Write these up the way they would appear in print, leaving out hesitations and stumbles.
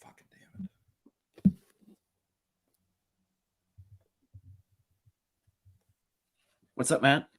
Fucking damn it. What's up, Matt?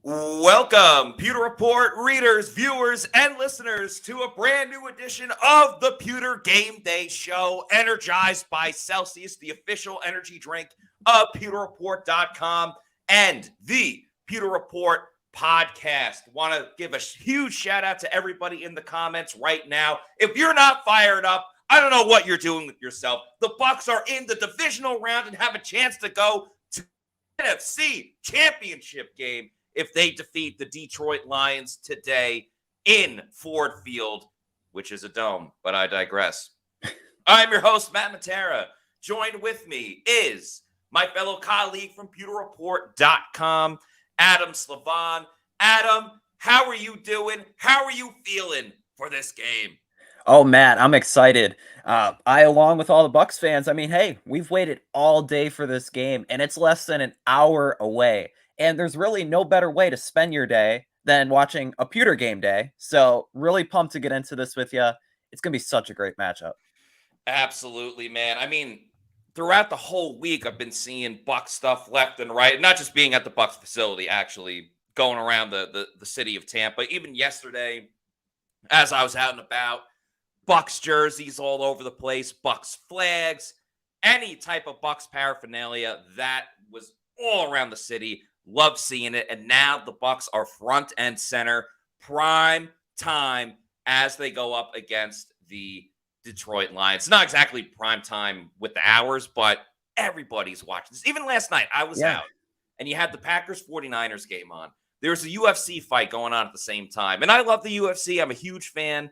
Welcome, Pewter Report readers, viewers, and listeners to a brand new edition of the Pewter GameDay Show, energized by Celsius, the official energy drink of PewterReport.com and the Pewter Report podcast. Want to give a huge shout out to everybody in the comments right now. If you're not fired up, I don't know what you're doing with yourself. The Bucs are in the divisional round and have a chance to go to NFC championship game if they defeat the Detroit Lions today in Ford Field, which is a dome, but I digress. I'm your host, Matt Matera. Joined with me is my fellow colleague from PewterReport.com, Adam Slavon. Adam, how are you doing? How are you feeling for this game? Oh, Matt, I'm excited. Along with all the Bucs fans, I mean, hey, we've waited all day for this game, and it's less than an hour away. And there's really no better way to spend your day than watching a Pewter Game Day. So really pumped to get into this with you. It's going to be such a great matchup. Absolutely, man. I mean, throughout the whole week, I've been seeing Bucs stuff left and right. Not just being at the Bucs facility, actually going around the city of Tampa. Even yesterday, as I was out and about, Bucs jerseys all over the place, Bucs flags, any type of Bucs paraphernalia that was all around the city. Love seeing it. And now the Bucs are front and center, prime time as they go up against the Detroit Lions. Not exactly prime time with the hours, but everybody's watching this. Even last night, I was out, and you had the Packers 49ers game on. There was a UFC fight going on at the same time. And I love the UFC. I'm a huge fan.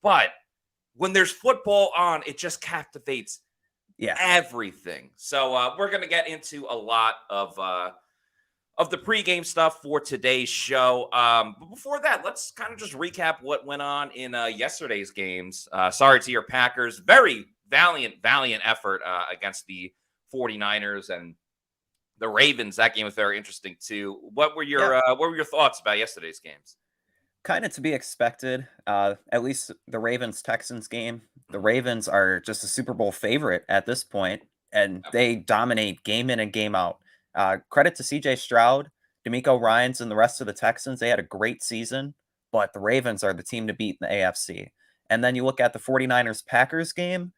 But when there's football on, it just captivates everything. So we're going to get into a lot of the pregame stuff for today's show. But before that, let's kind of just recap what went on in yesterday's games. Sorry to your Packers. Very valiant effort against the 49ers and the Ravens. That game was very interesting too. What were your thoughts about yesterday's games? Kind of to be expected, at least the Ravens-Texans game. The Ravens are just a Super Bowl favorite at this point, and they dominate game in and game out. Credit to C.J. Stroud, DeMeco Ryans, and the rest of the Texans. They had a great season, but the Ravens are the team to beat in the AFC. And then you look at the 49ers-Packers game.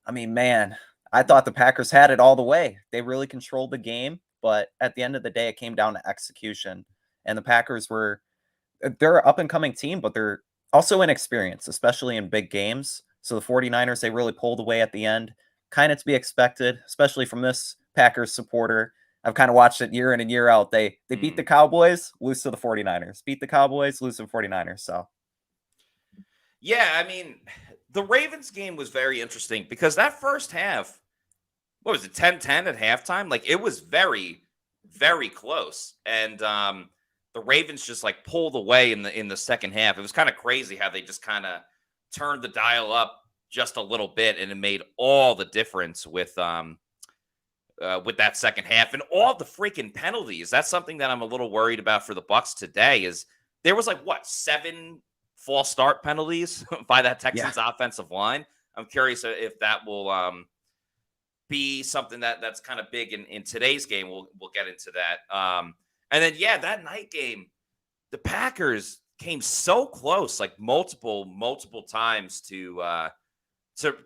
I mean, man, I thought the Packers had it all the way. They really controlled the game, but at the end of the day, it came down to execution. And the Packers they're an up-and-coming team, but they're also inexperienced, especially in big games. So the 49ers, they really pulled away at the end. Kind of to be expected, especially from this Packers supporter. I've kind of watched it year in and year out. They beat the Cowboys, lose to the 49ers. Beat the Cowboys, lose to the 49ers. So, yeah, I mean, the Ravens game was very interesting because that first half, what was it, 10-10 at halftime? Like, it was very, very close. And the Ravens just, like, pulled away in the second half. It was kind of crazy how they just kind of turned the dial up just a little bit, and it made all the difference with that second half and all the freaking penalties. That's something that I'm a little worried about for the Bucs today. Is there was 7 false start penalties by that Texans offensive line. I'm curious if that will be something that's kind of big in today's game. We'll get into that. And then that night game, the Packers came so close, like multiple times to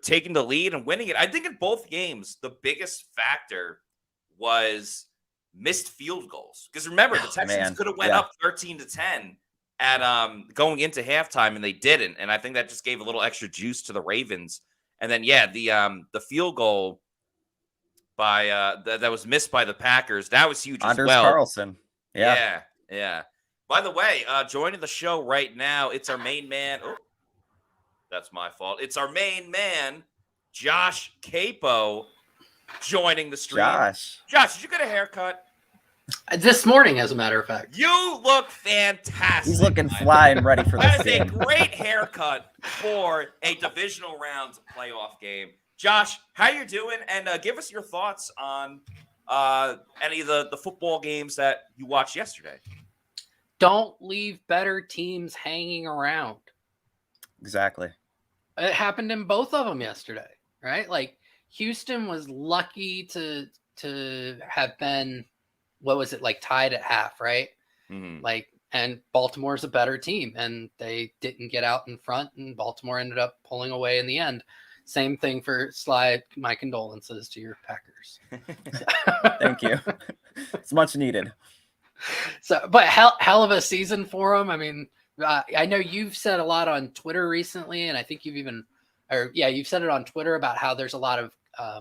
taking the lead and winning it. I think in both games, the biggest factor was missed field goals. Because remember, the Texans could have went up 13-10 at going into halftime, and they didn't. And I think that just gave a little extra juice to the Ravens. And then the field goal by that was missed by the Packers, that was huge Anders as well. Carlson. Yeah. By the way, joining the show right now, it's our main man. Oh, that's my fault. It's our main man, Josh Capo, joining the stream. Josh, did you get a haircut? This morning, as a matter of fact. You look fantastic. He's looking fly and ready for this That is game. a great haircut for a divisional round playoff game. Josh, how you doing? And give us your thoughts on any of the football games that you watched yesterday. Don't leave better teams hanging around. Exactly. It happened in both of them yesterday, right? Like Houston was lucky to have been, what was it, like tied at half, right? Mm-hmm. Like, and Baltimore's a better team, and they didn't get out in front, and Baltimore ended up pulling away in the end. Same thing for Sly. My condolences to your Packers. Thank you. It's much needed. So, but hell of a season for them. I mean, I know you've said a lot on Twitter recently, and I think you've said it on Twitter about how there's a lot of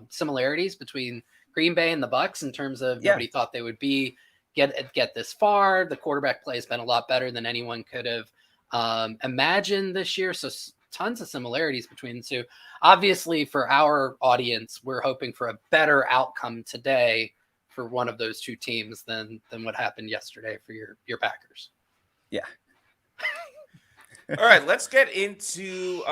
similarities between Green Bay and the Bucs in terms of nobody thought they would get this far. The quarterback play has been a lot better than anyone could have imagined this year. So tons of similarities between the two. Obviously, for our audience, we're hoping for a better outcome today for one of those two teams than what happened yesterday for your Packers. Yeah. All right, let's get into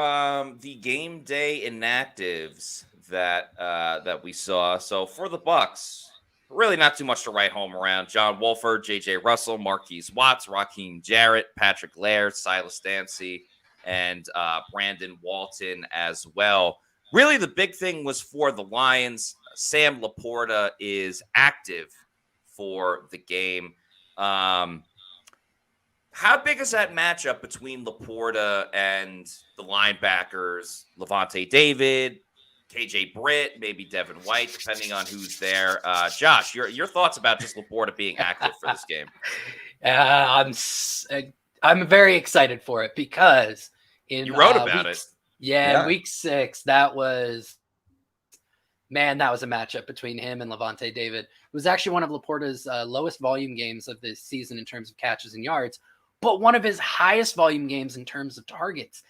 the game day inactives that we saw. So for the Bucs, really not too much to write home around. John Wolford, J.J. Russell, Marquise Watts, Raheem Jarrett, Patrick Laird, Silas Dancy, and Brandon Walton as well. Really, the big thing was for the Lions. Sam Laporta is active for the game. How big is that matchup between Laporta and the linebackers, Levante David, KJ Britt, maybe Devin White, depending on who's there? Josh, your thoughts about just Laporta being active for this game? I'm very excited for it because you wrote about it. Yeah, week 6, that was a matchup between him and Levante David. It was actually one of Laporta's lowest volume games of this season in terms of catches and yards, but one of his highest volume games in terms of targets.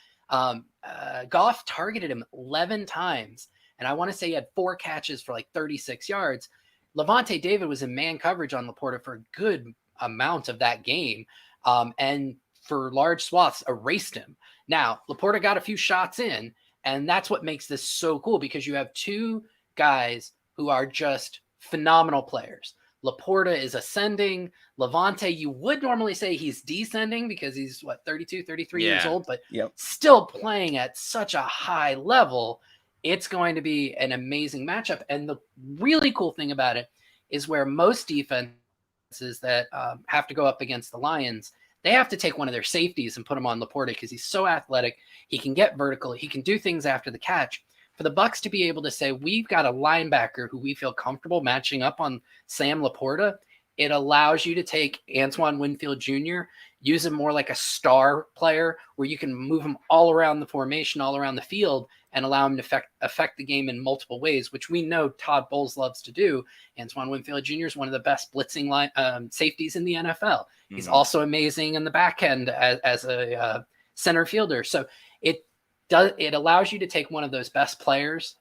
Goff targeted him 11 times, and I want to say he had 4 catches for like 36 yards. Levante David was in man coverage on Laporta for a good amount of that game, and for large swaths erased him. Now, Laporta got a few shots in, and that's what makes this so cool because you have two guys who are just phenomenal players. Laporta is ascending. Levante, you would normally say he's descending because he's 32, 33 years old, but still playing at such a high level. It's going to be an amazing matchup. And the really cool thing about it is where most defenses that have to go up against the Lions, they have to take one of their safeties and put him on Laporta because he's so athletic. He can get vertical. He can do things after the catch. For the Bucs to be able to say, we've got a linebacker who we feel comfortable matching up on Sam Laporta, it allows you to take Antoine Winfield Jr., use him more like a star player where you can move him all around the formation, all around the field, and allow him to affect the game in multiple ways, which we know Todd Bowles loves to do. Antoine Winfield Jr. is one of the best blitzing safeties in the NFL. Mm-hmm. He's also amazing in the back end as a center fielder. So it allows you to take one of those best players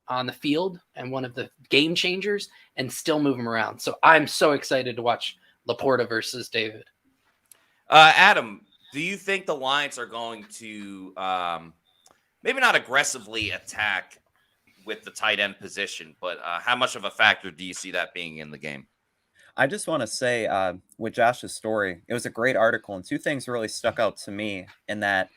on the field and one of the game changers and still move them around. So I'm so excited to watch Laporta versus David. Adam, do you think the Lions are going to maybe not aggressively attack with the tight end position, but how much of a factor do you see that being in the game? I just want to say with Josh's story, it was a great article, and two things really stuck out to me in that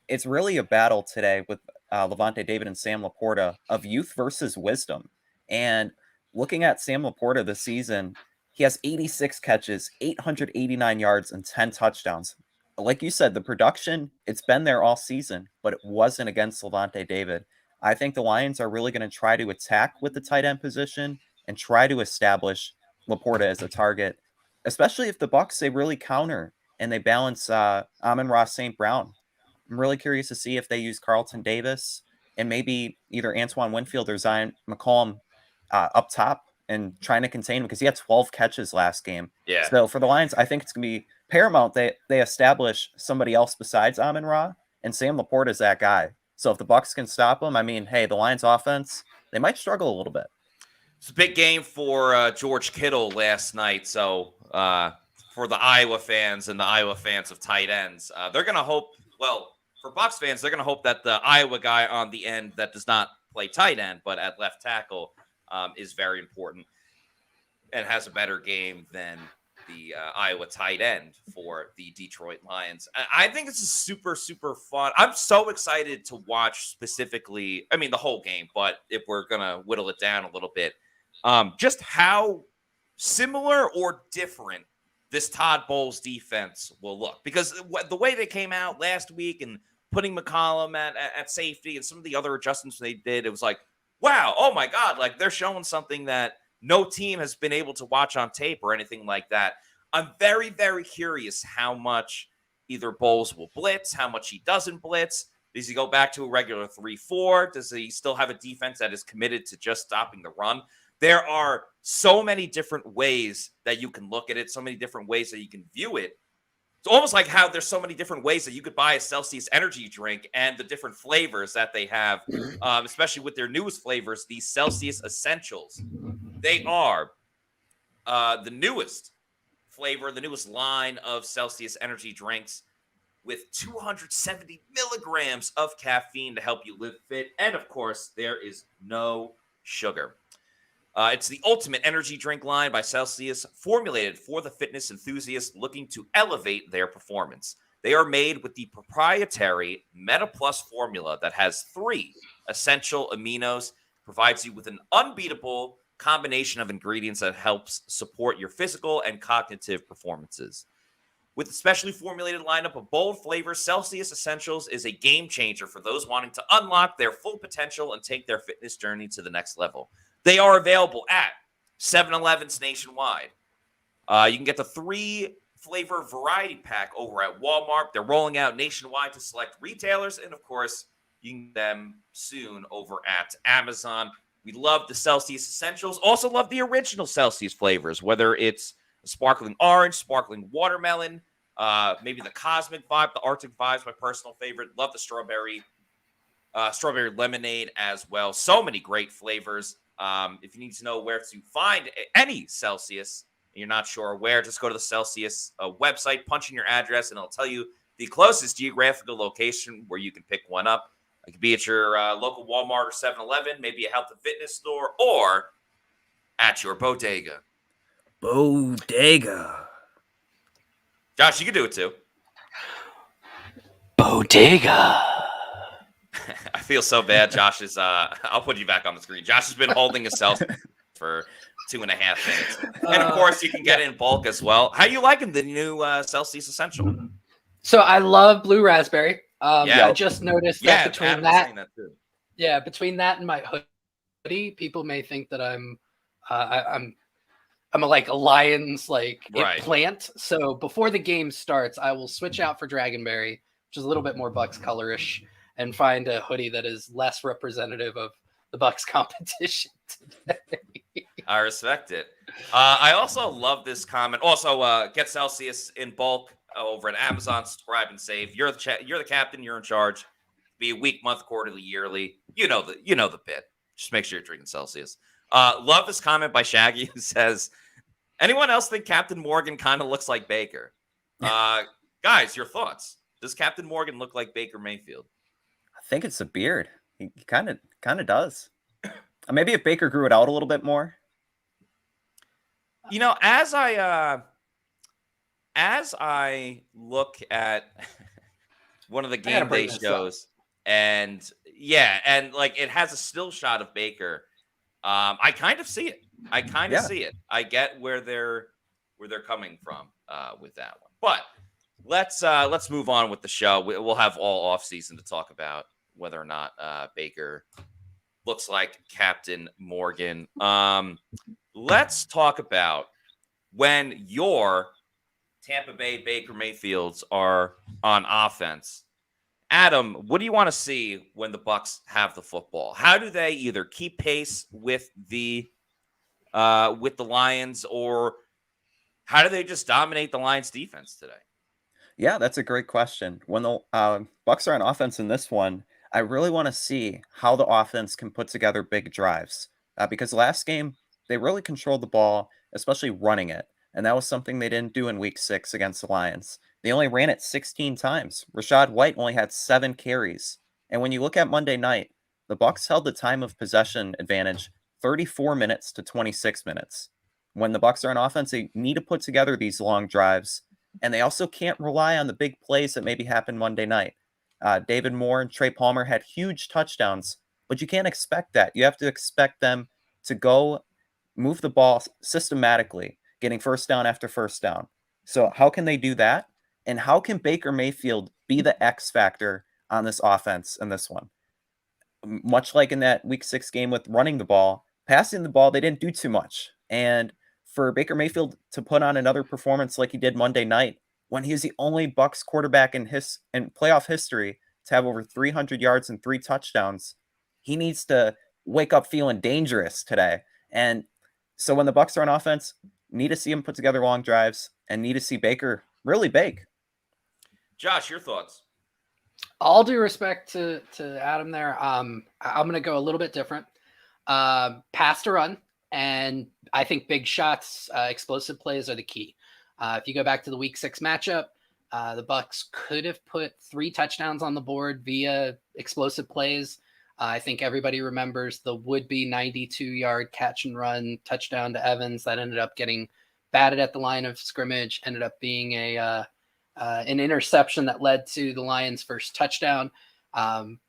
it's really a battle today with Levante David and Sam Laporta of youth versus wisdom. And looking at Sam Laporta this season, he has 86 catches, 889 yards, and 10 touchdowns. Like you said, the production, it's been there all season, but it wasn't against Levante David. I think the Lions are really going to try to attack with the tight end position and try to establish Laporta as a target, especially if the Bucs, they really counter and they balance Amon-Ra St. Brown. I'm really curious to see if they use Carlton Davis and maybe either Antoine Winfield or Zion McCollum up top and trying to contain him because he had 12 catches last game. Yeah. So for the Lions, I think it's going to be paramount they establish somebody else besides Amon-Ra, and Sam Laporta is that guy. So if the Bucs can stop him, I mean, hey, the Lions offense, they might struggle a little bit. It's a big game for George Kittle last night. So for the Iowa fans and the Iowa fans of tight ends, they're going to hope, well, for Bucs fans, they're going to hope that the Iowa guy on the end that does not play tight end, but at left tackle is very important and has a better game than the Iowa tight end for the Detroit Lions. I think this is super, super fun. I'm so excited to watch specifically, I mean, the whole game, but if we're going to whittle it down a little bit, just how similar or different this Todd Bowles defense will look. Because the way they came out last week and putting McCollum at safety and some of the other adjustments they did, it was like, wow, oh my God, like they're showing something that no team has been able to watch on tape or anything like that. I'm very, very curious how much either Bowles will blitz, how much he doesn't blitz. Does he go back to a regular 3-4? Does he still have a defense that is committed to just stopping the run? There are so many different ways that you can look at it, so many different ways that you can view it. It's almost like how there's so many different ways that you could buy a Celsius energy drink and the different flavors that they have, especially with their newest flavors, these Celsius Essentials. They are the newest flavor, the newest line of Celsius energy drinks with 270 milligrams of caffeine to help you live fit. And, of course, there is no sugar. It's the ultimate energy drink line by Celsius, formulated for the fitness enthusiast looking to elevate their performance. They are made with the proprietary Meta Plus formula that has 3 essential aminos, provides you with an unbeatable combination of ingredients that helps support your physical and cognitive performances. With a specially formulated lineup of bold flavors, Celsius Essentials is a game changer for those wanting to unlock their full potential and take their fitness journey to the next level. They are available at 7-Elevens nationwide. You can get the 3-flavor variety pack over at Walmart. They're rolling out nationwide to select retailers. And, of course, you can get them soon over at Amazon. We love the Celsius Essentials. Also love the original Celsius flavors, whether it's sparkling orange, sparkling watermelon, maybe the Cosmic Vibe, the Arctic Vibe is my personal favorite. Love the strawberry lemonade as well. So many great flavors. If you need to know where to find any Celsius and you're not sure where, just go to the Celsius website, punch in your address, and it'll tell you the closest geographical location where you can pick one up. It could be at your local Walmart or 7-Eleven, maybe a health and fitness store, or at your bodega. Bodega. Josh, you can do it too. Bodega. I feel so bad. Josh is, I'll put you back on the screen. Josh has been holding himself for 2.5 minutes. And of course, you can get it in bulk as well. How are you liking the new Celsius Essential? So I love blue raspberry. Yeah. I just noticed that between that, too. yeah, between that and my hoodie, people may think that I'm a Lions Right. plant. So before the game starts, I will switch out for Dragonberry, which is a little bit more Bucs colorish, and find a hoodie that is less representative of the Bucs competition today. I respect it. I also love this comment. Also, get Celsius in bulk over at Amazon. Subscribe and save. You're the captain. You're in charge. Be a week, month, quarterly, yearly. You know the bit. Just make sure you're drinking Celsius. Love this comment by Shaggy, who says, anyone else think Captain Morgan kind of looks like Baker? Guys, your thoughts. Does Captain Morgan look like Baker Mayfield? I think it's a beard. He kind of does. Maybe if Baker grew it out a little bit more. You know, as I look at one of the game day shows, and it has a still shot of Baker. I kind of see it. See it. I get where they're coming from with that one. But let's move on with the show. We'll have all off season to talk about whether or not Baker looks like Captain Morgan. Let's talk about when your Tampa Bay Baker Mayfields are on offense. Adam, what do you want to see when the Bucs have the football? How do they either keep pace with the Lions, or how do they just dominate the Lions defense today? Yeah, that's a great question. When the Bucs are on offense in this one, I really want to see how the offense can put together big drives. Because last game, they really controlled the ball, especially running it. And that was something they didn't do in week 6 against the Lions. They only ran it 16 times. Rashad White only had 7 carries. And when you look at Monday night, the Bucs held the time of possession advantage 34 minutes to 26 minutes. When the Bucs are on offense, they need to put together these long drives, and they also can't rely on the big plays that maybe happened Monday night. David Moore and Trey Palmer had huge touchdowns, but you can't expect that. You have to expect them to go move the ball systematically, getting first down after first down. So how can they do that? And how can Baker Mayfield be the X factor on this offense in this one? Much like in that week 6 game with running the ball, passing the ball, they didn't do too much. And for Baker Mayfield to put on another performance like he did Monday night, when he was the only Bucs quarterback in playoff history to have over 300 yards and 3 touchdowns, he needs to wake up feeling dangerous today. And so when the Bucs are on offense, need to see him put together long drives and need to see Baker really bake. Josh, your thoughts? All due respect to Adam there, I'm going to go a little bit different. Pass to run, and I think big shots, explosive plays are the key. If you go back to the week 6 matchup, the Bucs could have put 3 touchdowns on the board via explosive plays. I think everybody remembers the would-be 92-yard catch and run touchdown to Evans that ended up getting batted at the line of scrimmage, ended up being an interception that led to the Lions' first touchdown.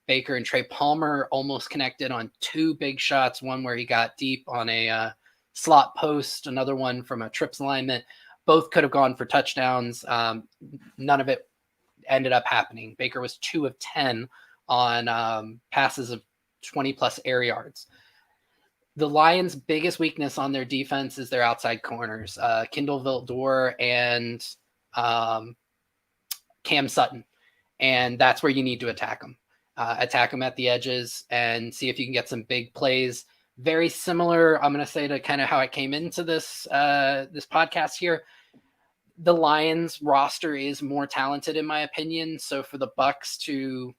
Baker and Trey Palmer almost connected on 2 big shots, one where he got deep on a slot post, another one from a trips alignment. Both could have gone for touchdowns. None of it ended up happening. Baker was 2 of 10 on passes of 20-plus air yards. The Lions' biggest weakness on their defense is their outside corners, Kindle Vildor and Cam Sutton. And that's where you need to attack them. Attack them at the edges and see if you can get some big plays. Very similar, I'm going to say, to kind of how I came into this podcast here. The Lions roster is more talented, in my opinion. So for the Bucs to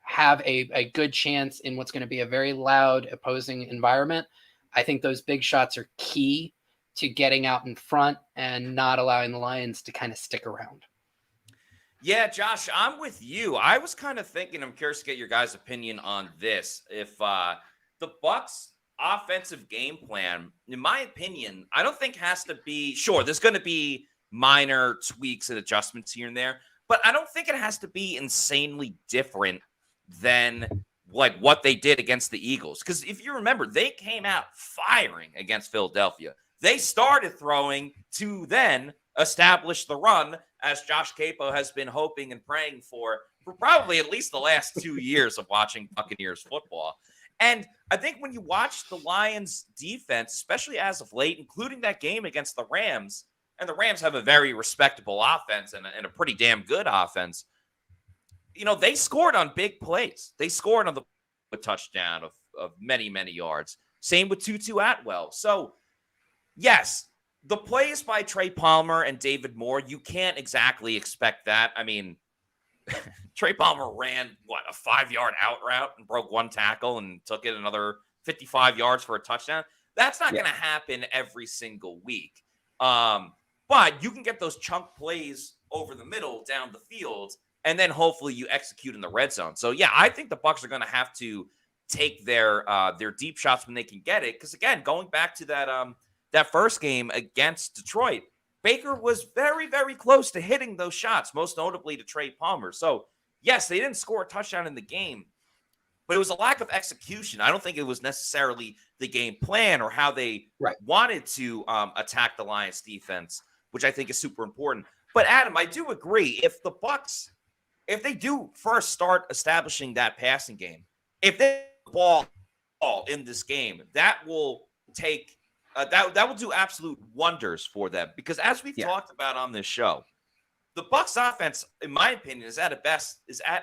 have a good chance in what's going to be a very loud opposing environment, I think those big shots are key to getting out in front and not allowing the Lions to kind of stick around. Yeah, Josh, I'm with you. I was kind of thinking, I'm curious to get your guys' opinion on this. If the Bucs offensive game plan, in my opinion, I don't think has to be, sure, there's going to be minor tweaks and adjustments here and there, but I don't think it has to be insanely different than like what they did against the Eagles. Because if you remember, they came out firing against Philadelphia. They started throwing to then establish the run, as Josh Capo has been hoping and praying for probably at least the last 2 years of watching Buccaneers football. And I think when you watch the Lions defense, especially as of late, including that game against the Rams, and the Rams have a very respectable offense and a pretty damn good offense, you know, they scored on big plays. They scored on the touchdown of many, many yards. Same with Tutu Atwell. So, yes, the plays by Trey Palmer and David Moore, you can't exactly expect that. I mean, Trey Palmer ran, a 5-yard out route and broke 1 tackle and took it another 55 yards for a touchdown. That's not going to happen every single week. But you can get those chunk plays over the middle down the field, and then hopefully you execute in the red zone. So, yeah, I think the Bucs are going to have to take their deep shots when they can get it. Because, again, going back to that first game against Detroit, Baker was very, very close to hitting those shots, most notably to Trey Palmer. So, yes, they didn't score a touchdown in the game, but it was a lack of execution. I don't think it was necessarily the game plan or how they wanted to attack the Lions defense, which I think is super important. But, Adam, I do agree. If the Bucs, if they do first start establishing that passing game, if they ball in this game, that will take that will do absolute wonders for them, because as we've talked about on this show, the Bucs offense, in my opinion, is at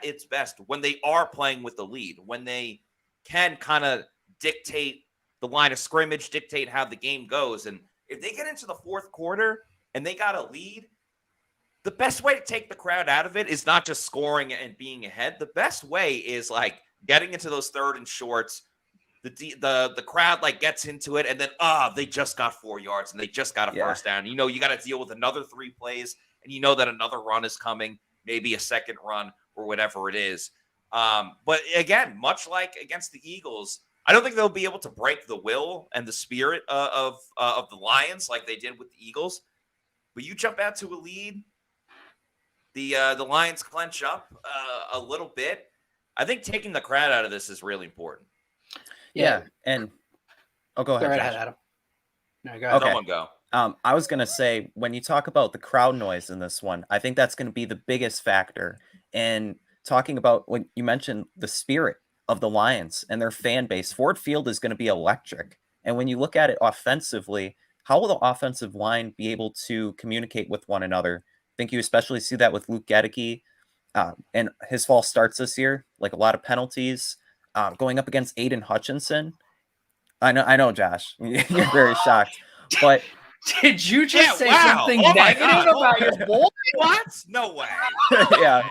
its best when they are playing with the lead, when they can kind of dictate the line of scrimmage, dictate how the game goes. And if they get into the fourth quarter and they got a lead, the best way to take the crowd out of it is not just scoring and being ahead. The best way is like getting into those third and shorts, the crowd like gets into it, and then they just got 4 yards and they just got a first down. You got to deal with another 3 plays, and you know that another run is coming, maybe a second run or whatever it is. But again, much like against the Eagles, I don't think they'll be able to break the will and the spirit of the Lions like they did with the Eagles. But you jump out to a lead, the Lions clench up a little bit. I think taking the crowd out of this is really important. Yeah. And go ahead. Go right Josh. ahead, Adam. No, go ahead. Okay. Someone go. I was going to say, when you talk about the crowd noise in this one, I think that's going to be the biggest factor in talking about when you mentioned the spirit of the Lions and their fan base. Ford Field is going to be electric. And when you look at it offensively, how will the offensive line be able to communicate with one another? I think you especially see that with Luke Gedeke and his false starts this year, like a lot of penalties, going up against Aiden Hutchinson. I know, Josh, you're very shocked, but did you just say something my negative God. about your boy? What? No way. yeah.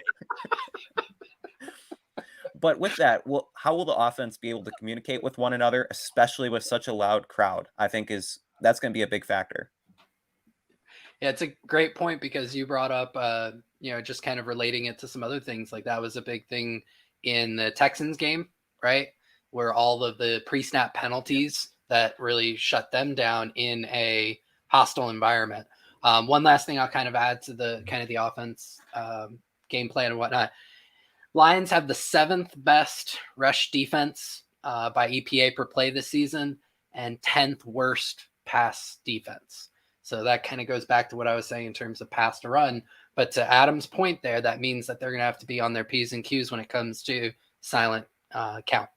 But with that, how will the offense be able to communicate with one another, especially with such a loud crowd? I think that's going to be a big factor. Yeah, it's a great point because you brought up, just kind of relating it to some other things. Like that was a big thing in the Texans game, right? Where all of the pre-snap penalties that really shut them down in a hostile environment. One last thing I'll kind of add to the kind of the offense game plan and whatnot. Lions have the 7th best rush defense by EPA per play this season and 10th worst pass defense. So that kind of goes back to what I was saying in terms of pass to run. But to Adam's point there, that means that they're going to have to be on their P's and Q's when it comes to silent count.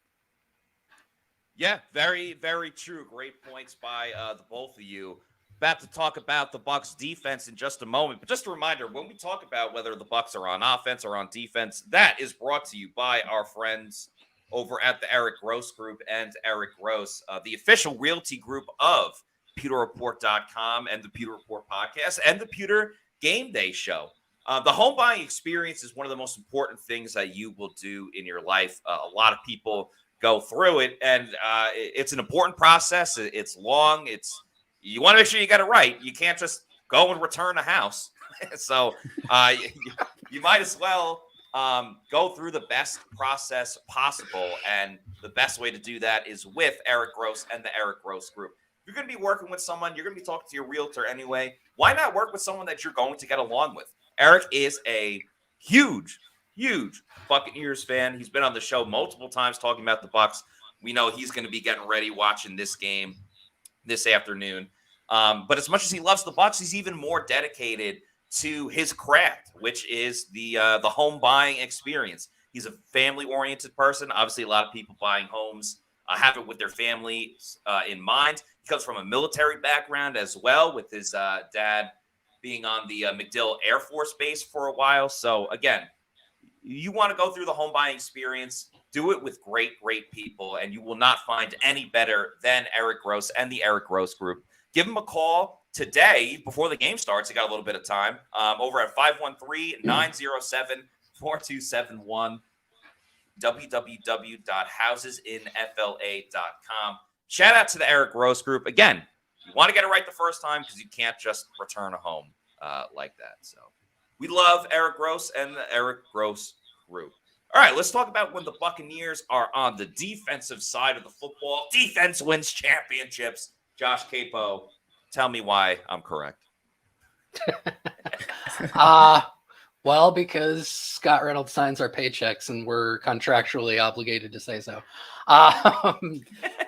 Yeah, very, very true. Great points by the both of you. About to talk about the Bucs defense in just a moment, but just a reminder, when we talk about whether the Bucs are on offense or on defense, that is brought to you by our friends over at the Eric Gross Group and Eric Gross, the official realty group of PewterReport.com and the Pewter Report podcast and the Pewter GameDay Show. The home buying experience is one of the most important things that you will do in your life. A lot of people go through it, and it's an important process. It's long. You want to make sure you got it right. You can't just go and return a house. So you might as well go through the best process possible. And the best way to do that is with Eric Gross and the Eric Gross Group. If you're going to be working with someone, you're going to be talking to your realtor anyway. Why not work with someone that you're going to get along with? Eric is a huge Buccaneers fan. He's been on the show multiple times talking about the Bucs. We know he's going to be getting ready watching this game this afternoon. But as much as he loves the Bucs, he's even more dedicated to his craft, which is the home buying experience. He's a family-oriented person. Obviously, a lot of people buying homes have it with their families in mind. He comes from a military background as well, with his dad being on the MacDill Air Force Base for a while. So, again, you want to go through the home buying experience, do it with great people, and you will not find any better than Eric Gross and the Eric Gross Group. Give him a call today before the game starts. You got a little bit of time over at 513-907-4271, www.housesinfla.com. Shout out to the Eric Gross Group. Again, you want to get it right the first time because you can't just return a home like that. So we love Eric Gross and the Eric Gross Group. All right, let's talk about when the Buccaneers are on the defensive side of the football. Defense wins championships. Josh Capo, tell me why I'm correct. Well, because Scott Reynolds signs our paychecks and we're contractually obligated to say so.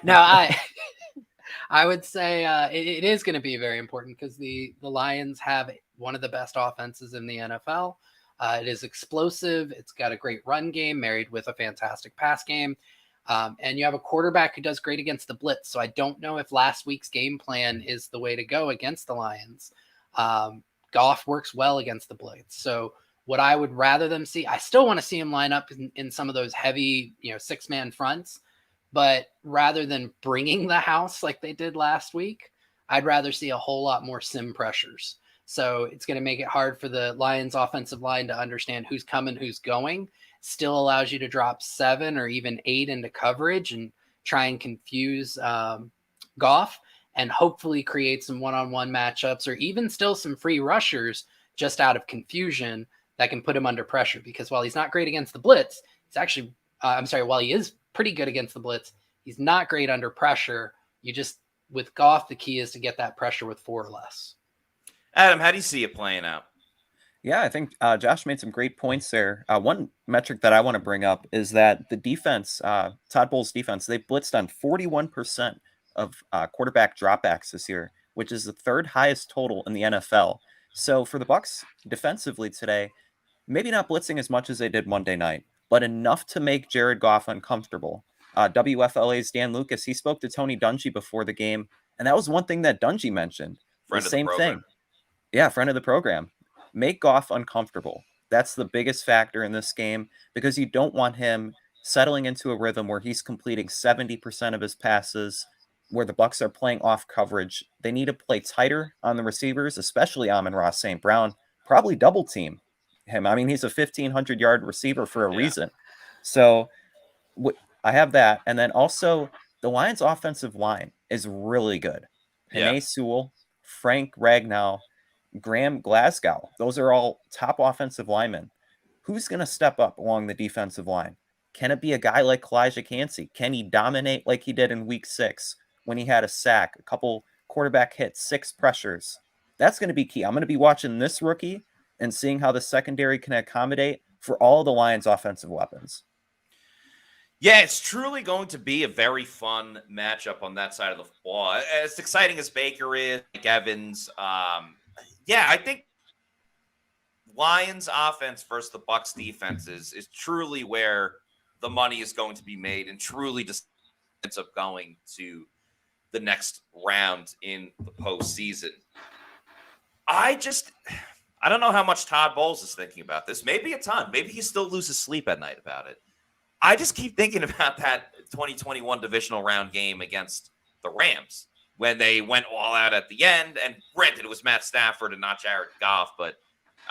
No, I would say it is going to be very important because the Lions have one of the best offenses in the NFL. It is explosive. It's got a great run game married with a fantastic pass game. And you have a quarterback who does great against the blitz. So I don't know if last week's game plan is the way to go against the Lions. Goff works well against the blitz. So what I would rather them see, I still want to see him line up in some of those heavy, 6-man fronts. But rather than bringing the house like they did last week, I'd rather see a whole lot more sim pressures. So it's going to make it hard for the Lions offensive line to understand who's coming, who's going. Still allows you to drop 7 or even 8 into coverage and try and confuse Goff and hopefully create some one-on-one matchups or even still some free rushers just out of confusion that can put him under pressure. Because while he's not great against the blitz, he's actually, while he is pretty good against the blitz, he's not great under pressure. With Goff, the key is to get that pressure with 4 or less. Adam, how do you see it playing out? Yeah, I think Josh made some great points there. One metric that I want to bring up is that the defense, Todd Bowles' defense, they blitzed on 41% of quarterback dropbacks this year, which is the 3rd highest total in the NFL. So for the Bucs defensively today, maybe not blitzing as much as they did Monday night, but enough to make Jared Goff uncomfortable. WFLA's Dan Lucas, he spoke to Tony Dungy before the game, and that was one thing that Dungy mentioned. Friend the of same the thing. Yeah, friend of the program. Make Goff uncomfortable. That's the biggest factor in this game because you don't want him settling into a rhythm where he's completing 70% of his passes, where the Bucs are playing off coverage. They need to play tighter on the receivers, especially Amon-Ra St. Brown, probably double team him. I mean, he's a 1,500-yard receiver for a reason. So I have that. And then also the Lions offensive line is really good. Penei Sewell, Frank Ragnow, Graham Glasgow. Those are all top offensive linemen. Who's going to step up along the defensive line? Can it be a guy like Kalijah Cansey? Can he dominate like he did in week 6 when he had a sack, a couple quarterback hits, 6 pressures? That's going to be key. I'm going to be watching this rookie and seeing how the secondary can accommodate for all the Lions offensive weapons. Yeah, it's truly going to be a very fun matchup on that side of the ball. As exciting as Baker is, like Evans, I think Lions offense versus the Bucs defense is truly where the money is going to be made and truly just ends up going to the next round in the postseason. I don't know how much Todd Bowles is thinking about this. Maybe a ton. Maybe he still loses sleep at night about it. I just keep thinking about that 2021 divisional round game against the Rams when they went all out at the end. And granted, it was Matt Stafford and not Jared Goff, but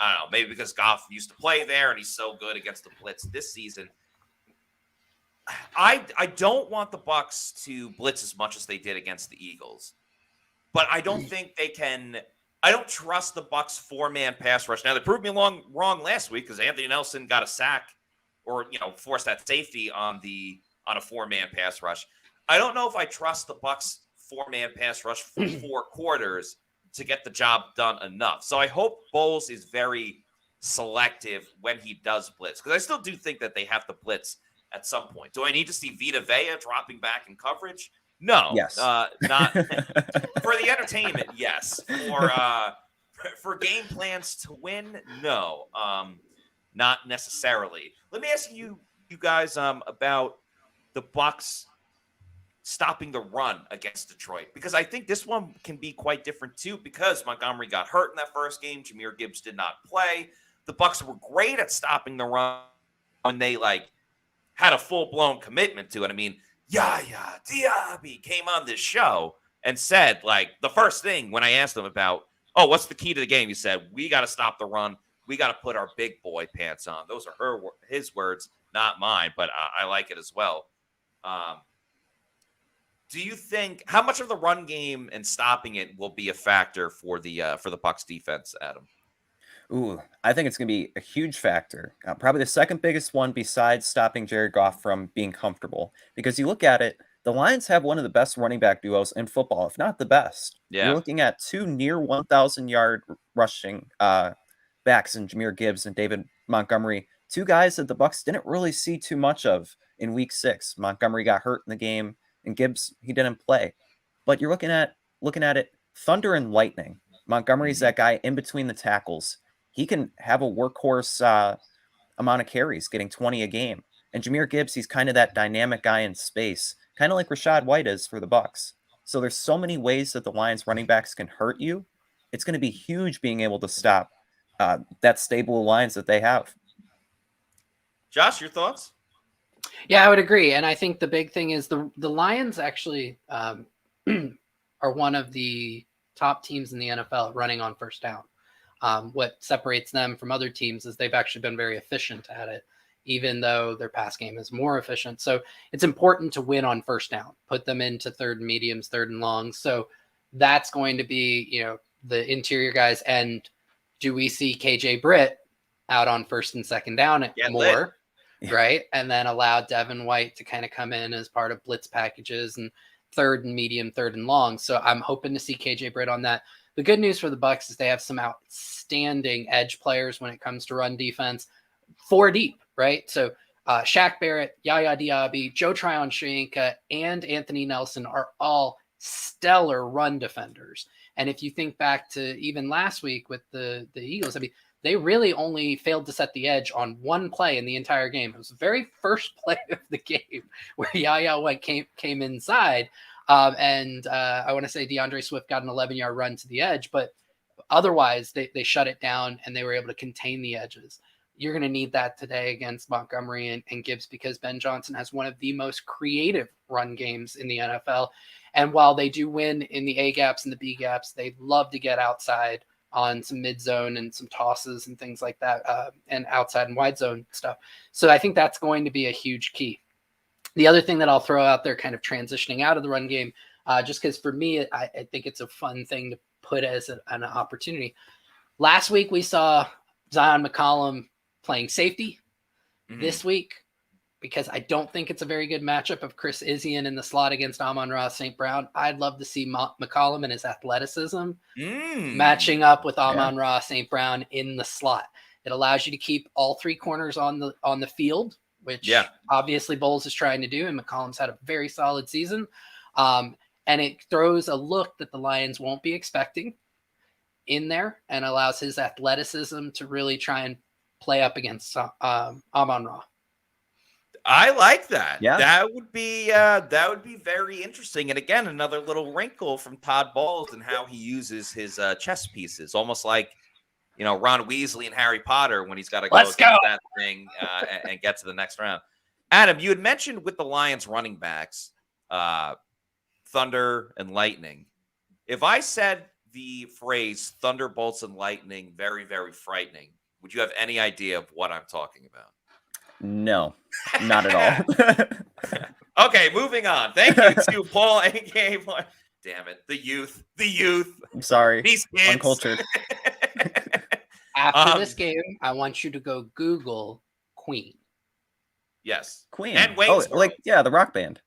I don't know, maybe because Goff used to play there and he's so good against the blitz this season. I don't want the Bucs to blitz as much as they did against the Eagles, but I don't think they can. I don't trust the Bucs 4-man pass rush. Now, they proved me wrong last week because Anthony Nelson got a sack or, forced that safety on a 4-man pass rush. I don't know if I trust the Bucs 4-man pass rush for 4 quarters to get the job done enough. So I hope Bowles is very selective when he does blitz, because I still do think that they have to blitz at some point. Do I need to see Vita Vea dropping back in coverage? No. Yes. Not for the entertainment. Yes. For game plans to win, no. Not necessarily. Let me ask you guys about the Bucs stopping the run against Detroit, because I think this one can be quite different too, because Montgomery got hurt in that first game. Jahmyr Gibbs did not play. The Bucs were great at stopping the run when they had a full-blown commitment to it. I mean, Yaya Diaby came on this show and said, the first thing when I asked him about, what's the key to the game? He said, we got to stop the run. We got to put our big boy pants on. Those are his words, not mine, but I like it as well. Do you think how much of the run game and stopping it will be a factor for the Bucs defense, Adam? Ooh, I think it's going to be a huge factor. Probably the second biggest one besides stopping Jared Goff from being comfortable. Because you look at it, the Lions have one of the best running back duos in football, if not the best. Yeah. You're looking at 2 near 1,000-yard rushing backs in Jahmyr Gibbs and David Montgomery. 2 guys that the Bucs didn't really see too much of in week 6. Montgomery got hurt in the game, and Gibbs, he didn't play. But you're looking at it, thunder and lightning. Montgomery's that guy in between the tackles. He can have a workhorse amount of carries, getting 20 a game. And Jahmyr Gibbs, he's kind of that dynamic guy in space, kind of like Rachaad White is for the Bucs. So there's so many ways that the Lions running backs can hurt you. It's going to be huge being able to stop that stable of lines that they have. Josh, your thoughts? Yeah, I would agree. And I think the big thing is the Lions actually are one of the top teams in the NFL running on first down. What separates them from other teams is they've actually been very efficient at it. even though their pass game is more efficient. So it's important to win on first down, put them into third and mediums, third and longs. So that's going to be, the interior guys. And do we see KJ Britt out on first and second down more? Right. And then allow Devin White to kind of come in as part of blitz packages and third and medium, third and long. So I'm hoping to see KJ Britt on that. The good news for the Bucs is they have some outstanding edge players when it comes to run defense, 4 deep, right? So Shaq Barrett, Yaya Diaby, Joe Tryon-Shoyinka, and Anthony Nelson are all stellar run defenders. And if you think back to even last week with the Eagles, I mean, they really only failed to set the edge on one play in the entire game. It was the very first play of the game where Yaya White came inside. And I want to say DeAndre Swift got an 11-yard run to the edge, but otherwise they shut it down and they were able to contain the edges. You're going to need that today against Montgomery and Gibbs, because Ben Johnson has one of the most creative run games in the NFL. And while they do win in the A gaps and the B gaps, they love to get outside on some mid zone and some tosses and things like that, and outside and wide zone stuff. So I think that's going to be a huge key. The other thing that I'll throw out there, kind of transitioning out of the run game, just because for me, I think it's a fun thing to put as an opportunity. Last week, we saw Zion McCollum playing safety. This week, because I don't think it's a very good matchup of Chris Izzian in the slot against Amon-Ra St. Brown, I'd love to see McCollum and his athleticism matching up with Amon-Ra St. Brown in the slot. It allows you to keep all 3 corners on the field, which obviously Bowles is trying to do, and McCollum's had a very solid season. And it throws a look that the Lions won't be expecting in there and allows his athleticism to really try and play up against Amon-Ra. I like that. Yeah. That would be very interesting. And again, another little wrinkle from Todd Bowles and how he uses his chess pieces, almost like Ron Weasley and Harry Potter when he's got to go against that thing and get to the next round. Adam, you had mentioned with the Lions running backs, thunder and lightning. If I said the phrase thunderbolts and lightning, very, very frightening, would you have any idea of what I'm talking about? No, not at all. Okay, moving on. Thank you to Paul, a.k.a. Damn it, the youth. I'm sorry. These kids. Uncultured. After this game, I want you to go Google Queen. Yes. Queen. And Wayne's World. The rock band.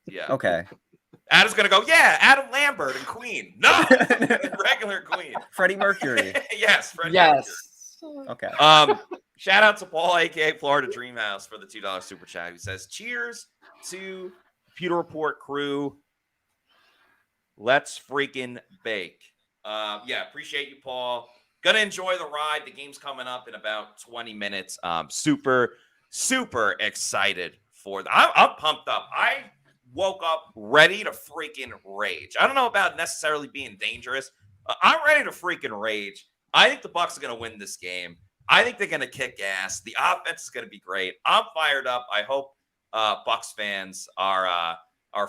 Yeah. Okay. Adam's going to go, Adam Lambert and Queen. No, regular Queen. Freddie Mercury. Yes, Freddie Mercury. Okay. Shout out to Paul, a.k.a. Florida Dreamhouse, for the $2 super chat, who says, cheers to Pewter Report crew. Let's freaking bake. Appreciate you, Paul. Gonna enjoy the ride. The game's coming up in about 20 minutes. Super, super excited for that. I'm pumped up. I woke up ready to freaking rage. I don't know about necessarily being dangerous. I'm ready to freaking rage. I think the Bucs are going to win this game. I think they're going to kick ass. The offense is going to be great. I'm fired up. I hope Bucs fans are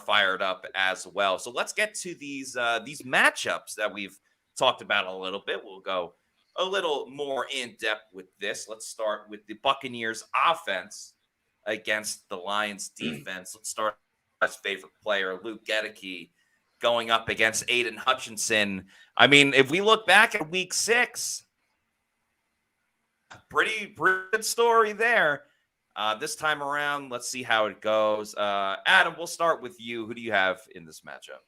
fired up as well. So let's get to these matchups that we've talked about a little bit. We'll go a little more in depth with this. Let's start with the Buccaneers offense against the Lions defense. Let's start with my favorite player, Luke Gedeke, going up against Aiden Hutchinson. I mean, if we look back at week 6, pretty good story there. This time around, let's see how it goes. Adam, we'll start with you. Who do you have in this matchup?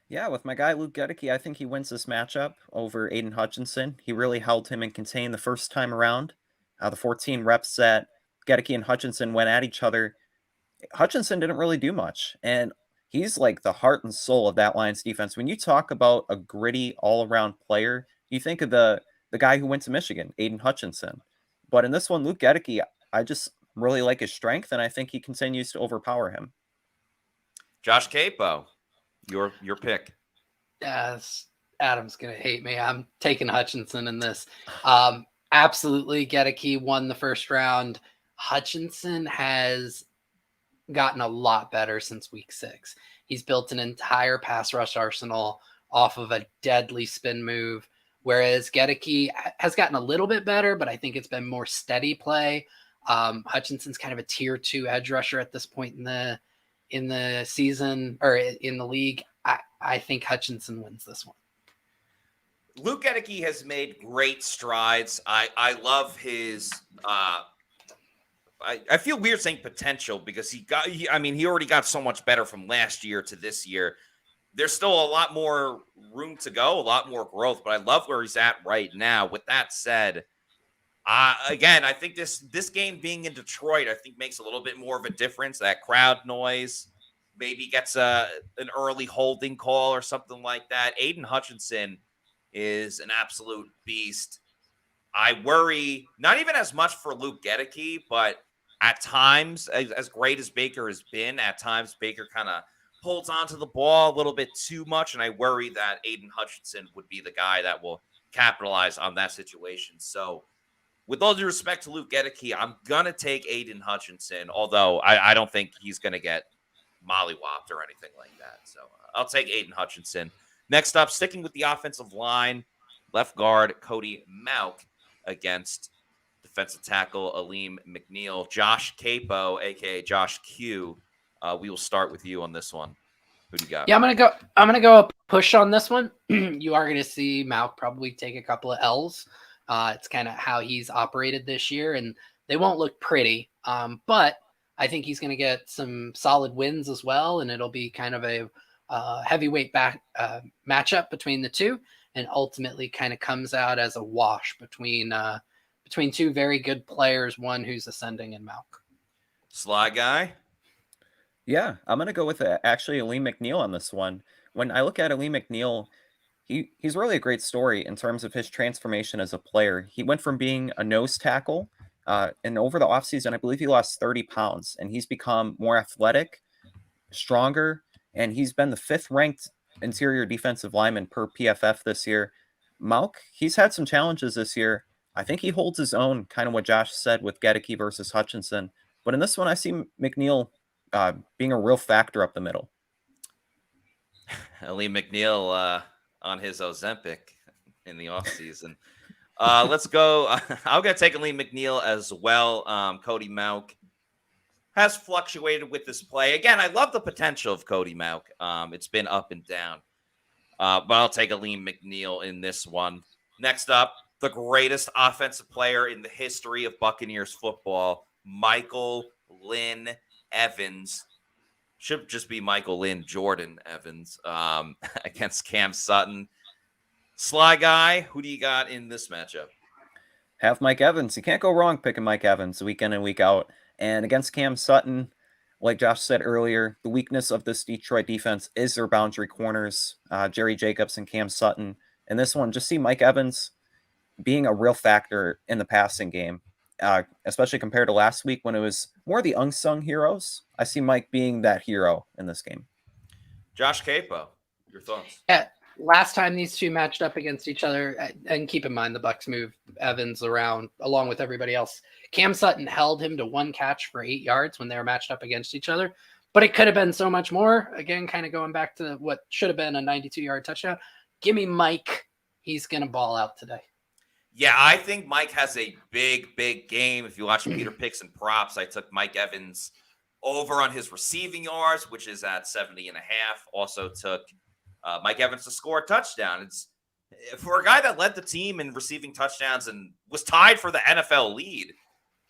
Yeah, with my guy Luke Gedeke, I think he wins this matchup over Aiden Hutchinson. He really held him in contain the first time around. The 14 reps that Gedeke and Hutchinson went at each other, Hutchinson didn't really do much. And he's like the heart and soul of that Lions defense. When you talk about a gritty all-around player, you think of the guy who went to Michigan, Aiden Hutchinson. But in this one, Luke Gedeke, I just really like his strength, and I think he continues to overpower him. Josh Capo, your pick. Yes, Adam's going to hate me. I'm taking Hutchinson in this. Absolutely, Gedeke won the first round. Hutchinson has gotten a lot better since week 6. He's built an entire pass rush arsenal off of a deadly spin move, whereas Gedeke has gotten a little bit better, but I think it's been more steady play. Hutchinson's kind of a tier 2 edge rusher at this point in the season or in the league. I think Hutchinson wins this one. Luke Gedeke has made great strides. I love his. I feel weird saying potential because he already got so much better from last year to this year. There's still a lot more room to go, a lot more growth, but I love where he's at right now. With that said, again, I think this game being in Detroit, I think makes a little bit more of a difference. That crowd noise maybe gets an early holding call or something like that. Aiden Hutchinson is an absolute beast. I worry not even as much for Luke Gedeke, but at times, as great as Baker has been, at times Baker kind of holds on to the ball a little bit too much, and I worry that Aiden Hutchinson would be the guy that will capitalize on that situation. So with all due respect to Luke Gedeke, I'm going to take Aiden Hutchinson, although I don't think he's going to get mollywopped or anything like that. So I'll take Aiden Hutchinson. Next up, sticking with the offensive line, left guard Cody Mauch against defensive tackle Aleem McNeil. Josh Capo, a.k.a. Josh Q, we will start with you on this one. Who do you got? Yeah, I'm gonna go a push on this one. You are gonna see Mauch probably take a couple of L's. It's kind of how he's operated this year, and they won't look pretty. But I think he's gonna get some solid wins as well, and it'll be kind of a heavyweight matchup between the two, and ultimately kind of comes out as a wash between two very good players, one who's ascending in Mauch. Sly guy. Yeah, I'm going to go with actually Aleem McNeil on this one. When I look at Aleem McNeil, he's really a great story in terms of his transformation as a player. He went from being a nose tackle, and over the offseason, I believe he lost 30 pounds, and he's become more athletic, stronger, and he's been the 5th ranked interior defensive lineman per PFF this year. Mauch, he's had some challenges this year. I think he holds his own, kind of what Josh said with Gedeke versus Hutchinson. But in this one, I see McNeil being a real factor up the middle. Aleem McNeil on his Ozempic in the offseason. Let's go. I'm going to take Aleem McNeil as well. Cody Mauch has fluctuated with this play. Again, I love the potential of Cody Mauch. It's been up and down. But I'll take Aleem McNeil in this one. Next up, the greatest offensive player in the history of Buccaneers football, Michael Lynn Evans. Should just be Michael Lynn Jordan Evans against Cam Sutton. Sly guy, who do you got in this matchup? Have Mike Evans. You can't go wrong picking Mike Evans week in and week out. And against Cam Sutton, like Josh said earlier, the weakness of this Detroit defense is their boundary corners, Jerry Jacobs and Cam Sutton. And this one, just see Mike Evans being a real factor in the passing game, especially compared to last week when it was more the unsung heroes. I see Mike being that hero in this game. Josh Capo, your thoughts? Yeah, last time these two matched up against each other, and keep in mind the Bucs moved Evans around along with everybody else. Cam Sutton held him to 1 catch for 8 yards when they were matched up against each other, but it could have been so much more. Again, kind of going back to what should have been a 92-yard touchdown. Give me Mike. He's going to ball out today. Yeah, I think Mike has a big game. If you watch Peter Picks and Props, I took Mike Evans over on his receiving yards, which is at 70.5. Also took Mike Evans to score a touchdown. It's for a guy that led the team in receiving touchdowns and was tied for the NFL lead.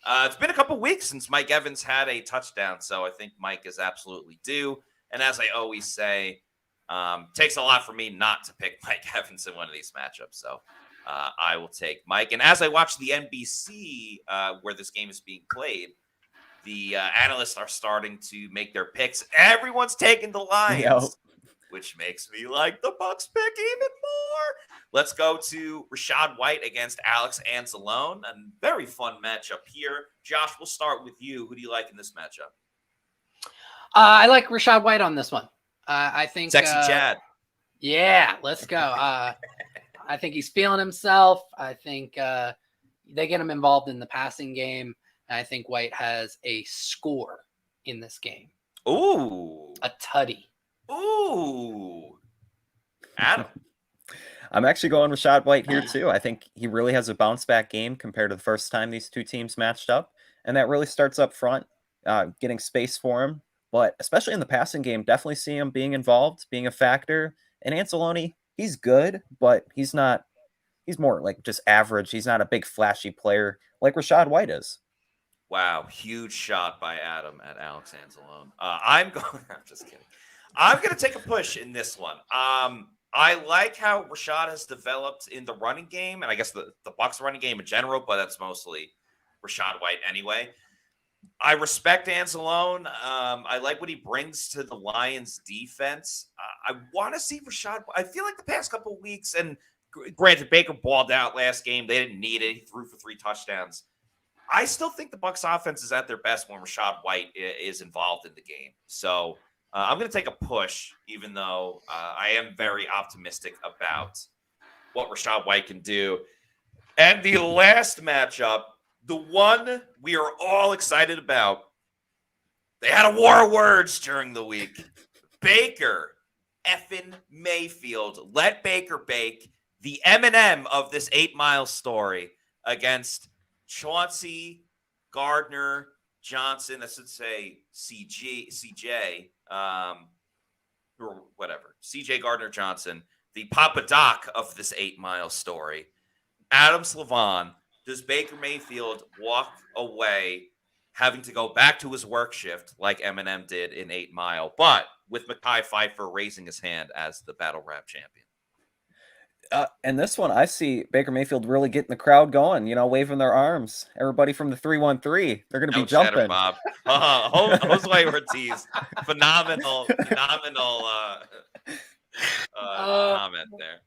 It's been a couple weeks since Mike Evans had a touchdown, so I think Mike is absolutely due. And as I always say, takes a lot for me not to pick Mike Evans in one of these matchups. So I will take Mike. And as I watch the NBC where this game is being played, the analysts are starting to make their picks. Everyone's taking the Lions, which makes me like the Bucs pick even more. Let's go to Rachaad White against Alex Anzalone. A very fun matchup here. Josh, we'll start with you. Who do you like in this matchup? I like Rachaad White on this one. I think Sexy Chad. Yeah, let's go. I think he's feeling himself. I think they get him involved in the passing game. And I think White has a score in this game. Ooh. A tutty. Ooh. Adam. I'm actually going Rachaad White here too. I think he really has a bounce back game compared to the first time these two teams matched up. and that really starts up front, getting space for him. But especially in the passing game, definitely see him being involved, being a factor. And Anzalone, he's good, but he's not. He's more like just average. He's not a big flashy player like Rachaad White is. Wow, huge shot by Adam at Alex Anzalone. I'm just kidding. I'm going to take a push in this one. I like how Rachaad has developed in the running game, and I guess the Bucs running game in general, but that's mostly Rachaad White anyway. I respect Anzalone. I like what he brings to the Lions defense. I want to see Rachaad. I feel like the past couple of weeks, and granted, Baker balled out last game. They didn't need it. He threw for 3 touchdowns. I still think the Bucs offense is at their best when Rachaad White is involved in the game. So I'm going to take a push, even though I am very optimistic about what Rachaad White can do. And the last matchup, the one we are all excited about, they had a war of words during the week. Baker effing Mayfield let Baker bake the M&M of this 8 Mile story against Chauncey Gardner Johnson. I should say CJ, or whatever. CJ Gardner Johnson, the Papa Doc of this 8 Mile story. Adam Slavon. Does Baker Mayfield walk away having to go back to his work shift like Eminem did in 8 Mile, but with Mekhi Phifer raising his hand as the battle rap champion? And this one, I see Baker Mayfield really getting the crowd going, waving their arms. Everybody from the 313, they're going to be jumping. Cheddar, Bob. Jose Ortiz, phenomenal comment there.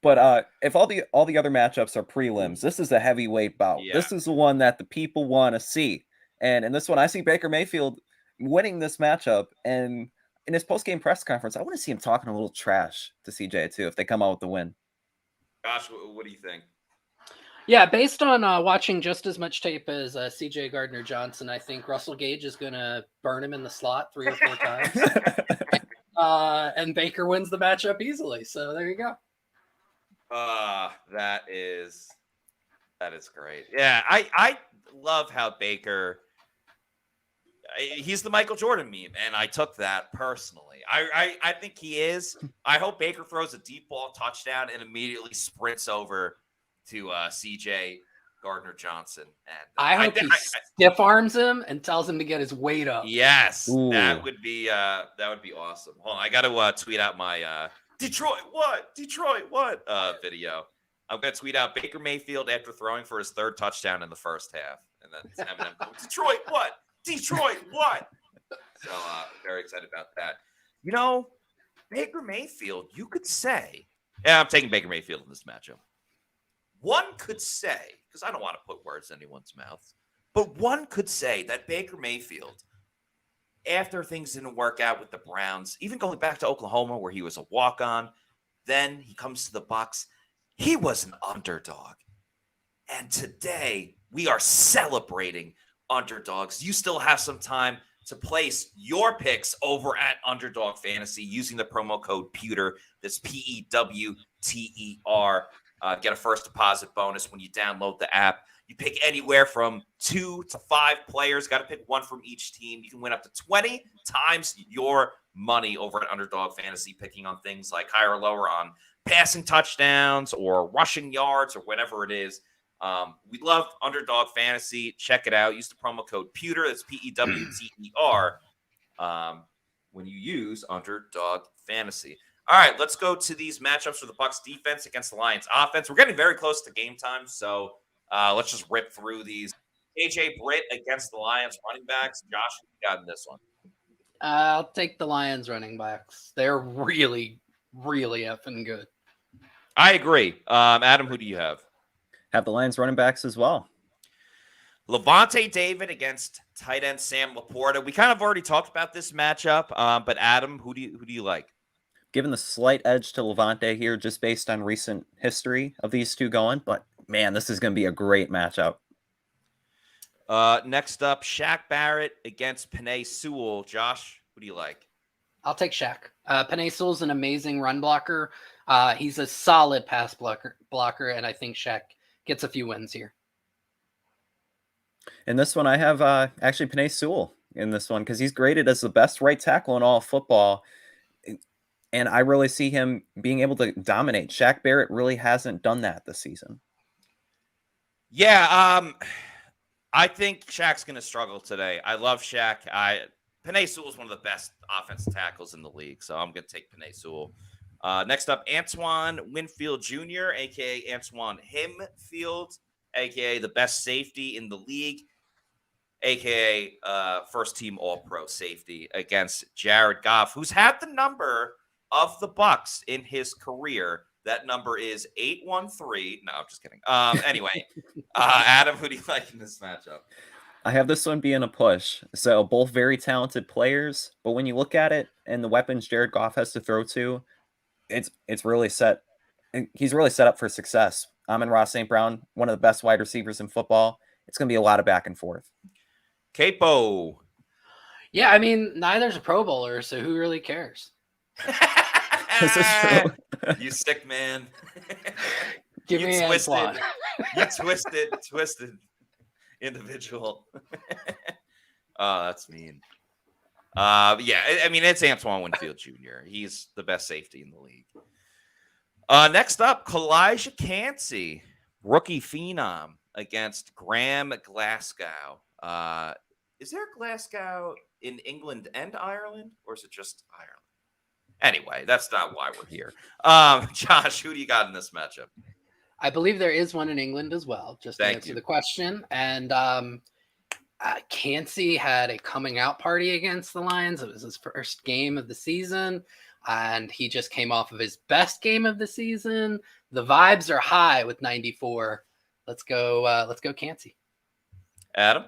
But if all the other matchups are prelims, this is a heavyweight bout. Yeah. This is the one that the people want to see. And in this one, I see Baker Mayfield winning this matchup. And in his post-game press conference, I want to see him talking a little trash to CJ too if they come out with the win. Josh, what do you think? Yeah, based on watching just as much tape as CJ Gardner Johnson, I think Russell Gage is going to burn him in the slot 3 or 4 times. And Baker wins the matchup easily. So there you go. That is great. Yeah, I love how Baker, he's the Michael Jordan meme, and I took that personally. I think he is. I hope Baker throws a deep ball touchdown and immediately sprints over to CJ Gardner Johnson. And I hope he stiff arms him and tells him to get his weight up. Yes, Ooh. that would be awesome. Hold on, I got to tweet out my Detroit what video. I'm going to tweet out Baker Mayfield after throwing for his 3rd touchdown in the first half. And then Eminem going, Detroit what? Detroit what? So very excited about that. Baker Mayfield, you could say, yeah, I'm taking Baker Mayfield in this matchup. One could say, because I don't want to put words in anyone's mouths, but one could say that Baker Mayfield, after things didn't work out with the Browns, even going back to Oklahoma where he was a walk-on, then he comes to the Bucs. He was an underdog. And today we are celebrating underdogs. You still have some time to place your picks over at Underdog Fantasy using the promo code Pewter. That's PEWTER. Get a first deposit bonus when you download the app. You pick anywhere from 2 to 5 players. Got to pick one from each team. You can win up to 20 times your money over at Underdog Fantasy, picking on things like higher or lower on passing touchdowns or rushing yards or whatever it is. We love Underdog Fantasy. Check it out. Use the promo code Pewter. That's PEWTER when you use Underdog Fantasy. All right, let's go to these matchups for the Bucs defense against the Lions offense. We're getting very close to game time, so let's just rip through these. AJ Britt against the Lions running backs. Josh, what you got in this one? I'll take the Lions running backs. They're really, really effing good. I agree. Adam, who do you have? Have the Lions running backs as well. Levante David against tight end Sam Laporta. We kind of already talked about this matchup, but Adam, who do you like? Given the slight edge to Levante here, just based on recent history of these two going, but man, this is going to be a great matchup. Next up, Shaq Barrett against Penei Sewell. Josh, who do you like? I'll take Shaq. Penei Sewell's an amazing run blocker. He's a solid pass blocker, and I think Shaq gets a few wins here. In this one, I have actually Penei Sewell in this one because he's graded as the best right tackle in all of football. And I really see him being able to dominate. Shaq Barrett really hasn't done that this season. Yeah, I think Shaq's going to struggle today. I love Shaq. Penei Sewell is one of the best offensive tackles in the league, so I'm going to take Penei Sewell. Next up, Antoine Winfield Jr., a.k.a. Antoine Himfield, a.k.a. the best safety in the league, a.k.a. first-team All-Pro safety against Jared Goff, who's had the number of the Bucs in his career. That number is 813. No, I'm just kidding. Anyway, Adam, who do you like in this matchup? I have this one being a push. So both very talented players, but when you look at it and the weapons Jared Goff has to throw to, it's really set. He's really set up for success. Amon-Ra St. Brown, one of the best wide receivers in football. It's going to be a lot of back and forth. Capo. Yeah, I mean, neither's a Pro Bowler, so who really cares? This is true. You sick man. Give me Antoine. You twisted individual. Oh, that's mean. Yeah, I mean, it's Antoine Winfield Jr. He's the best safety in the league. Next up, Kalijah Cansey, rookie phenom against Graham Glasgow. Is there Glasgow in England and Ireland, or is it just Ireland? Anyway, that's not why we're here. Josh, who do you got in this matchup? I believe there is one in England as well, just to answer the question. And Cansey had a coming out party against the Lions. It was his first game of the season, and he just came off of his best game of the season. The vibes are high with 94. Let's go Cansey. Adam?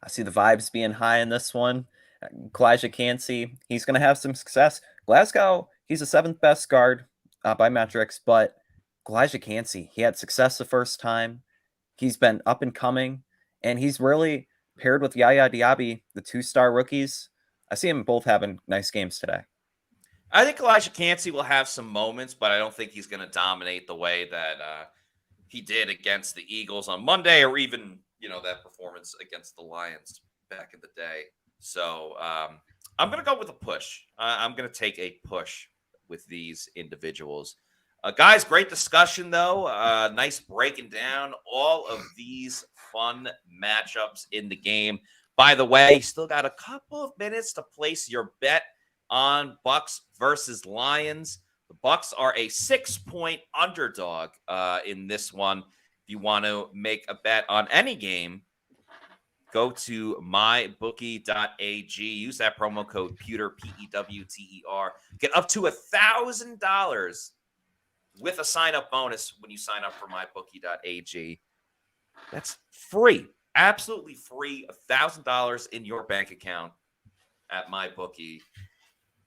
I see the vibes being high in this one. Kalijah Cansey, he's going to have some success. Glasgow, he's the 7th best guard by metrics, but Kalijah Cansey, he had success the first time. He's been up and coming, and he's really paired with Yaya Diaby, the 2-star rookies. I see them both having nice games today. I think Kalijah Cansey will have some moments, but I don't think he's going to dominate the way that he did against the Eagles on Monday, or even, that performance against the Lions back in the day. So I'm going to go with a push. I'm going to take a push with these individuals. Guys, great discussion, though. Nice breaking down all of these fun matchups in the game. By the way, still got a couple of minutes to place your bet on Bucs versus Lions. The Bucs are a 6-point underdog in this one. If you want to make a bet on any game, go to mybookie.ag. Use that promo code Pewter, P-E-W-T-E-R. Get up to $1,000 with a sign-up bonus when you sign up for mybookie.ag. That's free. Absolutely free. $1,000 in your bank account at MyBookie.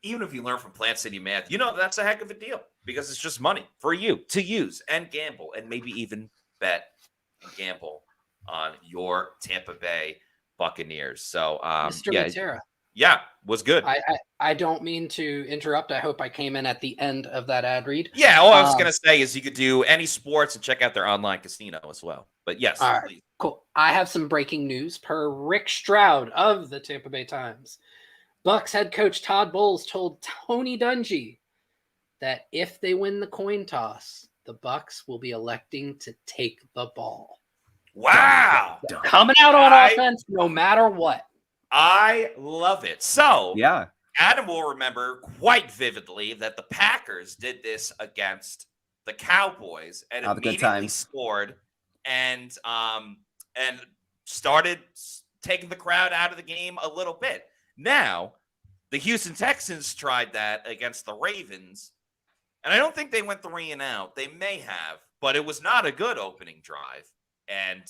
Even if you learn from Plant City Math, that's a heck of a deal because it's just money for you to use and gamble and maybe even bet and gamble on your Tampa Bay Buccaneers. So, Mr. Matera. Yeah, was good. I don't mean to interrupt. I hope I came in at the end of that ad read. Yeah, all I was going to say is you could do any sports and check out their online casino as well. But yes, all right, cool. I have some breaking news per Rick Stroud of the Tampa Bay Times. Bucs head coach Todd Bowles told Tony Dungy that if they win the coin toss, the Bucs will be electing to take the ball. Wow. Coming out on offense no matter what. I love it. So, yeah, Adam will remember quite vividly that the Packers did this against the Cowboys and immediately scored and started taking the crowd out of the game a little bit. Now, the Houston Texans tried that against the Ravens, and I don't think they went 3 and out. They may have, but it was not a good opening drive. And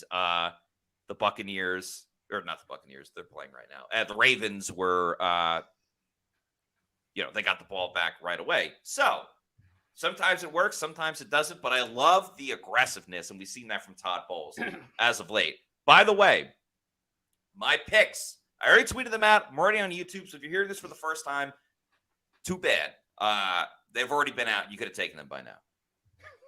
the Buccaneers, or not the Buccaneers, they're playing right now. And the Ravens were, they got the ball back right away. So sometimes it works, sometimes it doesn't. But I love the aggressiveness, and we've seen that from Todd Bowles as of late. By the way, my picks, I already tweeted them out. I'm already on YouTube. So if you're hearing this for the first time, too bad. They've already been out. You could have taken them by now.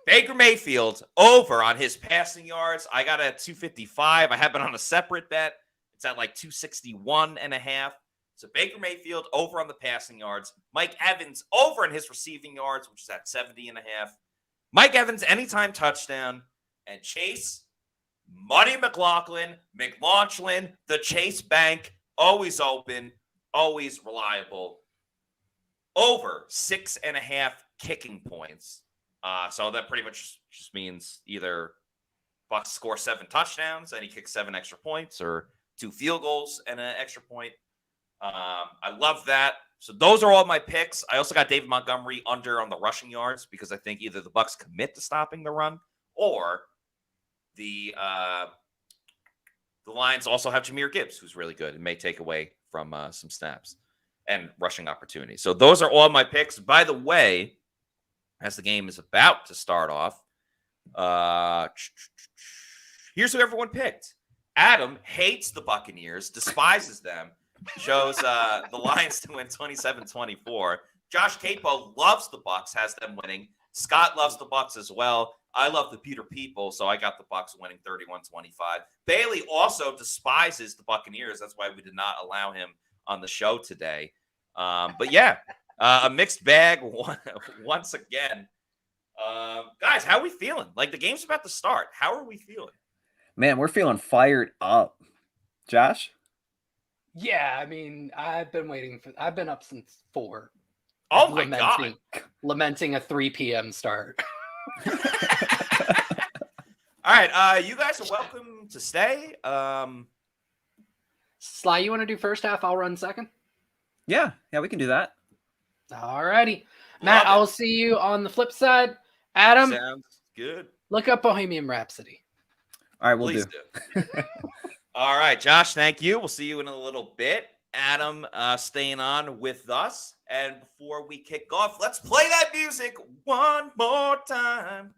Baker Mayfield over on his passing yards. I got it at 255. I have it on a separate bet. It's at like 261.5. So Baker Mayfield over on the passing yards. Mike Evans over in his receiving yards, which is at 70.5. Mike Evans, anytime touchdown. And Chase, Money McLaughlin, the Chase Bank, always open, always reliable. Over 6.5 kicking points. So that pretty much just means either Bucs score 7 touchdowns and he kicks 7 extra points, or 2 field goals and an extra point. I love that. So those are all my picks. I also got David Montgomery under on the rushing yards because I think either the Bucs commit to stopping the run, or the Lions also have Jahmyr Gibbs, who's really good and may take away from some snaps and rushing opportunities. So those are all my picks. By the way, as the game is about to start off, here's who everyone picked. Adam hates the Buccaneers, despises them, shows the Lions to win 27-24. Josh Capo loves the Bucs, has them winning. Scott loves the Bucs as well. I love the Pewter people, so I got the Bucs winning 31-25. Bailey also despises the Buccaneers. That's why we did not allow him on the show today. But yeah, a mixed bag once again. Guys, how are we feeling? Like, the game's about to start. How are we feeling? Man, we're feeling fired up. Josh? Yeah, I mean, I've been up since 4. Oh my God. Lamenting a 3 p.m. start. All right, you guys are welcome to stay. Sly, you want to do first half? I'll run second. Yeah, we can do that. All righty. Matt, I will see you on the flip side. Adam, sounds good. Look up Bohemian Rhapsody. All right, we'll Please do. All right, Josh, thank you. We'll see you in a little bit. Adam staying on with us. And before we kick off, let's play that music one more time.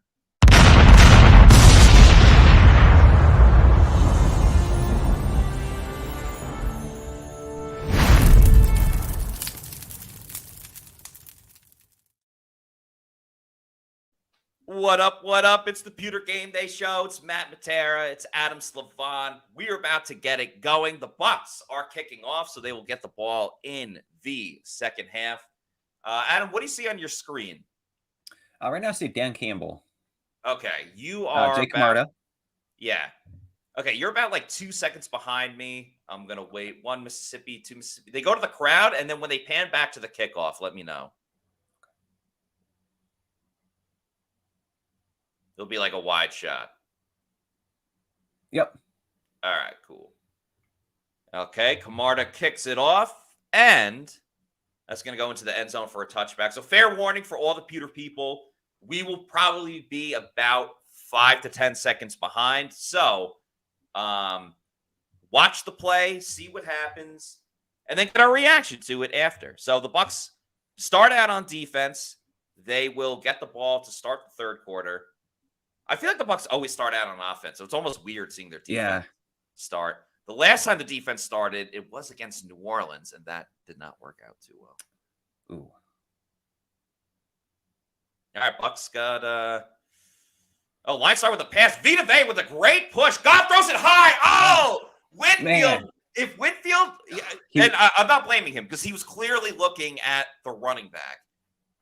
What up, what up? It's the Pewter GameDay Show. It's Matt Matera. It's Adam Slavon. We are about to get it going. The Bucs are kicking off, so they will get the ball in the second half. Adam, what do you see on your screen? Right now I see Dan Campbell. Okay, you are Jake Marta. Yeah. Okay, you're about like 2 seconds behind me. I'm going to wait. 1 Mississippi, 2 Mississippi. They go to the crowd, and then when they pan back to the kickoff, let me know. It'll be like a wide shot. Yep. All right, cool. Okay, Camarda kicks it off, and that's going to go into the end zone for a touchback. So fair warning for all the Pewter people. We will probably be about 5 to 10 seconds behind. So watch the play, see what happens, and then get our reaction to it after. So the Bucs start out on defense. They will get the ball to start the third quarter. I feel like the Bucs always start out on offense, so it's almost weird seeing their defense start. The last time the defense started, it was against New Orleans, and that did not work out too well. Ooh. All right, Bucs got line start with a pass. Vita Vea with a great push. God throws it high. Oh, Whitfield. Man. If Whitfield, and I'm not blaming him because he was clearly looking at the running back,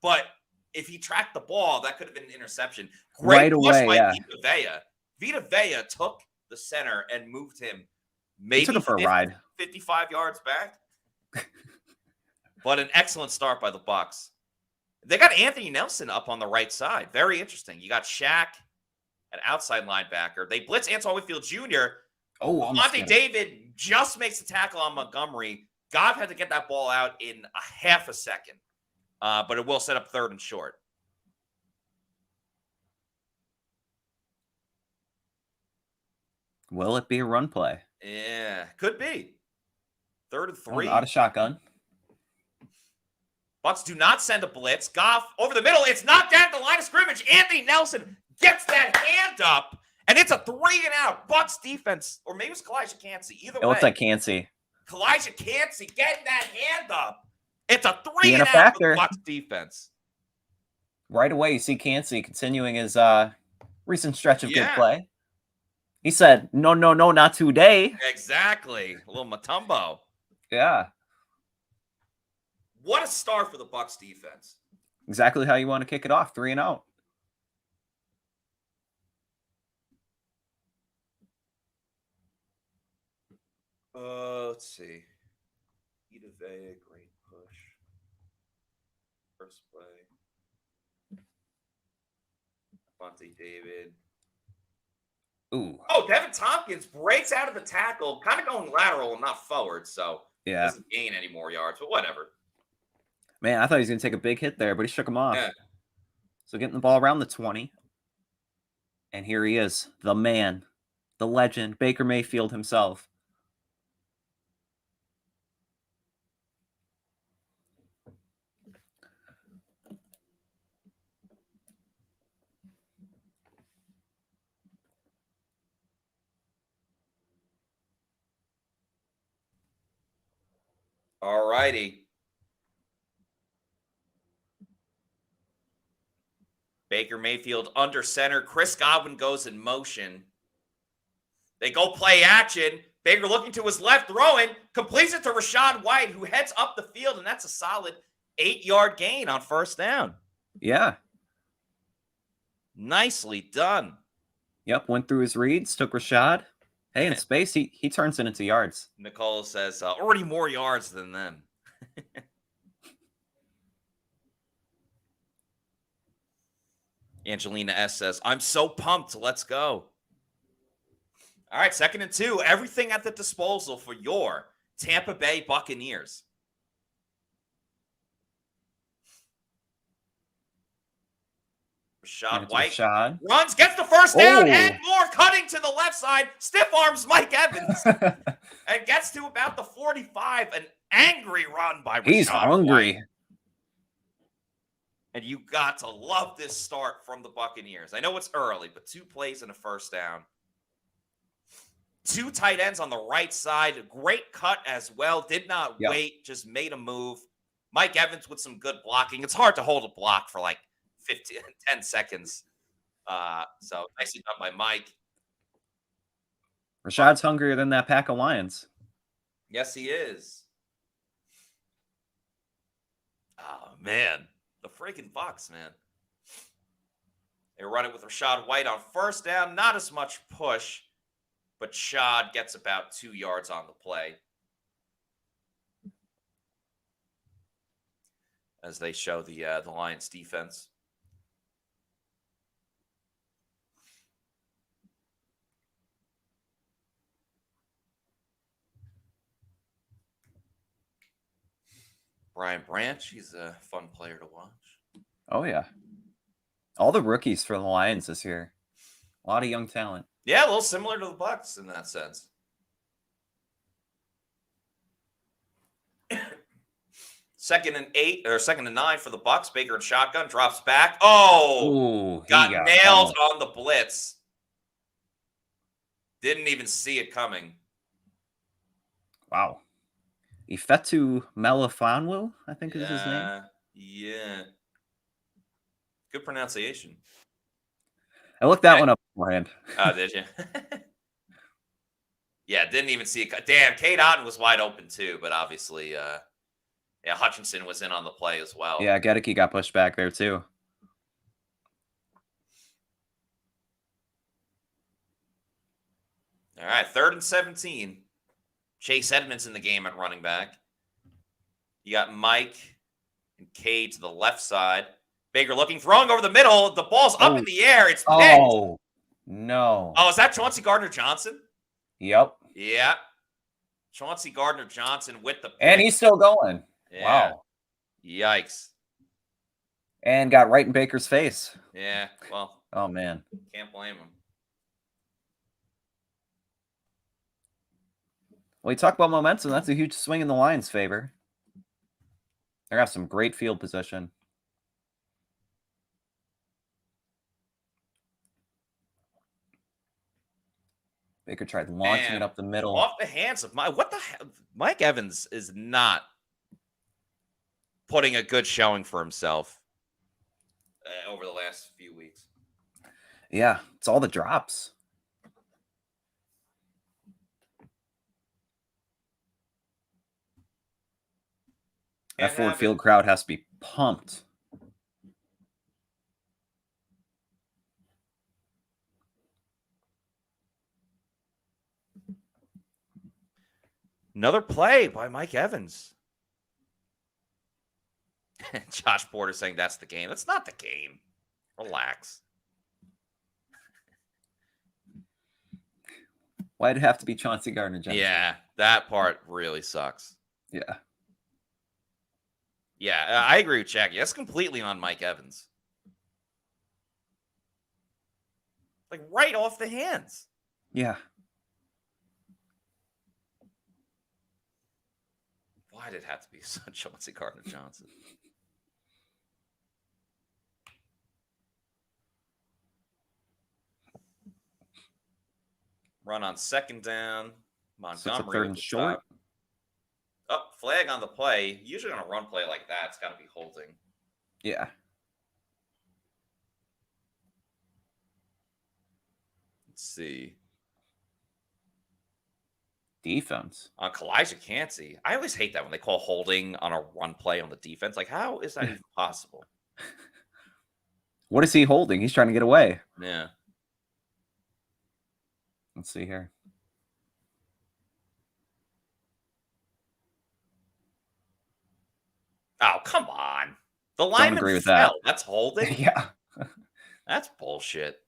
but if he tracked the ball, that could have been an interception. Great right push away, by yeah. Vita Vea. Vita Vea took the center and moved him maybe took him for a ride. 55 yards back. But an excellent start by the Bucs. They got Anthony Nelson up on the right side. Very interesting. You got Shaq, an outside linebacker. They blitz Antoine Whitfield Jr. Oh, Monte David just makes the tackle on Montgomery. Goff had to get that ball out in a half a second. But it will set up third and short. Will it be a run play? Yeah, could be. 3rd and 3. Out of shotgun. Bucs do not send a blitz. Goff over the middle. It's knocked down at the line of scrimmage. Anthony Nelson gets that hand up, and it's a 3 and out. Bucs defense, or maybe it's Kalijah Cansey. Either way. It looks like Cansey. Kalijah Cansey getting that hand up. It's a 3 Being and a out factor. for the Bucs defense. Right away, you see Cansey continuing his recent stretch of good Yeah. play. He said, no, no, no, not today. Exactly. A little Matumbo. Yeah, What a start for the Bucs defense. exactly how you want to kick it off, 3-0. Let's see. Eda Vea, great push. First play. Monte David. Ooh, Oh, Devin Tompkins breaks out of the tackle, kind of going lateral and not forward, so yeah. doesn't gain any more yards, but whatever. Man, I thought he was going to take a big hit there, but he shook him off. Yeah. So getting the ball around the 20. And here he is, the man, the legend, Baker Mayfield himself. All righty. Baker Mayfield under center. Chris Godwin goes in motion. They go play action. Baker looking to his left, throwing, completes it to Rachaad White, who heads up the field, and that's a solid 8-yard gain on first down. Yeah. Nicely done. Yep, went through his reads, took Rachaad. Hey, in space, he turns it into yards. Nicole says, already more yards than them. Angelina S. says, I'm so pumped. Let's go. All right, 2nd and 2. Everything at the disposal for your Tampa Bay Buccaneers. Rachaad White Rachaad. runs, gets the first down, Oh. and more cutting to the left side. Stiff arms Mike Evans and gets to about the 45. An angry run by Rachaad He's hungry. White. And you got to love this start from the Buccaneers. I know it's early, but 2 plays and a first down. 2 tight ends on the right side. A great cut as well. Did not wait, just made a move. Mike Evans with some good blocking. It's hard to hold a block for like 10 seconds. So nicely done by Mike. Rashaad's hungrier than that pack of Lions. Yes, he is. Oh, man. The freaking Bucs, man. They run it with Rachaad White on first down. Not as much push, but Shad gets about 2 yards on the play. As they show the Lions defense. Brian Branch, he's a fun player to watch. Oh, yeah. All the rookies for the Lions this year. A lot of young talent. Yeah, a little similar to the Bucs in that sense. Second and 8 or 2nd and 9 for the Bucs. Baker and shotgun drops back. Oh, Ooh, got nailed on the blitz. Didn't even see it coming. Wow. Ifeatu Melifonwu, I think is his name. Yeah. Good pronunciation. I looked that one up beforehand. Oh, did you? Yeah, didn't even see it. Damn, Cade Otton was wide open too, but obviously, Hutchinson was in on the play as well. Yeah, Gedeke got pushed back there too. All right, 3rd and 17. Chase Edmonds in the game at running back. You got Mike and Cade to the left side. Baker looking, throwing over the middle. The ball's up in the air. It's picked. Oh, no. Oh, is that Chauncey Gardner-Johnson? Yep. Yeah. Chauncey Gardner-Johnson with the pick. And he's still going. Yeah. Wow. Yikes. And got right in Baker's face. Yeah, well. Oh, man. Can't blame him. Well, you talk about momentum. That's a huge swing in the Lions' favor. They have some great field position. Baker tried launching it up the middle. Off the hands of Mike. What the hell? Mike Evans is not putting a good showing for himself. over the last few weeks. Yeah, it's all the drops. That Can't Ford have Field it. crowd has to be pumped. Another play by Mike Evans. Josh Porter saying that's the game. That's not the game. Relax. Why'd it have to be Chauncey Gardner-Johnson? Yeah, that part really sucks. Yeah. Yeah, I agree with Jackie. That's completely on Mike Evans. Like right off the hands. Yeah. Why did it have to be Chauncey Gardner-Johnson? Run on second down. Montgomery third and with the short. stop. Oh, flag on the play. Usually on a run play like that, it's got to be holding. Yeah. Let's see. Defense. On Kalijah Cansey. I always hate that when they call holding on a run play on the defense. Like, how is that even possible? What is he holding? He's trying to get away. Yeah. Let's see here. Oh, come on. The lineman agree with fell. that. That's holding? Yeah. That's bullshit.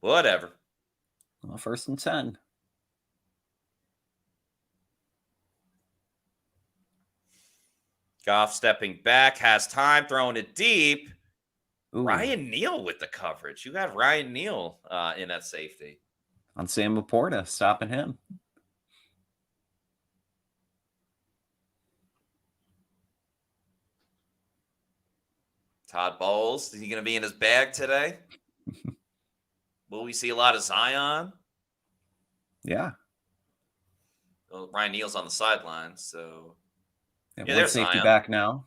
Whatever. Well, 1st and 10. Goff stepping back, has time, throwing it deep. Ooh. Ryan Neal with the coverage. You got Ryan Neal in at safety. On Sam Laporta, stopping him. Todd Bowles, is he going to be in his bag today? Will we see a lot of Zion? Yeah. Well, Ryan Neal's on the sideline, so Yeah, there's safety Zion. back now.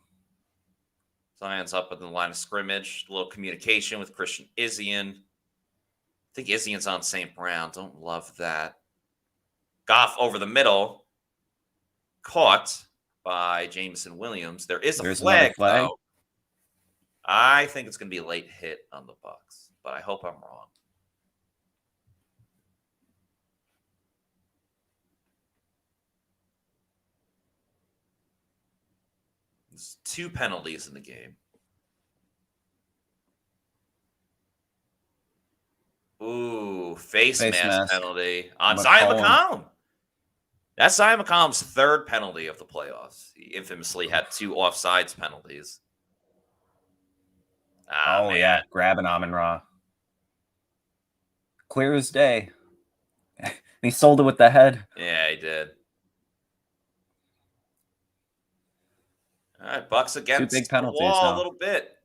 Zion's up at the line of scrimmage. A little communication with Christian Izzian. I think Izzian's on St. Brown. Don't love that. Goff over the middle. Caught by Jameson Williams. There's a flag, though. I think it's going to be a late hit on the Bucs, but I hope I'm wrong. There's 2 penalties in the game. Ooh, face mask penalty on Zion McCollum. That's Zion McCollum's 3rd penalty of the playoffs. He infamously had 2 offsides penalties. Oh, yeah. Grabbing Amon-Ra. Clear as day. He sold it with the head. Yeah, he did. All right, Bucs against 2 big penalties the wall now. a little bit.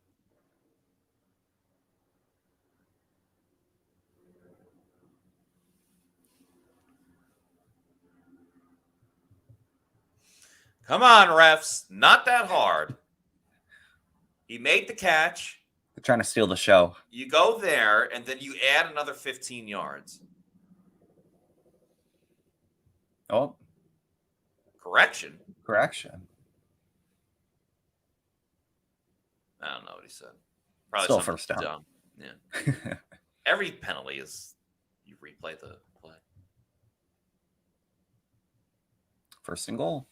Come on, refs. Not that hard. He made the catch. They're trying to steal the show. You go there, and then you add another 15 yards. Oh. Correction. I don't know what he said. Probably Still something first down. dumb. Yeah. Every penalty is you replay the play. 1st and goal.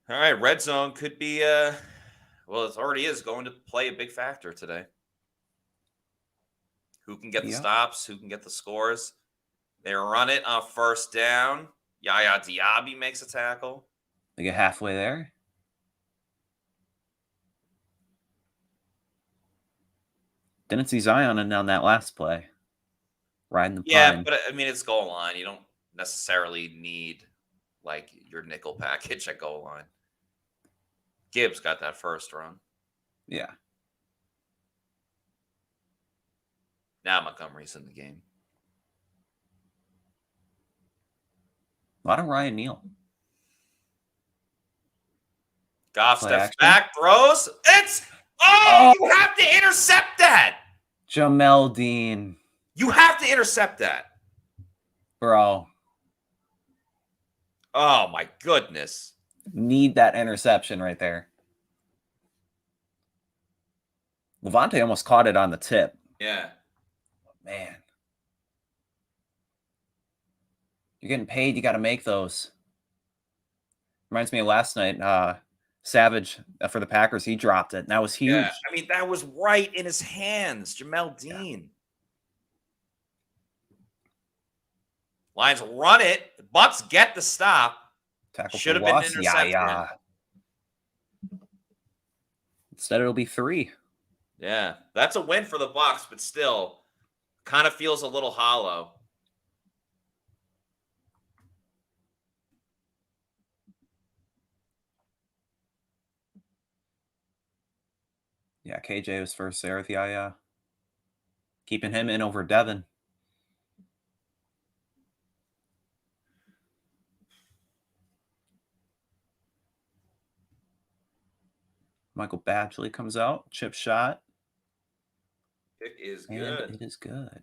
All right, red zone could be well, it already is going to play a big factor today. Who can get the stops? Who can get the scores? They run it on 1st down. Yaya Diaby makes a tackle. They get halfway there. Didn't see Zion on that last play. Riding the pine. But I mean, it's goal line. You don't necessarily need like your nickel package at goal line. Gibbs got that first run. Yeah. Now Montgomery's in the game. A lot of Ryan Neal. Goff Play steps action. back, throws. You have to intercept that. Jamel Dean. You have to intercept that. Bro. Oh, my goodness. Need that interception right there. Levante almost caught it on the tip. Yeah. Man. You're getting paid. You got to make those. Reminds me of last night. Savage for the Packers. He dropped it. And that was huge. Yeah. I mean, that was right in his hands. Jamel Dean. Yeah. Lions run it. The Bucs get the stop. Tackle Should have for been an loss. interception. Yeah. Instead, it'll be 3. Yeah. That's a win for the Bucs, but still kind of feels a little hollow. Yeah, KJ was first there with Yaya. Keeping him in over Devin. Michael Badgley comes out. Chip shot. Kick is And good. it is good.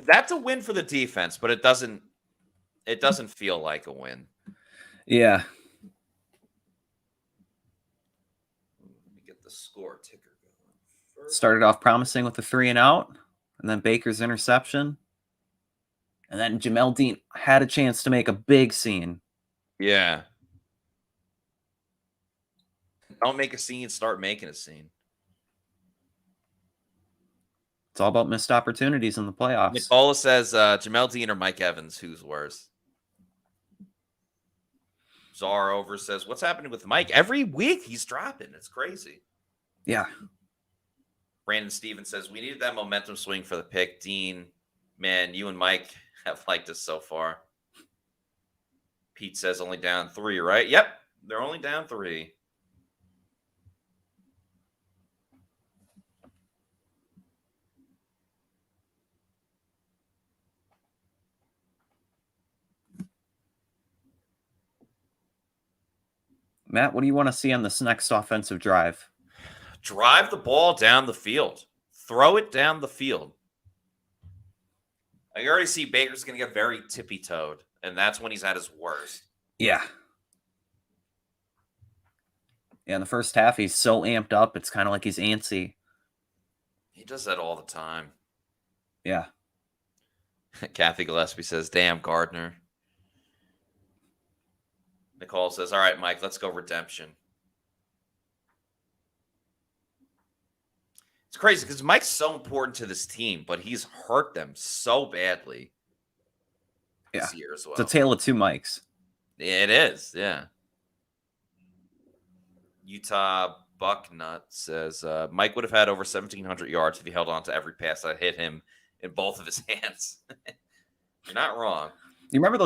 That's a win for the defense, but it doesn't feel like a win. Yeah. Let me get the score ticker going first. Started off promising with the 3 and out, and then Baker's interception. And then Jamel Dean had a chance to make a big scene. Yeah. Don't make a scene, start making a scene. It's all about missed opportunities in the playoffs. Nicola says Jamel Dean or Mike Evans, who's worse? Czar over says, what's happening with Mike? Every week he's dropping. It's crazy. Yeah. Brandon Stevens says, we needed that momentum swing for the pick. Dean, man, you and Mike have liked us so far. Pete says only down 3, right? Yep, they're only down 3. Matt, what do you want to see on this next offensive drive? Drive the ball down the field. Throw it down the field. I already see Baker's going to get very tippy-toed, and that's when he's at his worst. Yeah. Yeah, in the first half, he's so amped up, it's kind of like he's antsy. He does that all the time. Yeah. Kathy Gillespie says, damn, Gardner. Nicole says, all right, Mike, let's go redemption. It's crazy because Mike's so important to this team, but he's hurt them so badly this year as well. It's a tale of 2 Mikes. It is, yeah. Utah Bucknut says, Mike would have had over 1,700 yards if he held on to every pass that hit him in both of his hands. You're not wrong. You remember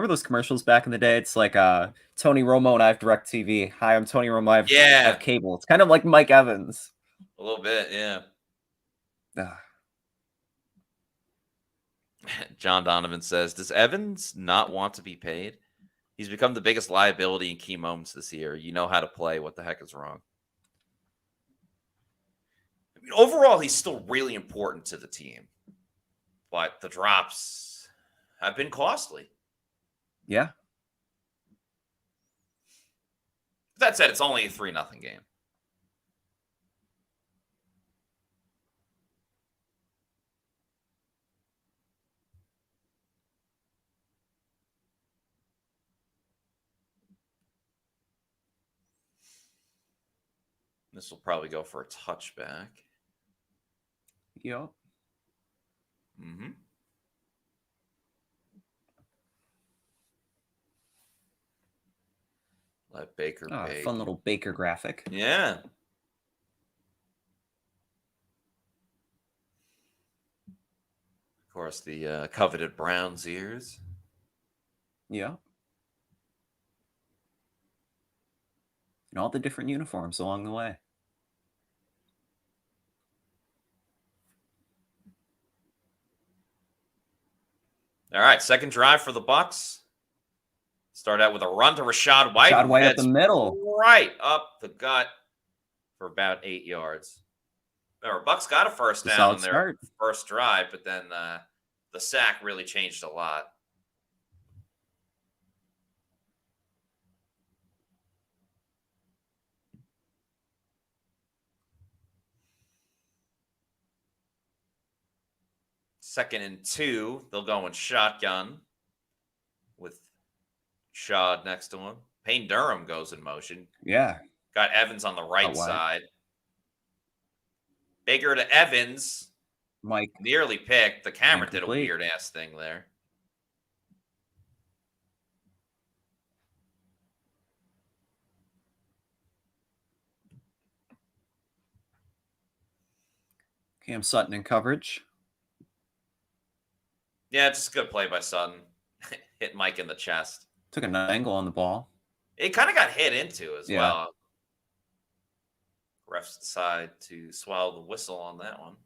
those commercials back in the day? It's like Tony Romo and I have DirecTV. Hi, I'm Tony Romo. I have cable. It's kind of like Mike Evans. A little bit, yeah. John Donovan says, does Evans not want to be paid? He's become the biggest liability in key moments this year. You know how to play. What the heck is wrong? I mean, overall, he's still really important to the team. But the drops have been costly. Yeah. That said, it's only a 3-0 game. This will probably go for a touchback. Yep. Mm-hmm. Let Baker bake. Fun little Baker graphic. Yeah. Of course, the coveted Browns ears. Yeah. And all the different uniforms along the way. All right, second drive for the Bucs. Start out with a run to Rachaad White. Rachaad White up the middle. Right up the gut for about 8 yards. Remember, Bucs got a first down on their first drive, but then the sack really changed a lot. Second and 2, they'll go in shotgun with Shad next to him. Payne Durham goes in motion. Yeah. Got Evans on the right side. Baker to Evans. Mike nearly picked. The camera did a weird-ass thing there. Cam Sutton in coverage. Yeah, just a good play by Sutton. Hit Mike in the chest. Took an angle on the ball. It kind of got hit into as well. Refs decide to swallow the whistle on that one.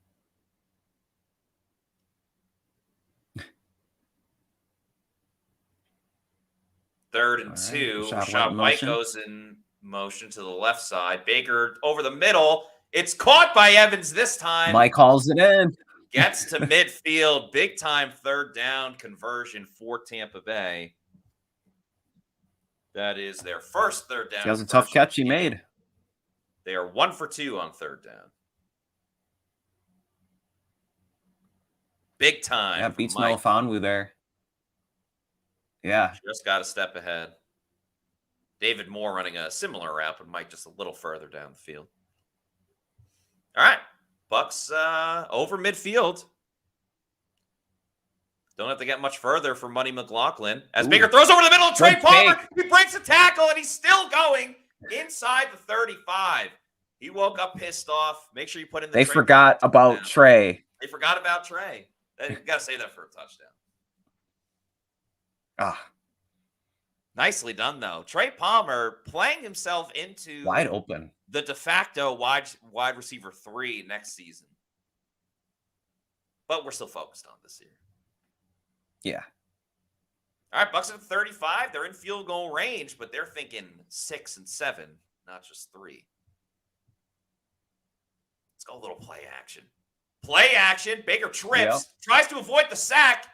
Third and 2. Rachaad White goes in motion to the left side. Baker over the middle. It's caught by Evans this time. Mike calls it in. Gets to midfield. Big time third down conversion for Tampa Bay. That is their first third down. That was a tough catch he made. They are 1 for 2 on third down. Big time. Yeah, beats Melifonwu there. Yeah. Just got a step ahead. David Moore running a similar route, but Mike just a little further down the field. All right. Bucs over midfield. Don't have to get much further for Money McLaughlin. As Baker throws over the middle of Trey Palmer. He breaks a tackle, and he's still going inside the 35. He woke up pissed off. Make sure you put in the They forgot about Trey. They forgot about Trey. You got to say that for a touchdown. Nicely done, though. Trey Palmer playing himself into wide open, the de facto wide receiver 3 next season. But we're still focused on this year. Yeah. All right, Bucs at 35. They're in field goal range, but they're thinking 6 and 7, not just 3. Let's go a little play action. Play action. Baker trips, tries to avoid the sack.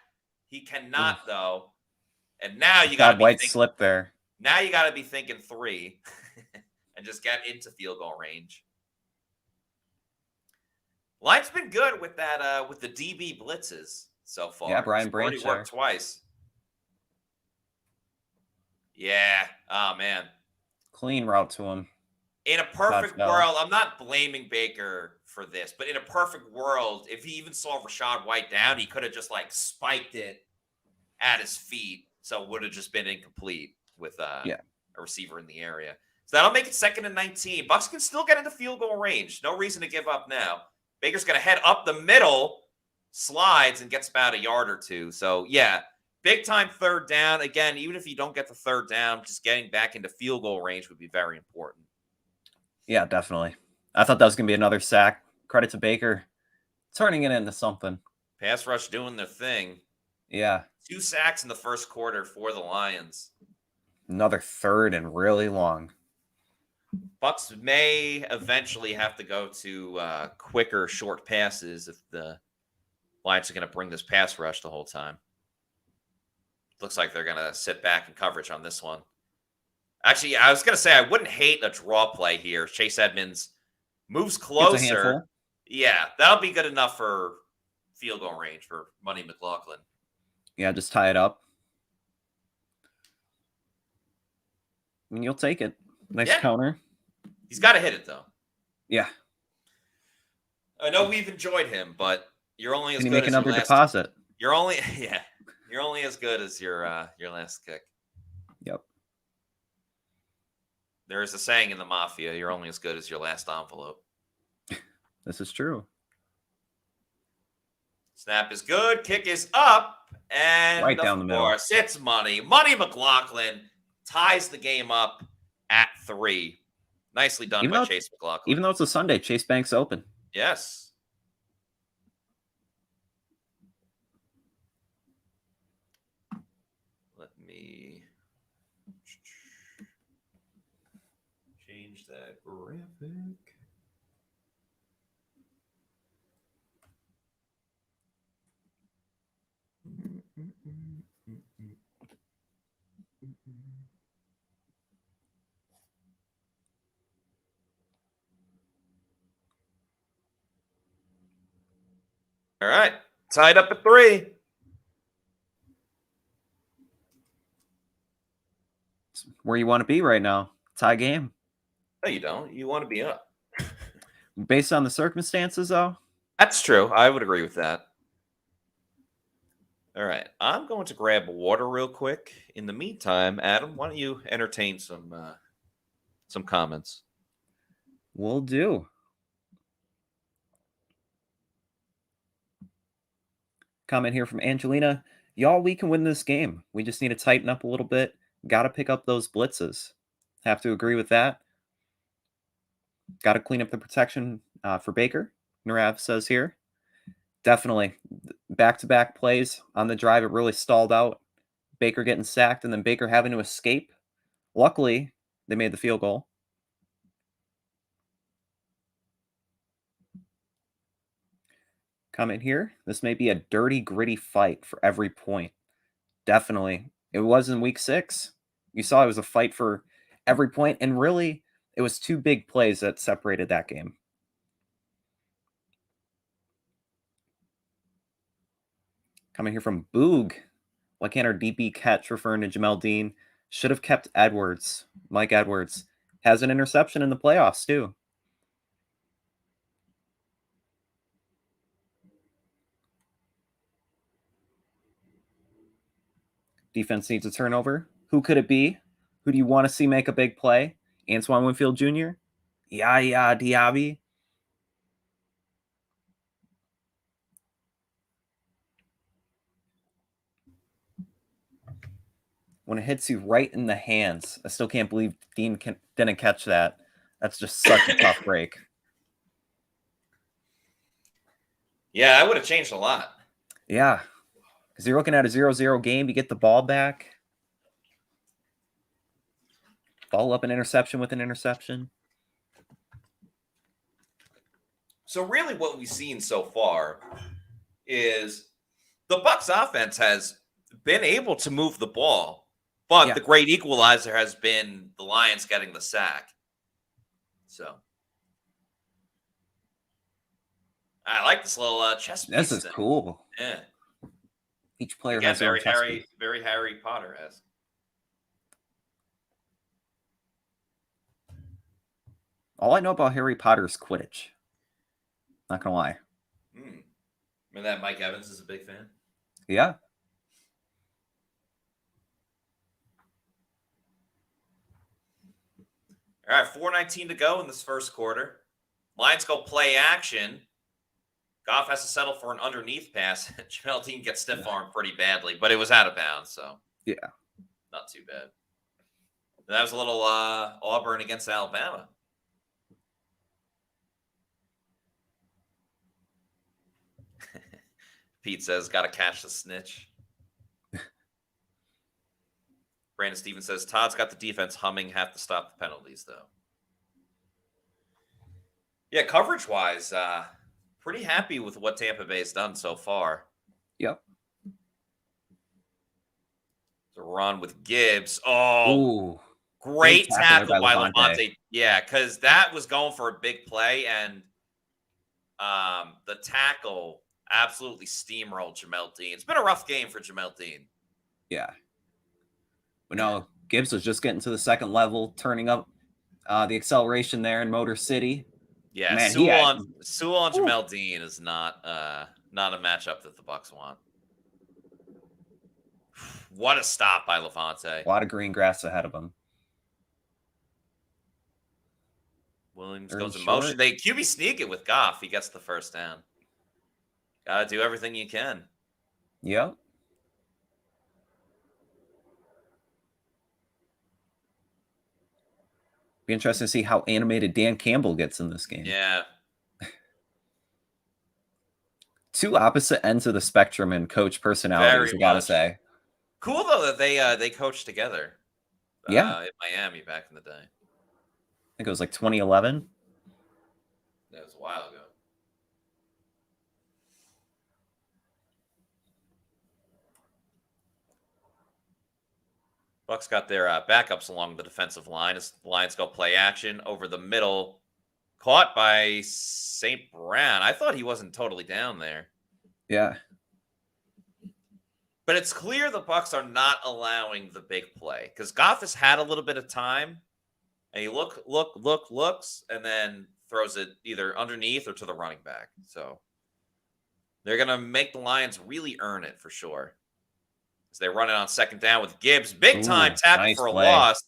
He cannot, though. And now you got to be White slip there. Now you got to be thinking 3 and just get into field goal range. Line's been good with that with the DB blitzes so far. Yeah, Brian Branch already worked twice. Yeah. Oh man. Clean route to him. In a perfect world, I'm not blaming Baker for this, but in a perfect world, if he even saw Rachaad White down, he could have just like spiked it at his feet. So it would have just been incomplete with a receiver in the area. So that'll make it 2nd and 19. Bucs can still get into field goal range. No reason to give up now. Baker's going to head up the middle, slides, and gets about a yard or 2. So, yeah, big time third down. Again, even if you don't get the third down, just getting back into field goal range would be very important. Yeah, definitely. I thought that was going to be another sack. Credit to Baker. Turning it into something. Pass rush doing their thing. Yeah. 2 sacks in the first quarter for the Lions. Another third and really long. Bucs may eventually have to go to quicker short passes if the Lions are going to bring this pass rush the whole time. Looks like they're going to sit back in coverage on this one. Actually, I was going to say I wouldn't hate a draw play here. Chase Edmonds moves closer. Yeah, that'll be good enough for field goal range for Money McLaughlin. Yeah, just tie it up. I mean, you'll take it. Nice counter. He's got to hit it, though. Yeah. I know we've enjoyed him, but you're only as good as make another deposit. You're only you're only as good as your last kick. Yep. There is a saying in the mafia: you're only as good as your last envelope. This is true. Snap is good. Kick is up. And Right down the middle. Of course, it's Money. Money McLaughlin ties the game up at 3. Nicely done by Chase McLaughlin. Even though it's a Sunday, Chase Bank's open. Yes. Let me change that graphic. All right. Tied up at 3. It's where you want to be right now. Tie game. No, you don't. You want to be up. Based on the circumstances, though? That's true. I would agree with that. All right. I'm going to grab water real quick. In the meantime, Adam, why don't you entertain some comments? Will do. Comment here from Angelina. Y'all, we can win this game. We just need to tighten up a little bit. Got to pick up those blitzes. Have to agree with that. Got to clean up the protection for Baker. Narav says here. Definitely. Back-to-back plays on the drive. It really stalled out. Baker getting sacked and then Baker having to escape. Luckily, they made the field goal. Comment here. This may be a dirty, gritty fight for every point. Definitely. It was in week 6. You saw it was a fight for every point, and really, it was 2 big plays that separated that game. Coming here from Boog. Why can't our DB catch, referring to Jamel Dean? Should have kept Edwards. Mike Edwards has an interception in the playoffs, too. Defense needs a turnover. Who could it be? Who do you want to see make a big play? Antoine Winfield Jr.? Yaya Diaby? When it hits you right in the hands, I still can't believe Dean didn't catch that. That's just such a tough break. Yeah, I would have changed a lot. Yeah. Because you're looking at a 0-0 game. You get the ball back. Follow up an interception with an interception. So really what we've seen so far is the Bucs offense has been able to move the ball, but the great equalizer has been the Lions getting the sack. So I like this little chess piece. This is cool. Yeah. Each player Again, has their own chess piece. Very Harry Potter-esque. All I know about Harry Potter is Quidditch. Not gonna lie. And that Mike Evans is a big fan. Yeah. All right, 4:19 to go in this first quarter. Lions go play action. Goff has to settle for an underneath pass. Jamel Dean gets stiff armed pretty badly, but it was out of bounds, so yeah, not too bad. And that was a little Auburn against Alabama. Pete says, got to catch the snitch. Brandon Stevens says, Todd's got the defense humming, have to stop the penalties, though. Yeah, coverage-wise, pretty happy with what Tampa Bay has done so far. Yep. The run with Gibbs. Oh, ooh, great tackle by Levante. Levante. Yeah, because that was going for a big play, and the tackle absolutely steamrolled Jamel Dean. It's been a rough game for Jamel Dean. Yeah. But no, Gibbs was just getting to the second level, turning up the acceleration there in Motor City. Yeah, Man, Sewell on Jamel Dean is not a matchup that the Bucs want. What a stop by Levante. A lot of green grass ahead of him. Williams Early goes in short. motion. They QB sneak it with Goff. He gets the first down. Gotta do everything you can. Yep. Be interesting to see how animated Dan Campbell gets in this game. Yeah. Two opposite ends of the spectrum in coach personalities, Very I gotta much. say. Cool though that they coached together. Yeah. In Miami back in the day. I think it was like 2011. That was a while ago. Bucks got their backups along the defensive line as the Lions go play action over the middle. Caught by St. Brown. I thought he wasn't totally down there. Yeah. But it's clear the Bucks are not allowing the big play because Goff has had a little bit of time, and he looks, and then throws it either underneath or to the running back. So they're going to make the Lions really earn it for sure. As they run it on second down with Gibbs. Big time tackle nice for a play. loss.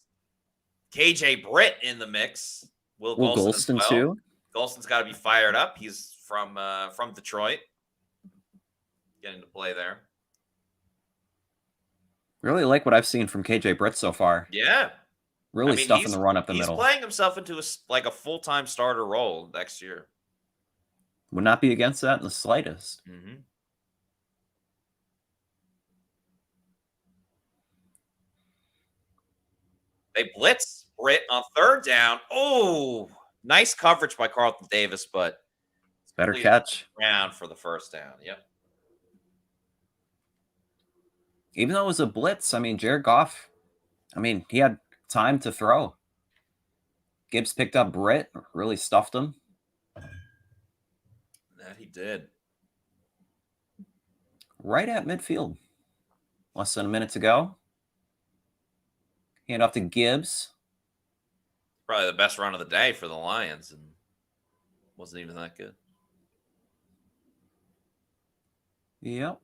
KJ Britt in the mix. Will Golston as well. too. Golston's got to be fired up. He's from Detroit. Getting to play there. Really like what I've seen from KJ Britt so far. Yeah. Really stuffing the run up the middle. He's playing himself into a full-time starter role next year. Would not be against that in the slightest. Mm-hmm. They blitz Britt on third down. Oh, nice coverage by Carlton Davis, but Better catch. Round for the first down. Yep. Even though it was a blitz, I mean, Jared Goff, he had time to throw. Gibbs picked up Britt, really stuffed him. That he did. Right at midfield. Less than a minute to go. Hand off to Gibbs. Probably the best run of the day for the Lions, and wasn't even that good. Yep.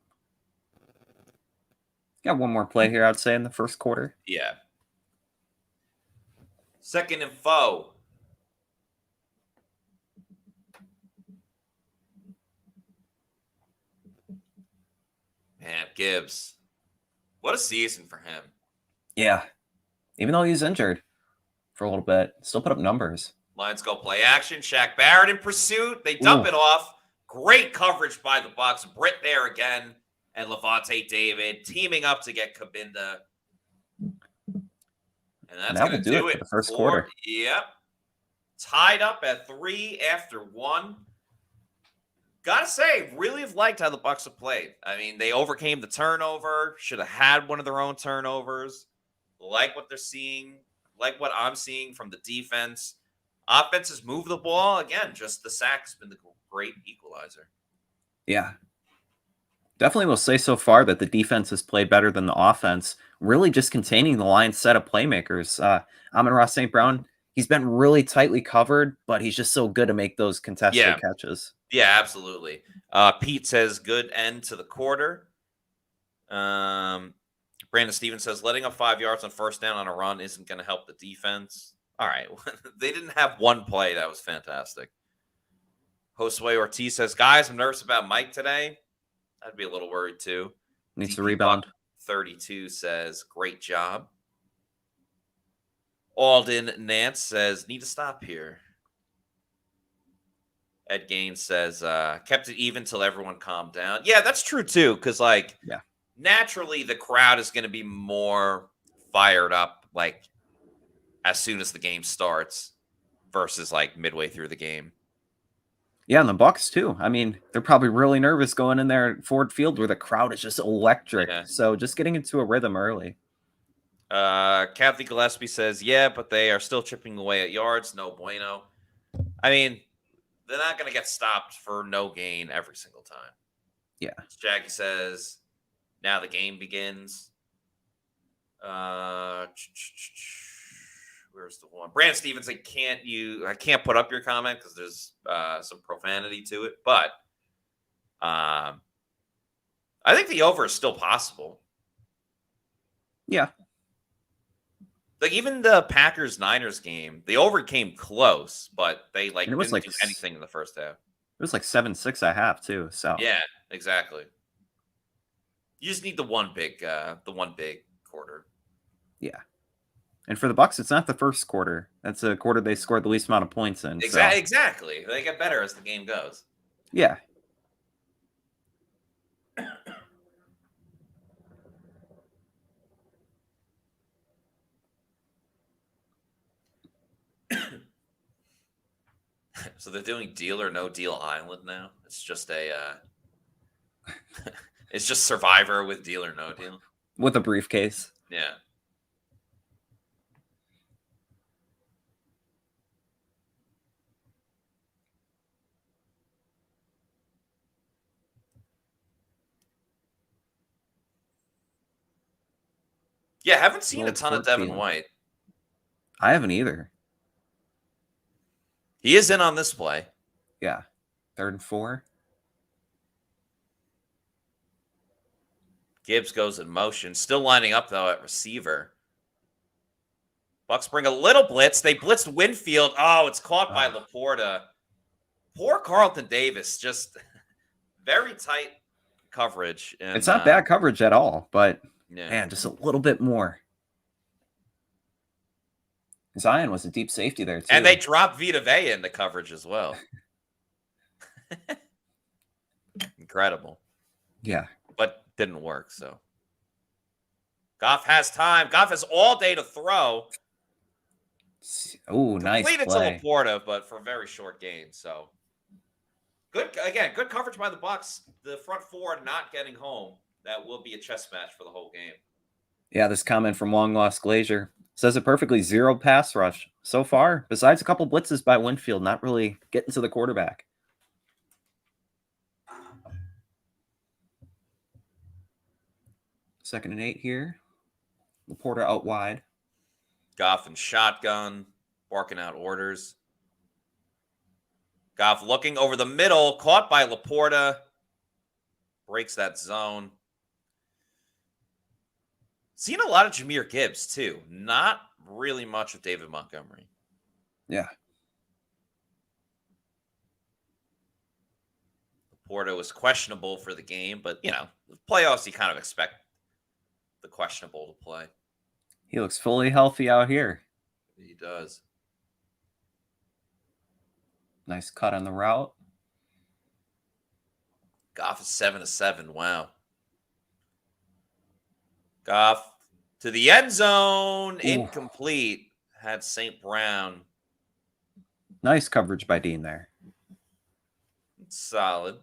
Got one more play here, I'd say, in the first quarter. Yeah. Second and foe. Man, Gibbs. What a season for him. Yeah. Even though he's injured for a little bit, still put up numbers. Lions go play action. Shaq Barrett in pursuit. They dump it off. Great coverage by the Bucs. Britt there again. And Levante David teaming up to get Kabinda. And that's going to do it for the first quarter. Yep. Tied up at 3 after 1. Gotta say, really have liked how the Bucs have played. I mean, they overcame the turnover. Should have had one of their own turnovers. Like what they're seeing. Like what I'm seeing from the defense. Offenses move the ball. Again, just the sack's been the great equalizer. Yeah. Definitely will say so far that the defense has played better than the offense, really just containing the Lions' set of playmakers. Amon-Ra St. Brown, he's been really tightly covered, but he's just so good to make those contested catches. Yeah, absolutely. Pete says, good end to the quarter. Brandon Stevens says, letting up 5 yards on first down on a run isn't going to help the defense. All right. They didn't have one play. That was fantastic. Josue Ortiz says, guys, I'm nervous about Mike today. I'd be a little worried too. Needs to rebound. 32 says, great job. Alden Nance says, need to stop here. Ed Gaines says, kept it even till everyone calmed down. Yeah, that's true too. Because naturally the crowd is going to be more fired up as soon as the game starts versus midway through the game. Yeah, and the Bucs too. I mean, they're probably really nervous going in there at Ford Field where the crowd is just electric. Yeah. So just getting into a rhythm early. Kathy Gillespie says, yeah, but they are still chipping away at yards. No bueno. I mean, they're not going to get stopped for no gain every single time. Yeah. Jackie says, now the game begins. Where's the one? Brandon Stevens, I can't put up your comment because there's some profanity to it, but I think the over is still possible. Yeah. Like even the Packers-Niners game, the over came close, but they like And it was didn't like do anything in the first half. It was like 7-6 at half too. So Yeah, exactly. You just need the one big quarter. yeah. And for the Bucs, it's not the first quarter. That's a quarter they scored the least amount of points in. Exactly. They get better as the game goes. Yeah. So they're doing Deal or No Deal Island now. It's just it's just Survivor with Deal or No Deal. With a briefcase. Yeah. Yeah, haven't seen a ton of Devin White. I haven't either. He is in on this play. Yeah. 3rd and 4. Gibbs goes in motion. Still lining up, though, at receiver. Bucs bring a little blitz. They blitzed Winfield. Oh, it's caught by Laporta. Poor Carlton Davis. Just very tight coverage. And, it's not bad coverage at all, but yeah. man, just a little bit more. Zion was a deep safety there, too. And they dropped Vita Vea into coverage as well. Incredible. Yeah. But didn't work, so. Goff has time. Goff has all day to throw. Oh, nice play. Completed to Laporta, but for a very short gain, so. Good coverage by the Bucs. The front four not getting home. That will be a chess match for the whole game. Yeah, this comment from Long Lost Glacier says it perfectly. 0 pass rush so far, besides a couple blitzes by Winfield, not really getting to the quarterback. Second and 8 here. Laporta out wide. Goff and shotgun, barking out orders. Goff looking over the middle, caught by Laporta. Breaks that zone. Seen a lot of Jahmyr Gibbs, too. Not really much of David Montgomery. Yeah. Laporta was questionable for the game, but, the playoffs, you kind of expect the questionable to play. He looks fully healthy out here. He does. Nice cut on the route. Goff is 7-7. Wow. Goff to the end zone. Ooh. Incomplete. Had St. Brown. Nice coverage by Dean there. Solid.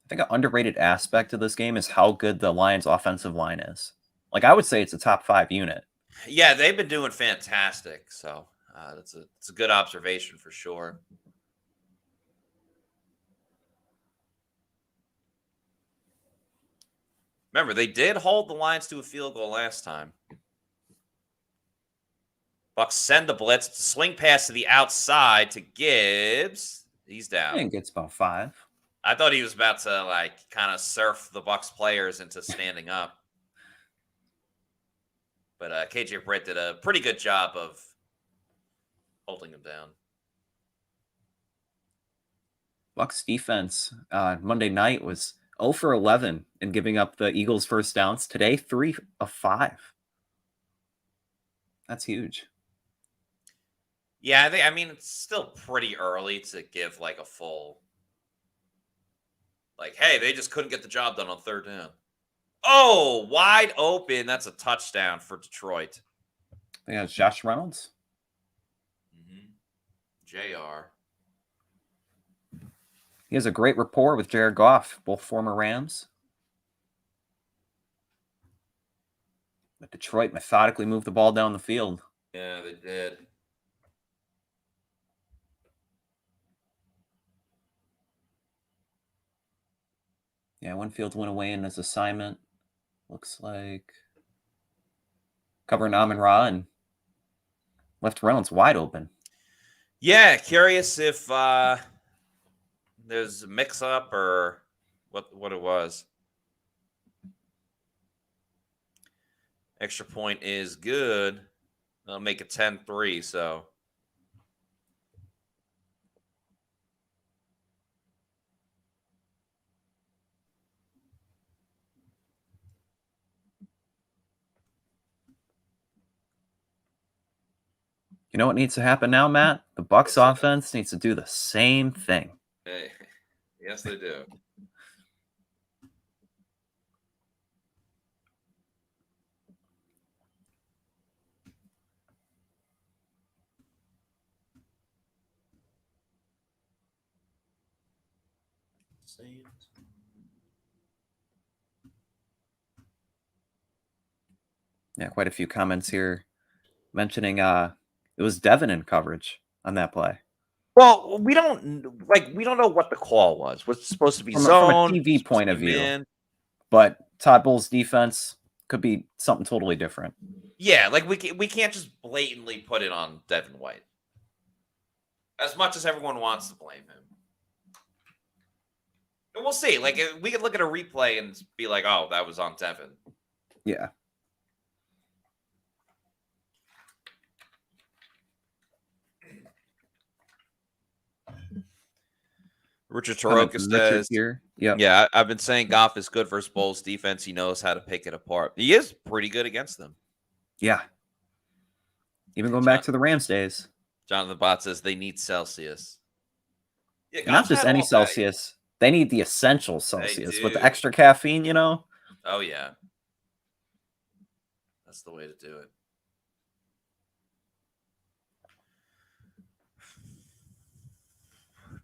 I think an underrated aspect of this game is how good the Lions' offensive line is. Like, I would say it's a top 5 unit. Yeah, they've been doing fantastic. So that's a good observation for sure. Remember, they did hold the Lions to a field goal last time. Bucs send the blitz. Swing pass to the outside to Gibbs. He's down. I think it's about 5. I thought he was about to, kind of surf the Bucs players into standing up. But KJ Britt did a pretty good job of holding him down. Bucs defense Monday night was 0 for 11 in giving up the Eagles' first downs. Today, 3 of 5. That's huge. Yeah, it's still pretty early to give a full, hey, they just couldn't get the job done on 3rd down. Oh, wide open. That's a touchdown for Detroit. I think that's Josh Reynolds. JR. He has a great rapport with Jared Goff, both former Rams. But Detroit methodically moved the ball down the field. Yeah, they did. Yeah, Winfield went away in his assignment. Looks like covering Amon-Ra and left Reynolds wide open. Yeah, curious if there's a mix-up or what it was. Extra point is good. I'll make it 10-3, so. You know what needs to happen now, Matt? The Bucs offense needs to do the same thing. Hey, yes, they do. Yeah, quite a few comments here mentioning it was Devin in coverage on that play. Well, we don't know what the call was. Was it supposed to be From zone? a TV point of view. Man? But Todd Bowles' defense could be something totally different. Yeah, like we can't just blatantly put it on Devin White. As much as everyone wants to blame him. And we'll see. Like, we could look at a replay and be like, oh, that was on Devin. Yeah. Richard Taroka says, here. Yep. Yeah, I've been saying Goff is good versus Bowles defense. He knows how to pick it apart. He is pretty good against them. Yeah. Even going back to the Rams days. Jonathan Bott says they need Celsius. Yeah, not just any Celsius. They need the essential Celsius with the extra caffeine, you know? Oh, yeah. That's the way to do it.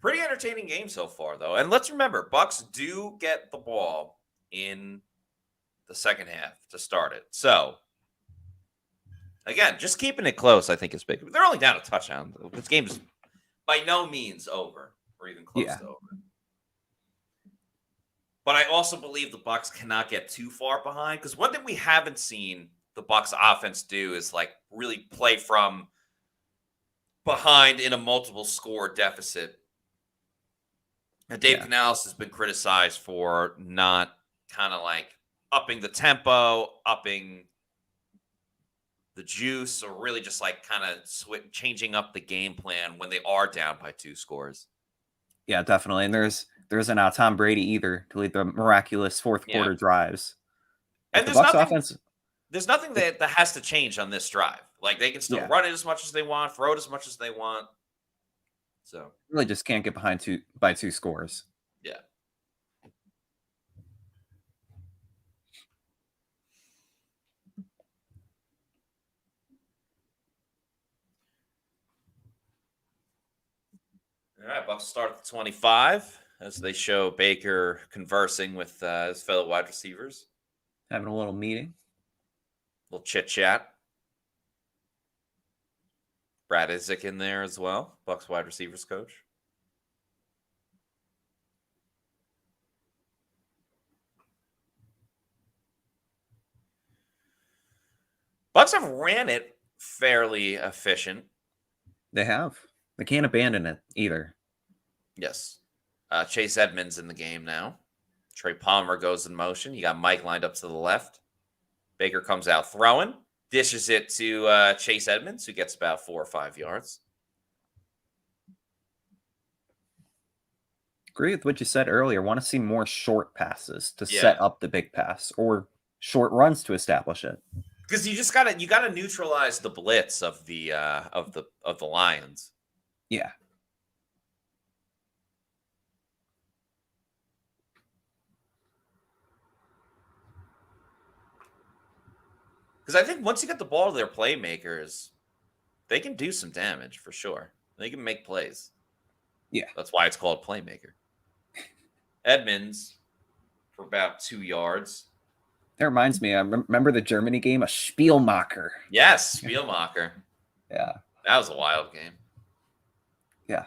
Pretty entertaining game so far, though. And let's remember, Bucs do get the ball in the second half to start it. So, again, just keeping it close, I think, is big. They're only down a touchdown. This game is by no means over, or even close to over. But I also believe the Bucs cannot get too far behind, because one thing we haven't seen the Bucs offense do is like really play from behind in a multiple score deficit. And Dave Canales has been criticized for not kind of like upping the tempo, upping the juice, or really just like kind of changing up the game plan when they are down by 2 scores. Yeah, definitely. And there isn't Tom Brady either to lead the miraculous fourth quarter drives. And there's nothing that has to change on this drive. Like, they can still run it as much as they want, throw it as much as they want. So really just can't get behind by 2 scores. Yeah. All right, Bucs start at the 25 as they show Baker conversing with his fellow wide receivers. Having a little meeting. A little chit-chat. Brad Isaac in there as well, Bucs wide receivers coach. Bucs have ran it fairly efficient. They have. They can't abandon it either. Yes. Chase Edmonds in the game now. Trey Palmer goes in motion. You got Mike lined up to the left. Baker comes out throwing. Dishes it to Chase Edmonds, who gets about 4 or 5 yards. Agree with what you said earlier. Want to see more short passes to set up the big pass, or short runs to establish it. Because you just gotta neutralize the blitz of the Lions. Yeah. Because I think once you get the ball to their playmakers, they can do some damage for sure. They can make plays. Yeah. That's why it's called playmaker. Edmonds for about 2 yards. That reminds me, I remember the Germany game, a Spielmacher. Yes, Spielmacher. Yeah. That was a wild game. Yeah.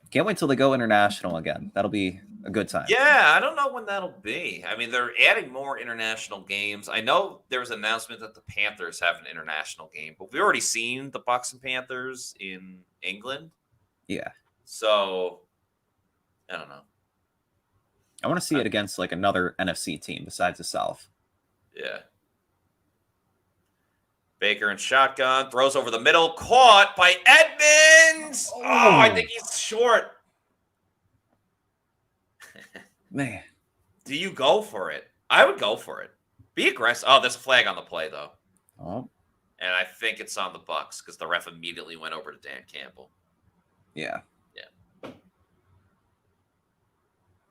Can't wait till they go international again. That'll be a good time. Yeah, I don't know when that'll be. I mean, they're adding more international games. I know there was an announcement that the Panthers have an international game, but we've already seen the Bucs and Panthers in England. Yeah. So, I don't know. I want to see it against like another NFC team besides the South. Yeah. Baker and shotgun. Throws over the middle. Caught by Edmonds. Oh, I think he's short. Man. Do you go for it? I would go for it. Be aggressive. Oh, there's a flag on the play, though. Oh. And I think it's on the Bucs because the ref immediately went over to Dan Campbell. Yeah.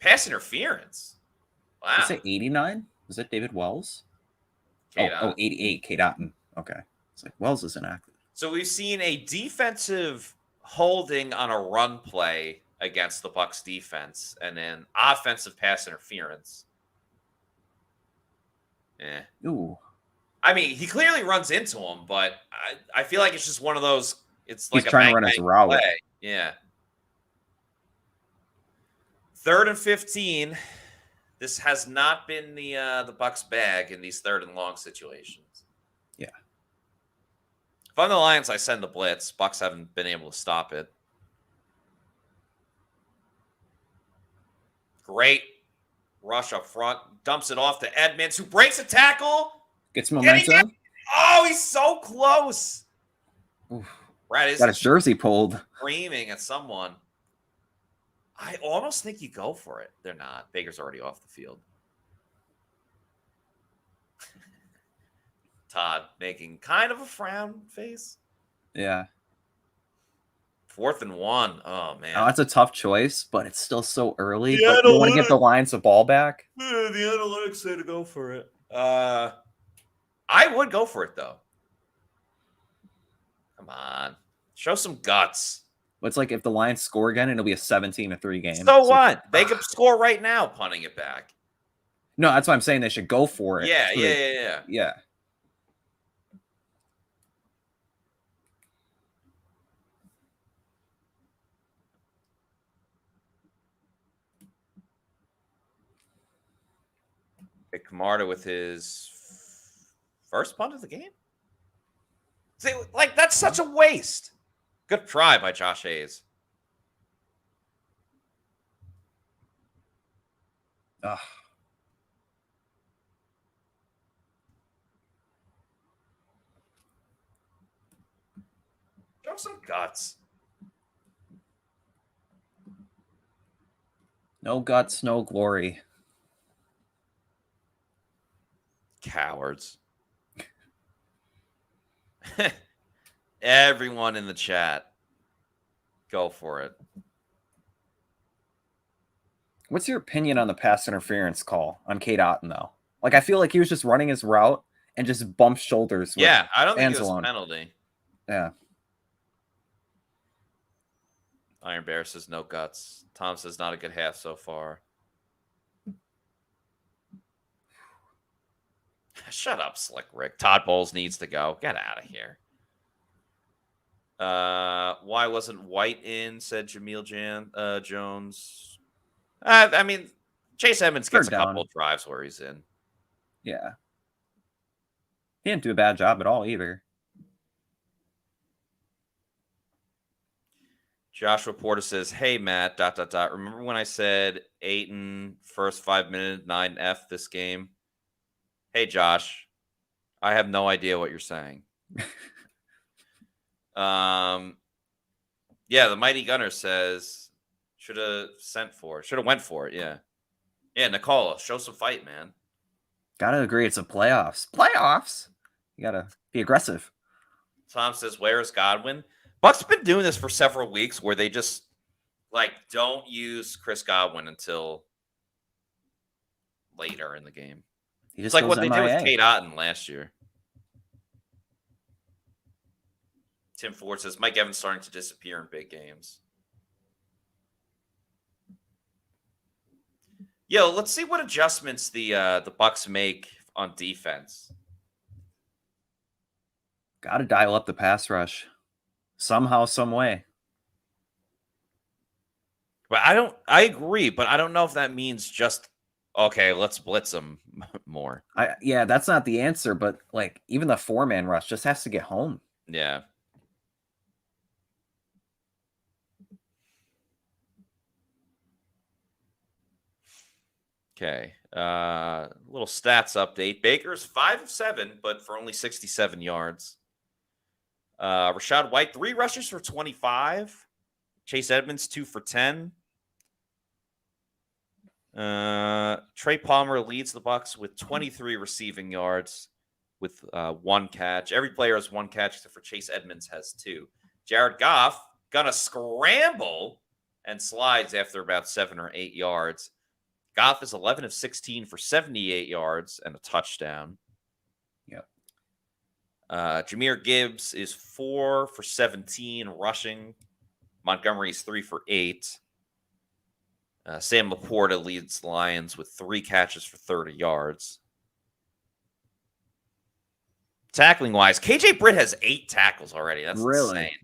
Pass interference. Wow. Did you say 89? Was that David Wells? Kate Oh, 88. Kate Otten. Okay. It's like Wells is inactive. So we've seen a defensive holding on a run play against the Bucs defense, and then offensive pass interference. Ooh. I mean, he clearly runs into him, but I feel like it's just one of those. It's like he's trying to run his route. Play. Yeah. 3rd and 15. This has not been the Bucs' bag in these 3rd and long situations. Yeah. If I'm the Lions, I send the blitz. Bucs haven't been able to stop it. Great rush up front. Dumps it off to Edmonds, who breaks a tackle. Gets momentum. Oh, he's so close. Oof. Brad is got his jersey pulled. Screaming at someone. I almost think you go for it. They're not. Baker's already off the field. Todd making kind of a frown face. Yeah. 4th and 1. Oh, man. Now, that's a tough choice, but it's still so early. Yeah, but you want to get the Lions the ball back? The analytics say to go for it. I would go for it, though. Come on. Show some guts. It's like if the Lions score again, it'll be a 17-3 game. So what? They could score right now, punting it back. No, that's why I'm saying they should go for it. Yeah. Camarda with his first punt of the game. See, like, that's such a waste. Good try by Josh Hayes. Ugh. Show some guts. No guts, no glory. Cowards. Everyone in the chat, go for it. What's your opinion on the pass interference call on Kate Otten, though? Like, I feel like he was just running his route and just bumped shoulders. With I don't think it was a Anzalone. penalty. Yeah. Iron Bear says no guts. Tom says not a good half so far. Shut up, Slick Rick. Todd Bowles needs to go. Get out of here. Why wasn't White in? Said Jameel Jones. I mean, Chase Edmonds gets a couple of drives where he's in. Yeah. He didn't do a bad job at all either. Joshua Porter says, "Hey Matt. ... Remember when I said Ayton first 5 minutes 9F this game? Hey Josh, I have no idea what you're saying." Yeah, the Mighty Gunner says should have went for it. Yeah, Nicole, show some fight, man. Gotta agree, it's a playoffs. You gotta be aggressive. Tom says, "Where is Godwin?" Bucs have been doing this for several weeks where they just don't use Chris Godwin until later in the game. It's like what they did with Kate Otten last year. Tim Ford says Mike Evans starting to disappear in big games. Yo, let's see what adjustments the Bucs make on defense. Got to dial up the pass rush somehow, some way. But I agree, but I don't know if that means just okay, let's blitz them more. Yeah, that's not the answer, but even the 4-man rush just has to get home. Yeah. Okay. Little stats update. Baker's 5 of 7, but for only 67 yards. Rashad White, 3 rushes for 25. Chase Edmonds, 2 for 10. Trey Palmer leads the Bucs with 23 receiving yards with 1 catch. Every player has 1 catch except for Chase Edmonds has 2. Jared Goff gonna scramble and slides after about 7 or 8 yards. Goff is 11 of 16 for 78 yards and a touchdown. Yep. Jahmyr Gibbs is 4 for 17 rushing. Montgomery's 3 for 8. Sam Laporta leads the Lions with 3 catches for 30 yards. Tackling wise, KJ Britt has 8 tackles already. That's really insane.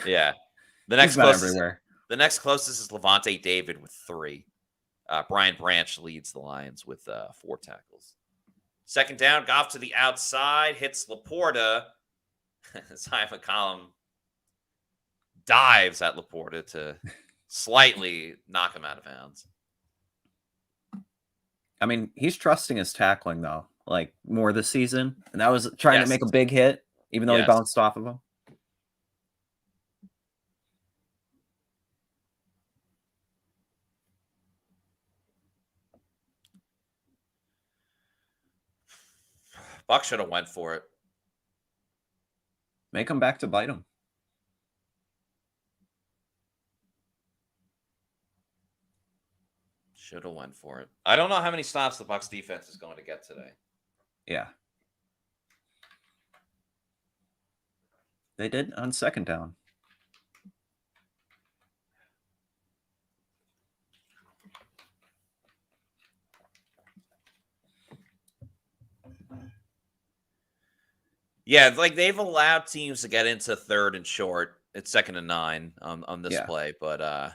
Yeah. The next closest is Levante David with 3. Brian Branch leads the Lions with 4 tackles. Second down, Goff to the outside, hits Laporta. Simon McCollum dives at Laporta to slightly knock him out of bounds. I mean, he's trusting his tackling, though, like more this season. And that was trying to make a big hit, even though he bounced off of him. Buck should have went for it. May come back to bite him. Should have went for it. I don't know how many stops the Bucs defense is going to get today. Yeah. They did on second down. Yeah, like they've allowed teams to get into third and short. It's 2nd and 9 on this play, but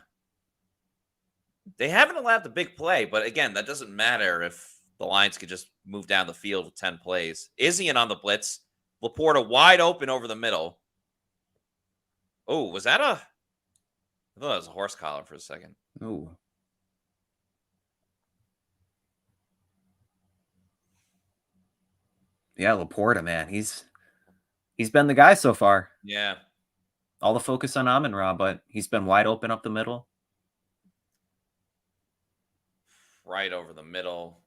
they haven't allowed the big play. But again, that doesn't matter if the Lions could just move down the field with 10 plays. Izzy on the blitz. Laporta wide open over the middle. Oh, was that a... I thought that was a horse collar for a second. Ooh. Yeah, Laporta, man. He's been the guy so far. Yeah. All the focus on Amon-Ra, but he's been wide open up the middle. Right over the middle.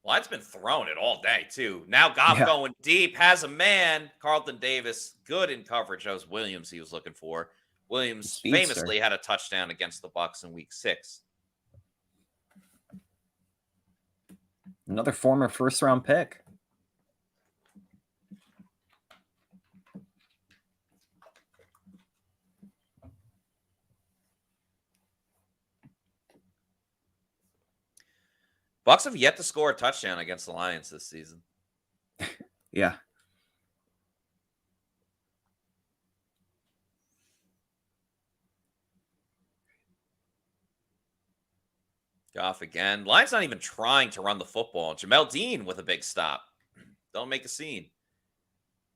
Line's been throwing it all day, too. Now Goff going deep, has a man. Carlton Davis, good in coverage. That was Williams he was looking for. Williams famously had a touchdown against the Bucs in Week 6. Another former first-round pick. Bucs have yet to score a touchdown against the Lions this season. Yeah. Goff again. Lions not even trying to run the football. Jamel Dean with a big stop. Don't make a scene.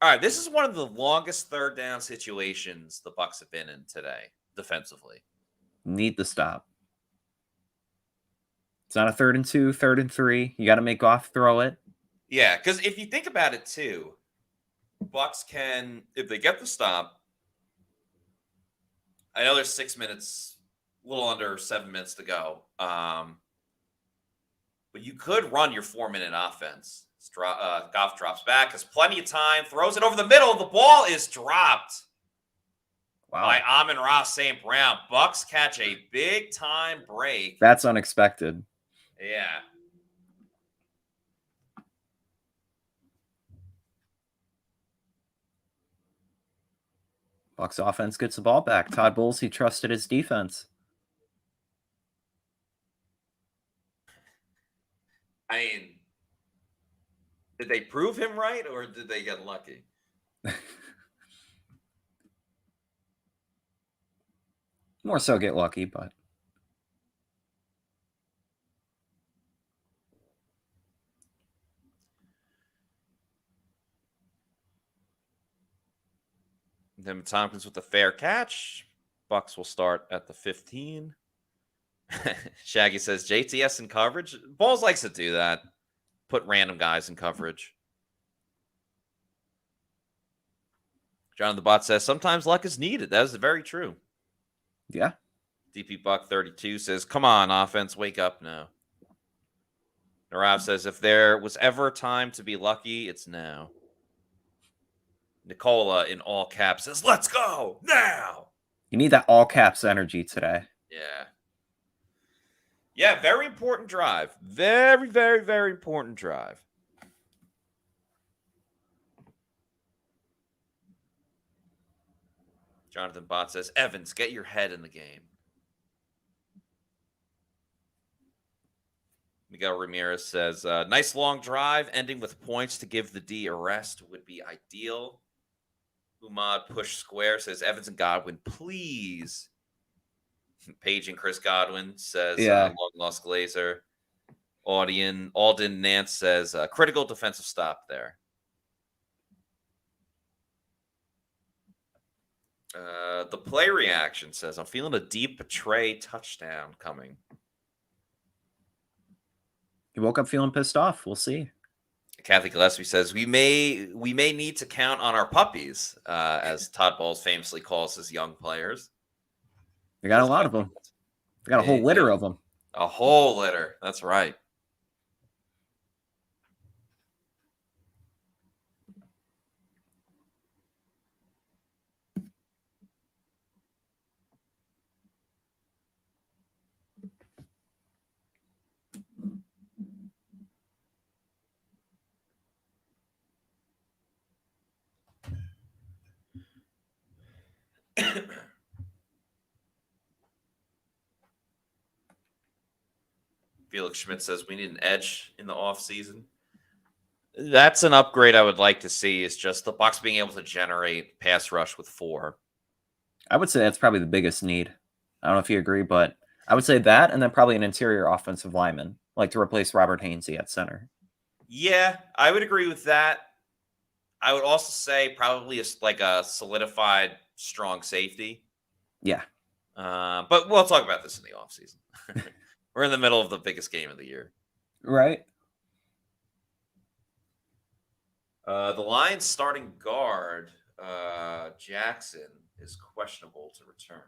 All right, this is one of the longest third down situations the Bucs have been in today, defensively. Need the stop. It's not a 3rd and 2, 3rd and 3. You got to make Goff throw it. Yeah, because if you think about it too, Bucs can, if they get the stop, I know there's 6 minutes, a little under 7 minutes to go. But you could run your 4-minute offense. Goff drops back, has plenty of time, throws it over the middle. The ball is dropped by Amon-Ra St. Brown. Bucs catch a big time break. That's unexpected. Yeah. Bucs offense gets the ball back. Todd Bowles, he trusted his defense. I mean, did they prove him right or did they get lucky? More so get lucky, but Then Tompkins with the fair catch. Bucs will start at the 15. Shaggy says JTS in coverage. Balls likes to do that. Put random guys in coverage. John the Bot says sometimes luck is needed. That is very true. Yeah. DP Buck 32 says, come on, offense, wake up now. Narav says, if there was ever a time to be lucky, it's now. Nicola in all caps says, let's go now. You need that all caps energy today. Yeah. Yeah, very important drive. Very, very, very important drive. Jonathan Bott says, Evans, get your head in the game. Miguel Ramirez says, nice long drive, ending with points to give the D a rest would be ideal. Umad Push Square says, Evans and Godwin, please. Paige and Chris Godwin says, long lost Glazer. Alden Nance says, critical defensive stop there. The play reaction says, I'm feeling a deep betray touchdown coming. He woke up feeling pissed off. We'll see. Kathy Gillespie says, we may need to count on our puppies, as Todd Bowles famously calls his young players. They got a lot of them. They got a whole litter of them. A whole litter. That's right. Felix Schmidt says we need an edge in the offseason. That's an upgrade I would like to see, is just the Bucs being able to generate pass rush with 4. I would say that's probably the biggest need. I don't know if you agree, but I would say that, and then probably an interior offensive lineman, like to replace Robert Hainsey at center. Yeah, I would agree with that. I would also say probably like a solidified strong safety. Yeah. But we'll talk about this in the offseason. We're in the middle of the biggest game of the year. Right. The Lions starting guard, Jackson, is questionable to return.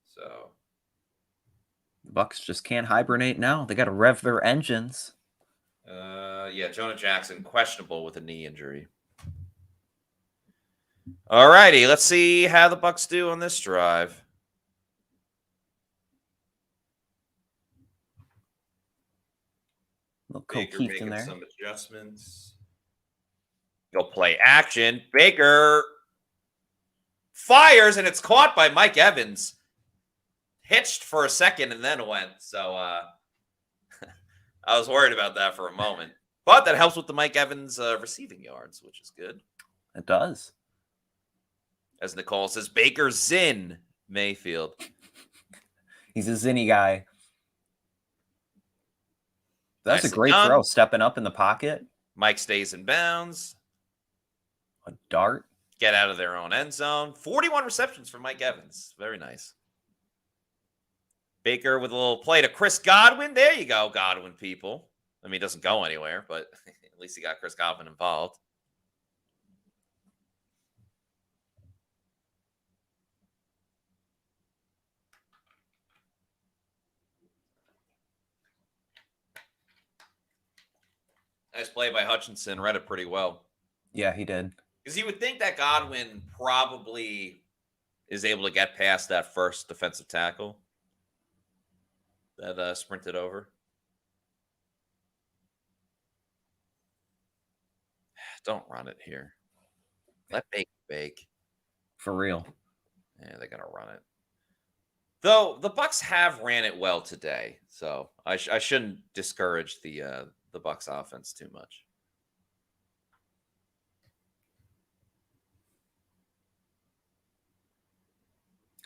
So the Bucs just can't hibernate now. They got to rev their engines. Yeah, Jonah Jackson, questionable with a knee injury. All righty, let's see how the Bucs do on this drive. Baker making in there. some adjustments. Go play action. Baker fires, and it's caught by Mike Evans. Hitched for a second and then went. So I was worried about that for a moment. But that helps with the Mike Evans receiving yards, which is good. It does. As Nicole says, Baker Zin Mayfield. He's a zinny guy. That's Nice a great throw. Stepping up in the pocket. Mike stays in bounds. A dart. Get out of their own end zone. 41 receptions for Mike Evans. Very nice. Baker with a little play to Chris Godwin. There you go, Godwin people. I mean, he doesn't go anywhere, but at least he got Chris Godwin involved. Nice play by Hutchinson. Read it pretty well. Yeah, he did. Because you would think that Godwin probably is able to get past that first defensive tackle that sprinted over. Don't run it here. Let Baker bake. For real. Yeah, they're going to run it. Though the Bucs have ran it well today, so I shouldn't discourage the Bucs offense too much.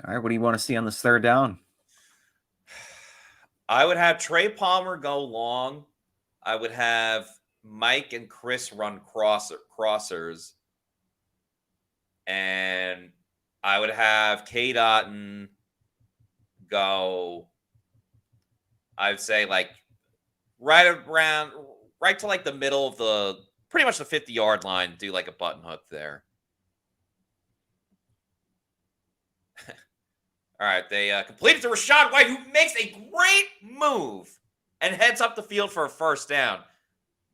All right, what do you want to see on this third down? I would have Trey Palmer go long. I would have Mike and Chris run crossers. And I would have K. Dotton go, I'd say like right to like the middle of pretty much the 50-yard line, do like a button hook there. All right, they completed to Rachaad White, who makes a great move and heads up the field for a first down.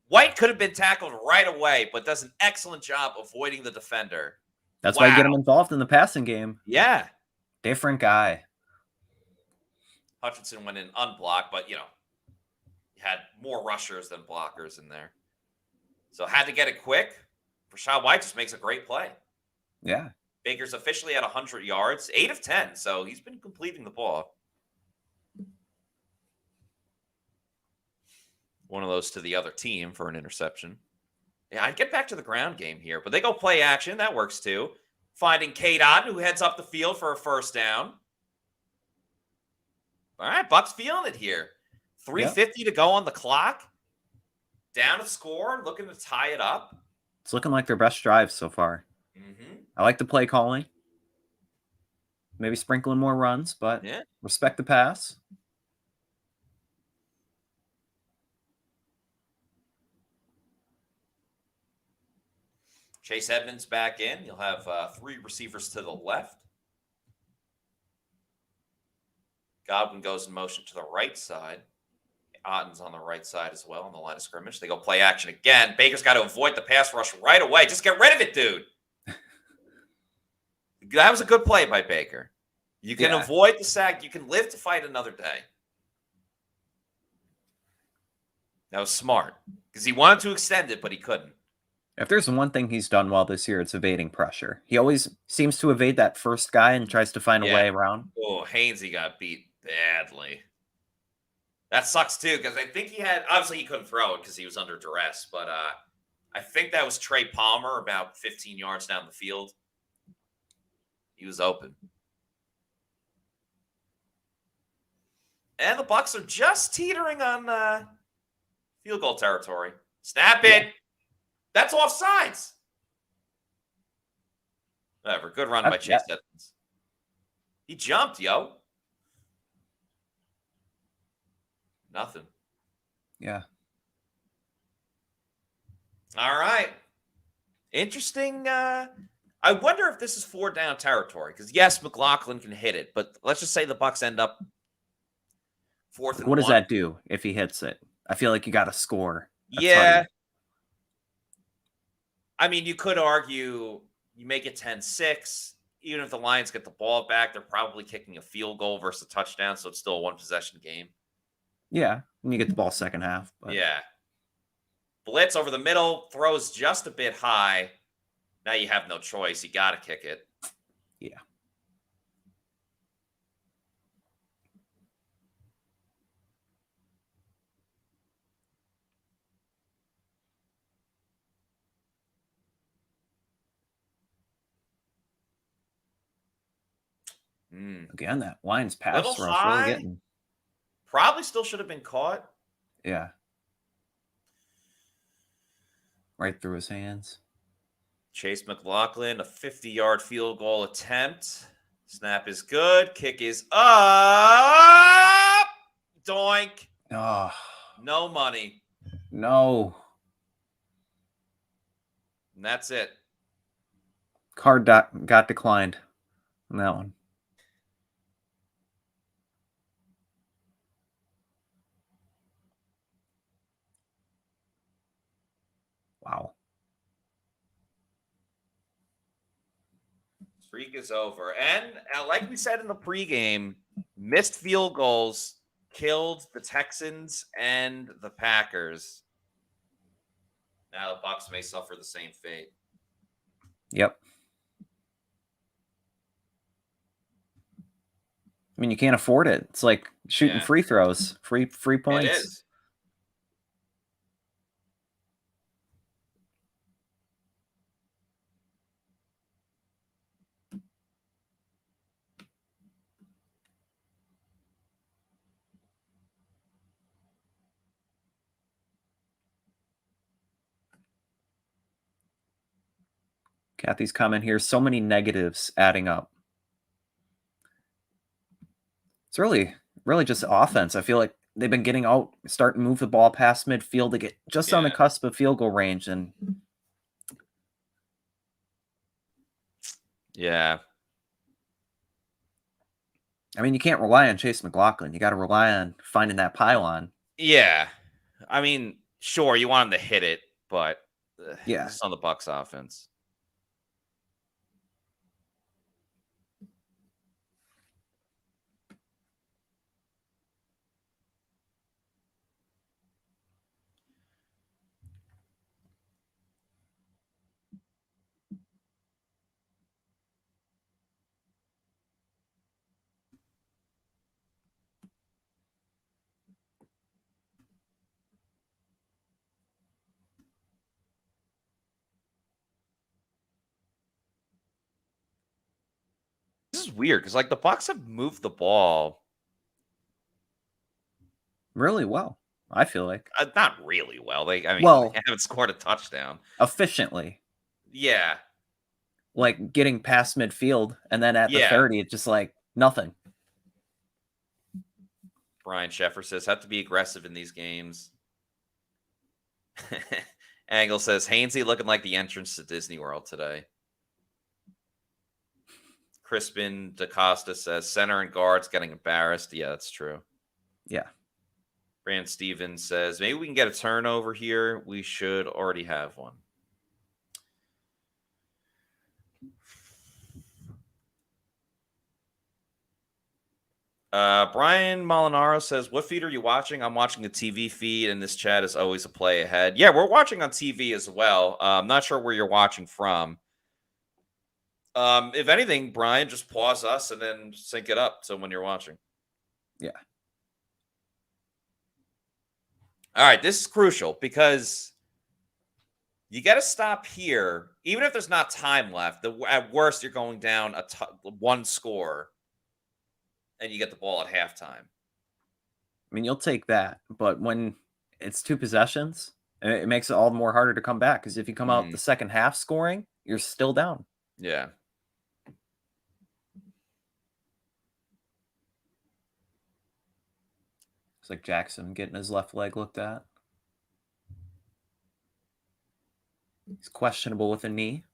White could have been tackled right away, but does an excellent job avoiding the defender. That's why you get him involved in the passing game. Yeah. Different guy. Hutchinson went in unblocked, but, you had more rushers than blockers in there. So had to get it quick. Rachaad White just makes a great play. Yeah. Baker's officially at 100 yards, 8 of 10, so he's been completing the ball. One of those to the other team for an interception. Yeah, I'd get back to the ground game here, but they go play action. That works too. Finding K. Dotton, who heads up the field for a first down. All right, Bucs feeling it here. 3:50 to go on the clock. Down to score, looking to tie it up. It's looking like their best drive so far. Mm-hmm. I like the play calling. Maybe sprinkling more runs, but respect the pass. Chase Edmonds back in. You'll have 3 receivers to the left. Godwin goes in motion to the right side. Otten's on the right side as well on the line of scrimmage. They go play action again. Baker's got to avoid the pass rush right away. Just get rid of it, dude. That was a good play by Baker. You can avoid the sack. You can live to fight another day. That was smart because he wanted to extend it, but he couldn't. If there's one thing he's done well this year, it's evading pressure. He always seems to evade that first guy and tries to find a way around. Oh, Hainsey got beat badly. That sucks too, because I think obviously he couldn't throw it because he was under duress, but I think that was Trey Palmer about 15 yards down the field. He was open. And the Bucs are just teetering on field goal territory. Snap it. Yeah. That's offsides. Whatever. Good run by Chase Edmonds. He jumped, yo. Nothing. Yeah. All right. Interesting. I wonder if this is 4 down territory. Because, yes, McLaughlin can hit it. But let's just say the Bucs end up 4th and 1. What does that do if he hits it? I feel like you got to score. That's I mean, you could argue you make it 10-6. Even if the Lions get the ball back, they're probably kicking a field goal versus a touchdown, so it's still a one-possession game. Yeah, and you get the ball second half. But... yeah. Blitz over the middle, throws just a bit high. Now you have no choice. You got to kick it. Yeah. Again, that Lions pass rush really getting. Probably still should have been caught. Yeah. Right through his hands. Chase McLaughlin, a 50-yard field goal attempt. Snap is good. Kick is up. Doink. Oh. No money. No. And that's it. Card got declined on that one. Wow. Streak is over. And like we said in the pregame, missed field goals killed the Texans and the Packers. Now the Bucs may suffer the same fate. Yep. I mean, you can't afford it. It's like shooting free throws, free points. It is. Kathy's comment here. So many negatives adding up. It's really just offense. I feel like they've been getting out, starting to move the ball past midfield to get just on the cusp of field goal range. And yeah. I mean, you can't rely on Chase McLaughlin. You got to rely on finding that pylon. Yeah. I mean, sure, you want him to hit it, but yeah, it's on the Bucs offense. This is weird because like the Bucs have moved the ball really well. I feel like not really well. They well, they haven't scored a touchdown efficiently. Yeah, like getting past midfield, and then at the 30, it's just like nothing. Brian Sheffer says have to be aggressive in these games. Angle says Hainsey looking like the entrance to Disney World today. Crispin DaCosta says center and guards getting embarrassed. Yeah, that's true. Yeah. Brand Stevens says maybe we can get a turnover here. We should already have one. Brian Molinaro says, what feed are you watching? I'm watching the TV feed, and this chat is always a play ahead. Yeah, we're watching on TV as well. I'm not sure where you're watching from. If anything, Brian, just pause us and then sync it up to when you're watching. Yeah. All right, this is crucial because you got to stop here. Even if there's not time left, at worst, you're going down one score. And you get the ball at halftime. I mean, you'll take that, but when it's 2 possessions, it makes it all the more harder to come back. Because if you come out the second half scoring, you're still down. Yeah. It's like Jackson getting his left leg looked at. He's questionable with a knee.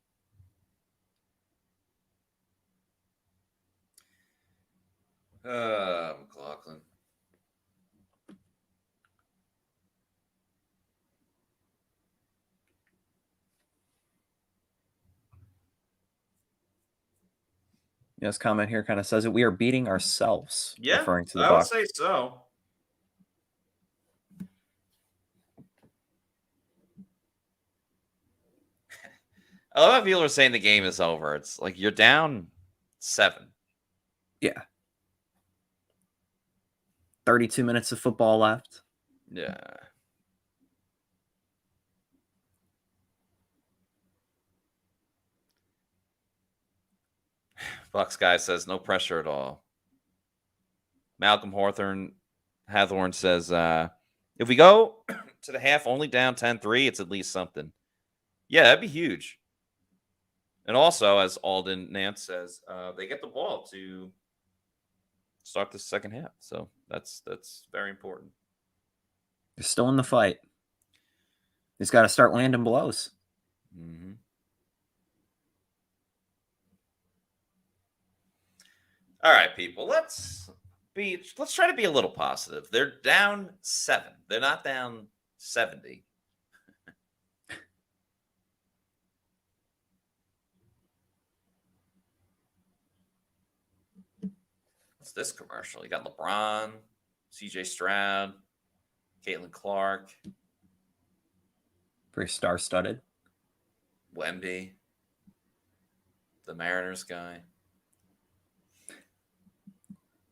McLaughlin. Yes, comment here kind of says it. We are beating ourselves. Yeah, referring to the I Bucs. would say so. A lot of people are saying the game is over. It's like you're down 7. Yeah. 32 minutes of football left. Yeah. Bucs guy says no pressure at all. Malcolm Hathorn says if we go to the half only down 10-3, it's at least something. Yeah, that'd be huge. And also, as Alden Nance says, they get the ball to start the second half. So that's very important. They're still in the fight. He's got to start landing blows. Mm-hmm. All right, people. Let's try to be a little positive. They're down 7. They're not down 70. What's this commercial? You got LeBron, CJ Stroud, Caitlin Clark. Very star-studded. Wemby. The Mariners guy.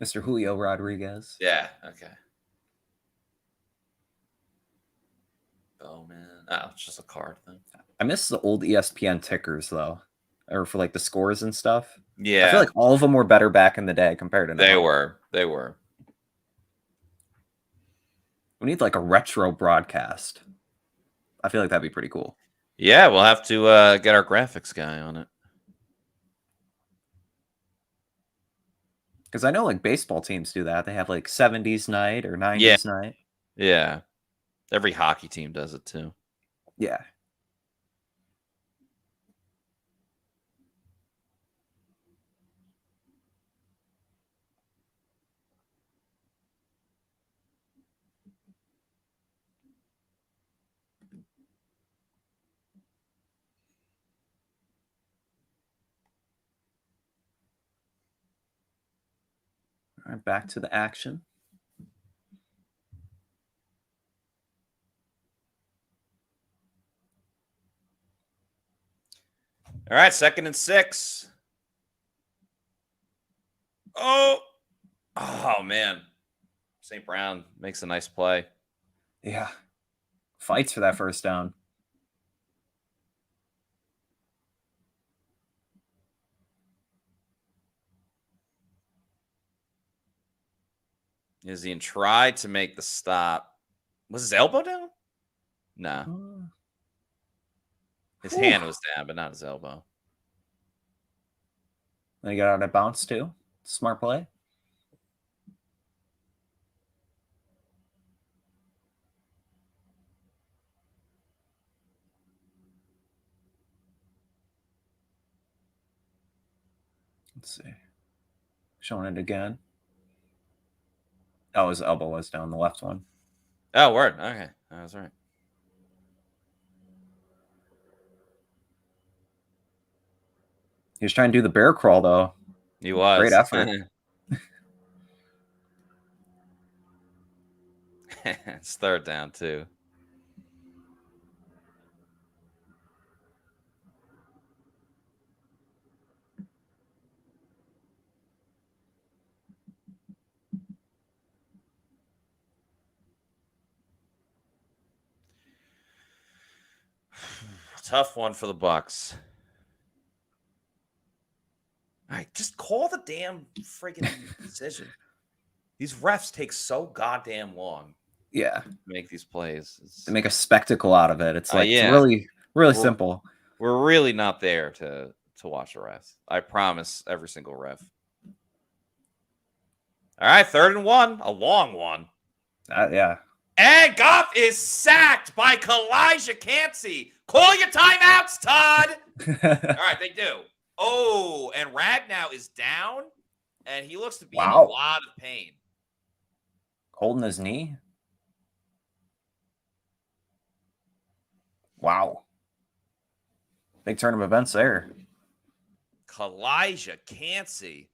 Mr. Julio Rodriguez. Yeah, okay. Bowman. Oh, it's just a card thing. I miss the old ESPN tickers, though. Or for, like, the scores and stuff. Yeah. I feel like all of them were better back in the day compared to now. They were. We need, like, a retro broadcast. I feel like that'd be pretty cool. Yeah, we'll have to get our graphics guy on it. Because I know like baseball teams do that. They have like 70s night or 90s Yeah. night. Yeah. Every hockey team does it too. Yeah. All right, back to the action. All right, 2nd and 6. Oh man. St. Brown makes a nice play. Yeah. Fights for that first down. Izzy tried to make the stop. Was his elbow down? No. His hand was down, but not his elbow. They got out of bounds too. Smart play. Let's see. Showing it again. Oh, his elbow was down, the left one. Oh, word. Okay. That was right. He was trying to do the bear crawl, though. He was. Great effort. It's 3rd down, too. Tough one for the Bucs. All right, just call the damn friggin' decision. These refs take so goddamn long. Yeah. To make these plays. They make a spectacle out of it. It's like yeah. it's really, really simple. We're really not there to watch the refs. I promise every single ref. All right, 3rd and 1. A long one. Yeah. And Goff is sacked by Kalijah Cansey. Call your timeouts, Todd. All right, they do. Oh, and Ragnow is down, and he looks to be in a lot of pain. Holding his knee. Wow. Big turn of events there. Kalijah Cansey.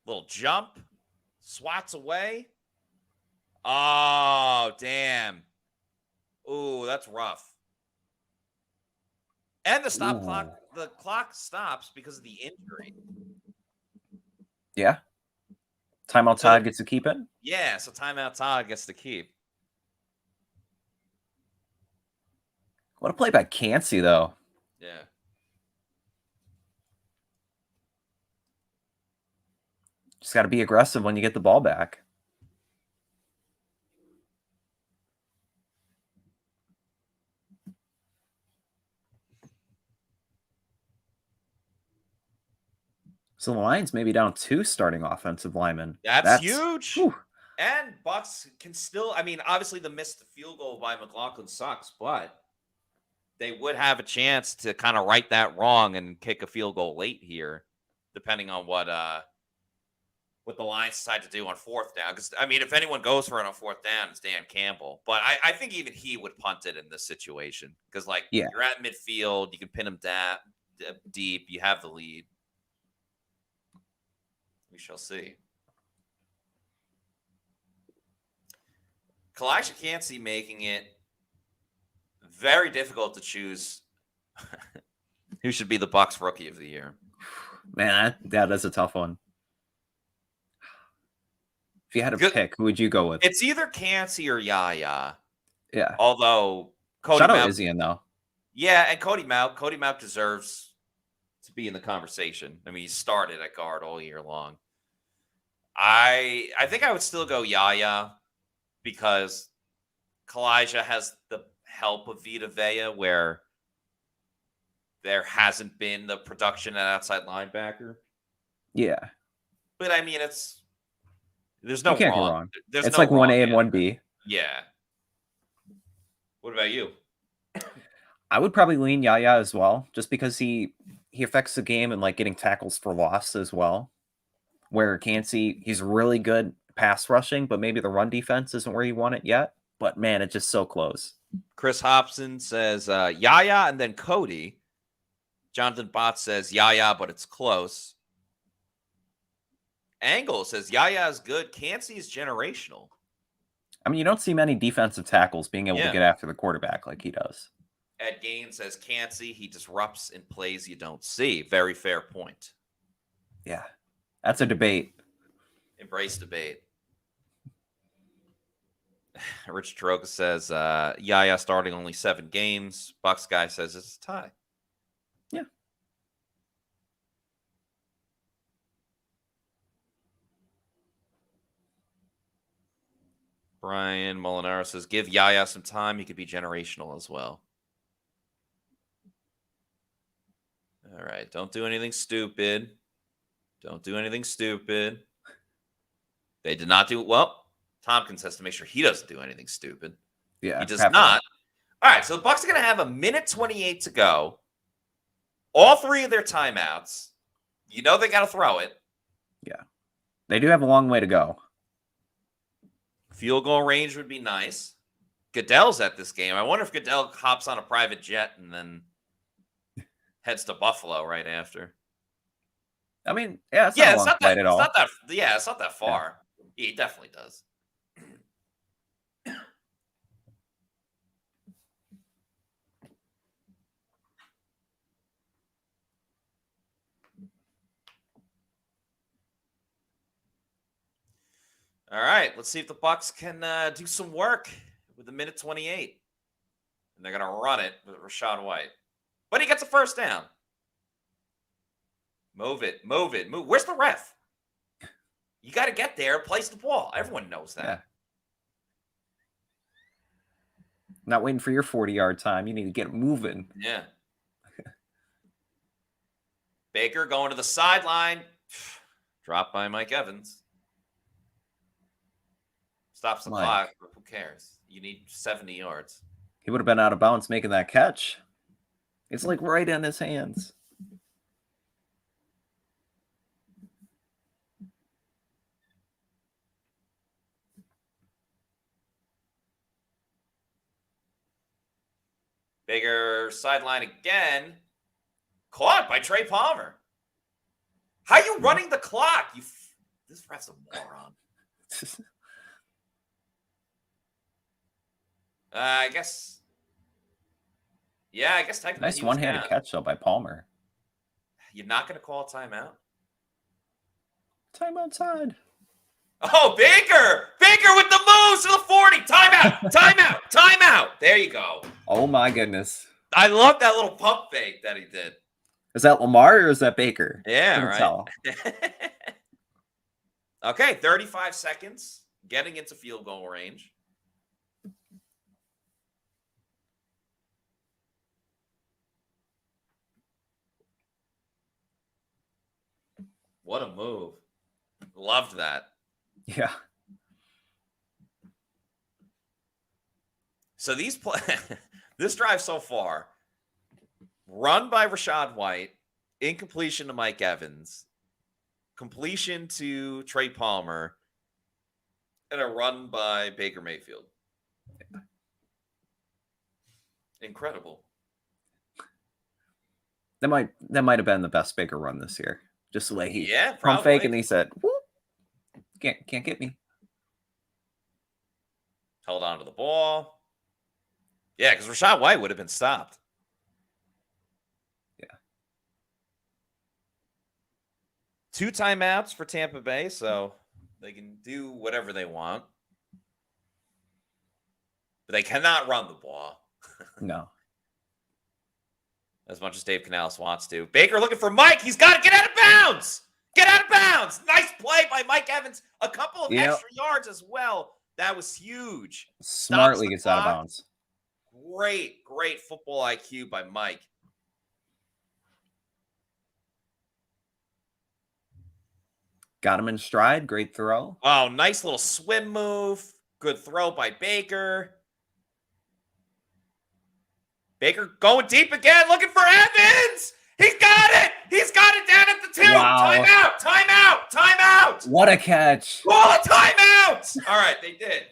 Little jump. Swats away. Oh, damn. Ooh, that's rough. And the stop clock, the clock stops because of the injury. Yeah. Timeout Todd gets to keep it? Yeah, so timeout Todd gets to keep. What a play by Cansey, though. Yeah. Just got to be aggressive when you get the ball back. So the Lions may be down 2 starting offensive linemen. That's huge. Whew. And Bucs can still, I mean, obviously the missed field goal by McLaughlin sucks, but they would have a chance to kind of right that wrong and kick a field goal late here, depending on what the Lions decide to do on 4th down. Because, I mean, if anyone goes for it on 4th down, it's Dan Campbell. But I think even he would punt it in this situation. Because, like, you're at midfield, you can pin him down deep, you have the lead. We shall see. Kalijah Cansey making it very difficult to choose who should be the Bucs Rookie of the Year. Man, that is a tough one. If you had to pick, who would you go with? It's either Cansey or Yaya. Yeah. Although Cody Shout Mauch, out Izzy in, though. Yeah, and Cody Mauch deserves to be in the conversation. I mean, he started at guard all year long. I think I would still go Yaya because Kalijah has help of Vita Vea, where there hasn't been the production at outside linebacker. Yeah. But I mean, there's no You can't go wrong. wrong. There's It's no like wrong 1A and answer. 1B. Yeah. What about you? I would probably lean Yaya as well, just because he affects the game and like getting tackles for loss as well. Where Cansey, he's really good pass rushing, but maybe the run defense isn't where you want it yet. But man, it's just so close. Chris Hobson says Yaya and then Cody. Jonathan Bott says Yaya, but it's close. Angle says Yaya is good. Cansey is generational. I mean, you don't see many defensive tackles being able to get after the quarterback like he does. Ed Gain says Cansey, he disrupts in plays you don't see. Very fair point. Yeah, that's a debate. Embrace debate. Rich Taroka says Yaya starting only 7 games. Bucs guy says it's a tie. Yeah. Brian Molinaro says give Yaya some time. He could be generational as well. All right. Don't do anything stupid. Don't do anything stupid. They did not do well. Tompkins has to make sure he doesn't do anything stupid. Yeah. He does not. All right. So the Bucs are going to have 1:28 to go. All 3 of their timeouts. You know they got to throw it. Yeah. They do have a long way to go. Field goal range would be nice. Goodell's at this game. I wonder if Goodell hops on a private jet and then heads to Buffalo right after. I mean, yeah, it's not a long flight at all. It's not that far. Yeah, he definitely does. All right, let's see if the Bucs can do some work with 1:28. And they're going to run it with Rachaad White. But he gets a first down. Move it. Where's the ref? You got to get there, place the ball. Everyone knows that. Yeah. Not waiting for your 40-yard time. You need to get moving. Yeah. Baker going to the sideline. Dropped by Mike Evans. Stops the clock, but who cares? You need 70 yards. He would have been out of bounds making that catch. It's like right in his hands. Baker sideline again. Caught by Trey Palmer. How you running the clock? This ref's a moron. I guess. Yeah, I guess technically. Nice one-handed catch though by Palmer. You're not going to call a timeout? Time outside. Oh, Baker! Baker with the moves to the 40. Timeout. There you go. Oh my goodness. I love that little pump fake that he did. Is that Lamar or is that Baker? Yeah, Couldn't right. tell. Okay, 35 seconds. Getting into field goal range. What a move. Loved that. Yeah. So this drive so far, run by Rachaad White, incompletion to Mike Evans, completion to Trey Palmer, and a run by Baker Mayfield. Incredible. That might have been the best Baker run this year. Just the way he pump probably. fake and he said, whoop, can't get me. Held on to the ball. Yeah, because Rachaad White would have been stopped. Yeah. 2 timeouts for Tampa Bay, so they can do whatever they want. But they cannot run the ball. No. As much as Dave Canales wants to. Baker looking for Mike. He's got to get out of bounds. Get out of bounds. Nice play by Mike Evans. A couple of extra yards as well. That was huge. Smartly gets out of bounds. great football IQ by Mike. Got him in stride. Great throw. Oh, nice little swim move. Good throw by Baker. Baker going deep again, looking for Evans. He's got it. He's got it down at the 2. Wow. Timeout. What a catch. Call a timeout. All right, they did.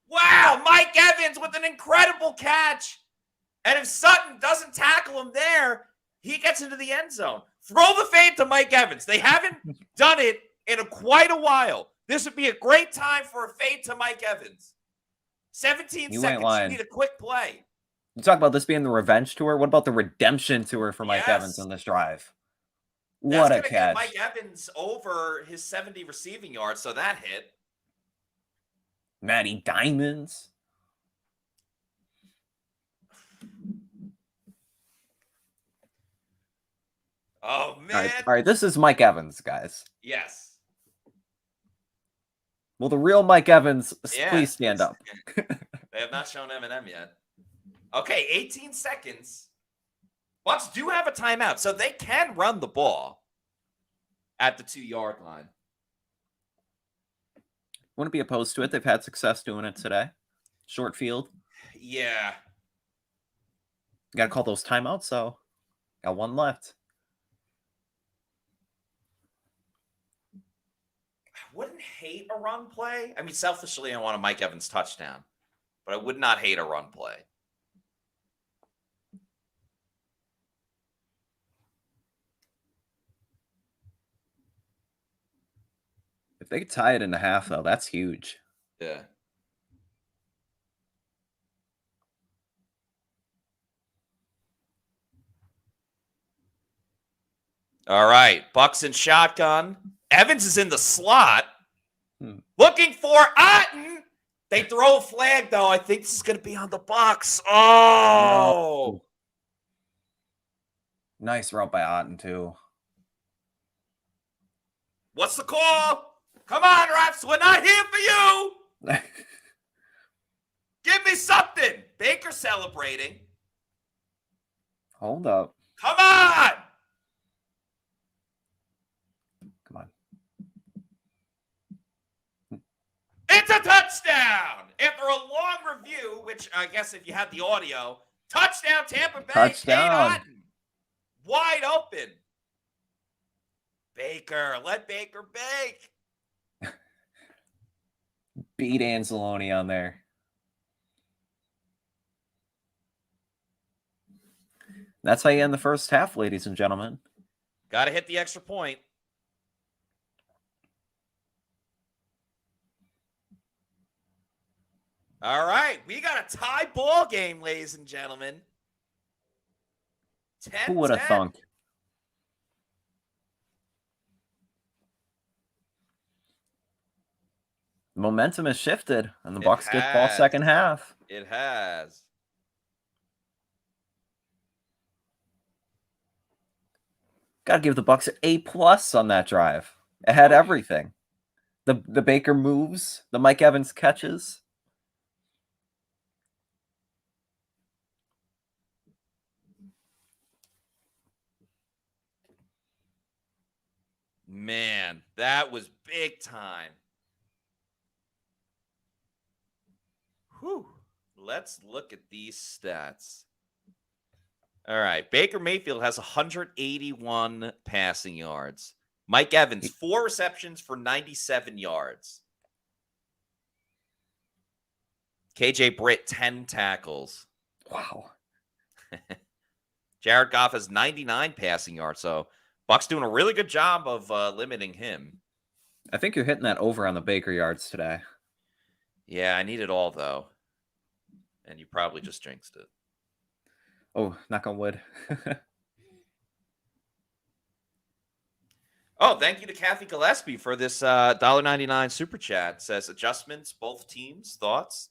Wow, Mike Evans with an incredible catch. And if Sutton doesn't tackle him there, he gets into the end zone. Throw the fade to Mike Evans. They haven't done it in quite a while. This would be a great time for a fade to Mike Evans. 17 You ain't seconds. lying. You need a quick play. You talk about this being the revenge tour. What about the redemption tour for Mike Evans Yes. on this drive? That's What a gonna get catch. Mike Evans over his 70 receiving yards, so that hit. Matty Diamonds. Oh, man. All right. This is Mike Evans, guys. Yes. Will the real Mike Evans Yeah. please stand up? They have not shown Eminem yet. Okay, 18 seconds. Bucs do have a timeout, so they can run the ball at the 2-yard line. Wouldn't be opposed to it. They've had success doing it today. Short field. Yeah. Got to call those timeouts, so got one left. I wouldn't hate a run play. I mean, selfishly, I want a Mike Evans touchdown, but I would not hate a run play. If they could tie it in half, though, that's huge. Yeah. All right, Bucs in shotgun. Evans is in the slot. Looking for Otten. They throw a flag, though. I think this is going to be on the Bucs. Oh. Nice route by Otten, too. What's the call? Come on, refs. We're not here for you. Give me something. Baker celebrating. Hold up. Come on. Come on. It's a touchdown. After a long review, which I guess if you had the audio, touchdown Tampa Bay. Touchdown. Kate Otten, wide open. Baker, let Baker bake. Beat Anzalone on there. That's how you end the first half, ladies and gentlemen. Got to hit the extra point. All right, we got a tie ball game, ladies and gentlemen. 10-10. Who would have thunk? Momentum has shifted, and the It Bucs get ball has. second half. It has. Got to give the Bucs an A+ on that drive. It had everything. The Baker moves, the Mike Evans catches. Man, that was big time. Whew. Let's look at these stats. All right. Baker Mayfield has 181 passing yards. Mike Evans, 4 receptions for 97 yards. KJ Britt, 10 tackles. Wow. Jared Goff has 99 passing yards. So Bucs doing a really good job of limiting him. I think you're hitting that over on the Baker yards today. Yeah, I need it all, though. And you probably just jinxed it. Oh, knock on wood. Oh, thank you to Kathy Gillespie for this $1.99 super chat. It says adjustments, both teams, thoughts.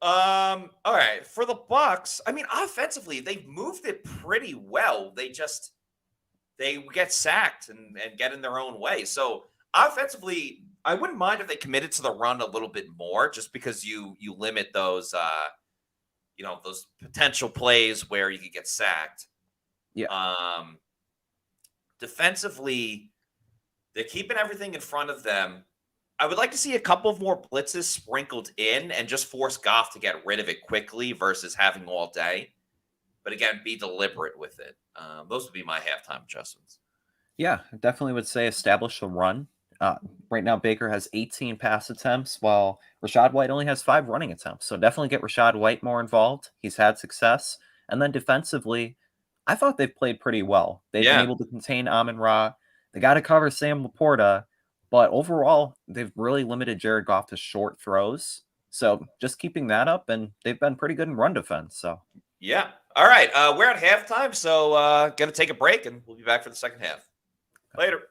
All right, for the Bucs, I mean, offensively, they've moved it pretty well. They get sacked and get in their own way. So offensively, I wouldn't mind if they committed to the run a little bit more, just because you limit those those potential plays where you could get sacked. Yeah. Defensively, they're keeping everything in front of them. I would like to see a couple of more blitzes sprinkled in and just force Goff to get rid of it quickly versus having all day. But again, be deliberate with it. Those would be my halftime adjustments. Yeah, I definitely would say establish a run. Right now, Baker has 18 pass attempts, while Rashad White only has 5 running attempts. So definitely get Rashad White more involved. He's had success. And then defensively, I thought they've played pretty well. They've been Yeah. able to contain Amon-Ra. They got to cover Sam Laporta. But overall, they've really limited Jared Goff to short throws. So just keeping that up, and they've been pretty good in run defense. So Yeah. All right. We're at halftime, so going to take a break, and we'll be back for the second half. Later.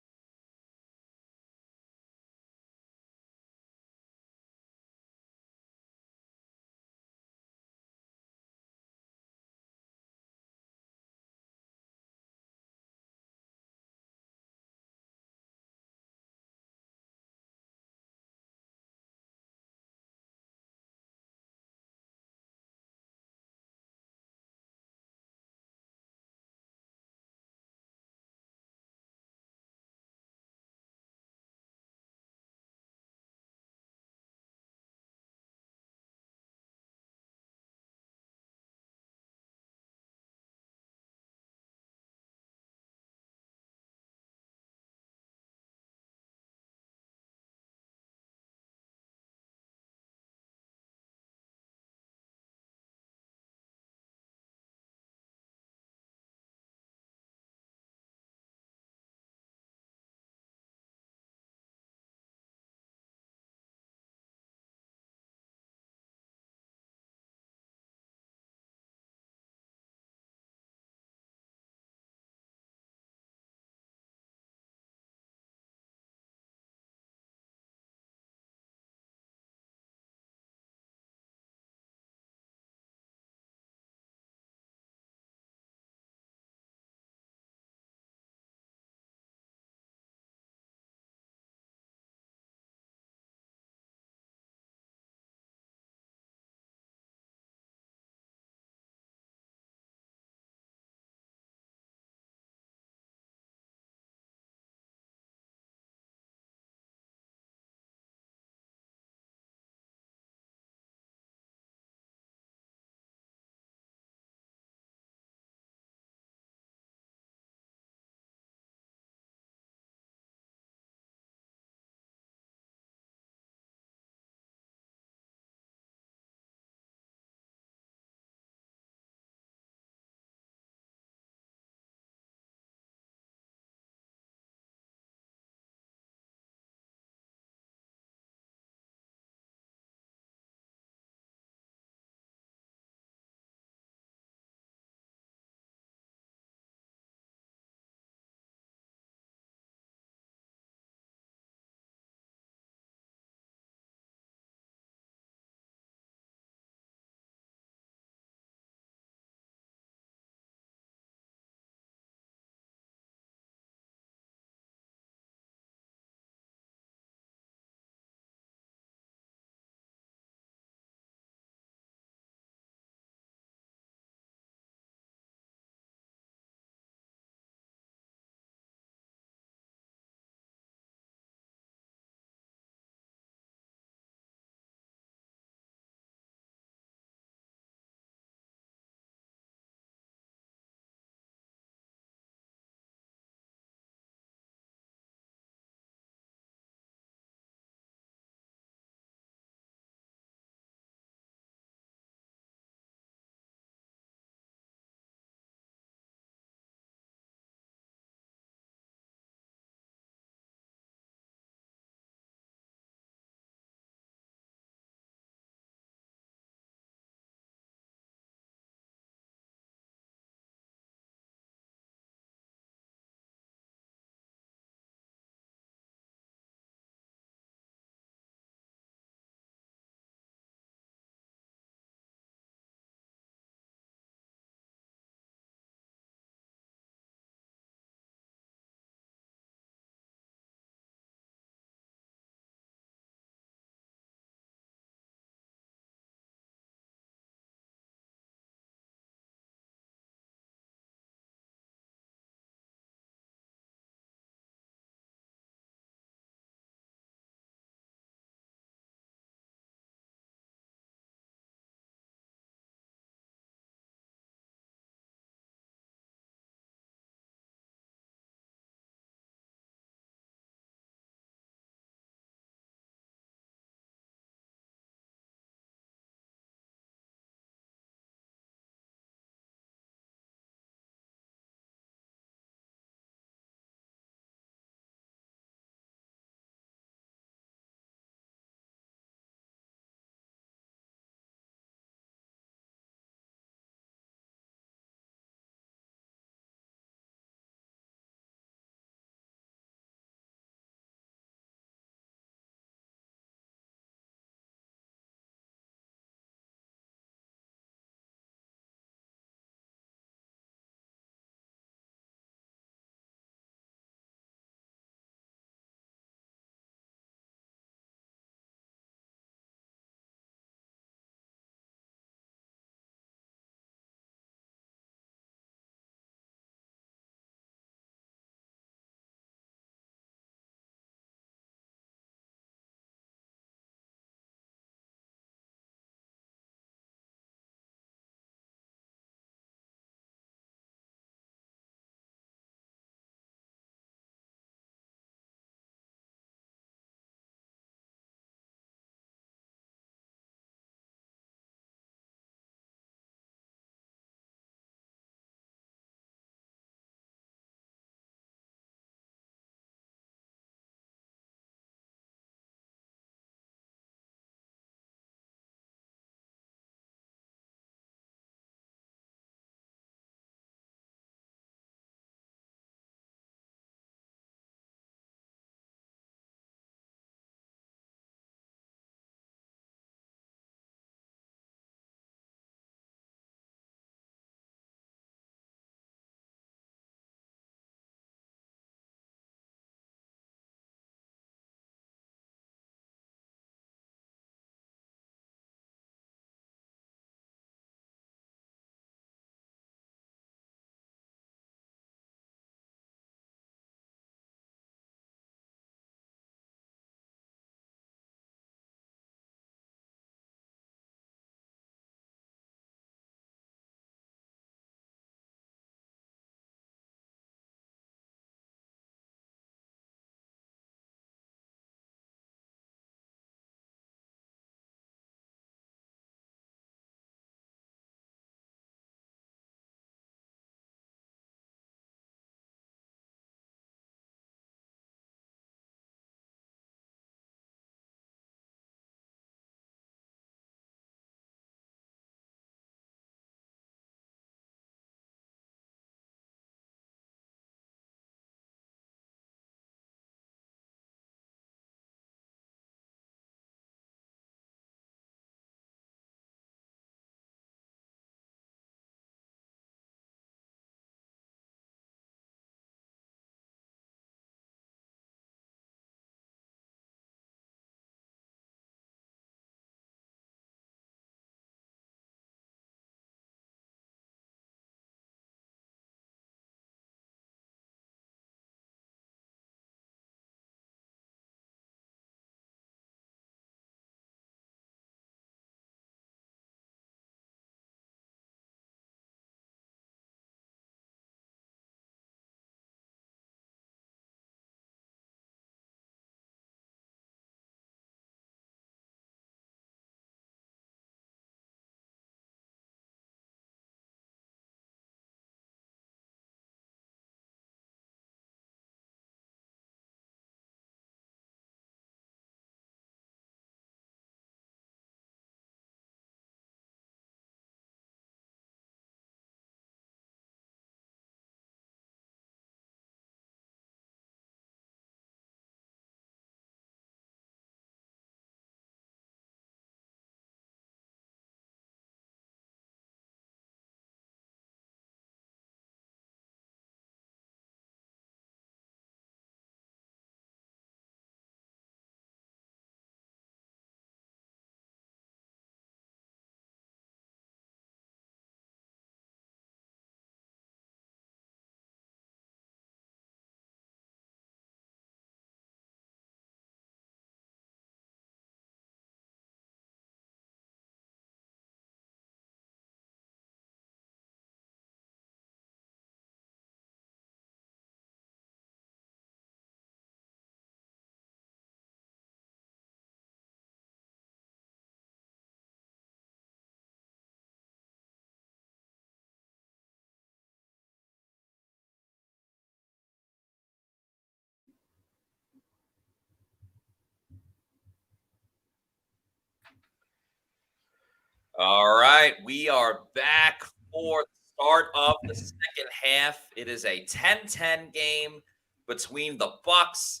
All right, we are back for the start of the second half. It is a 10-10 game between the Bucs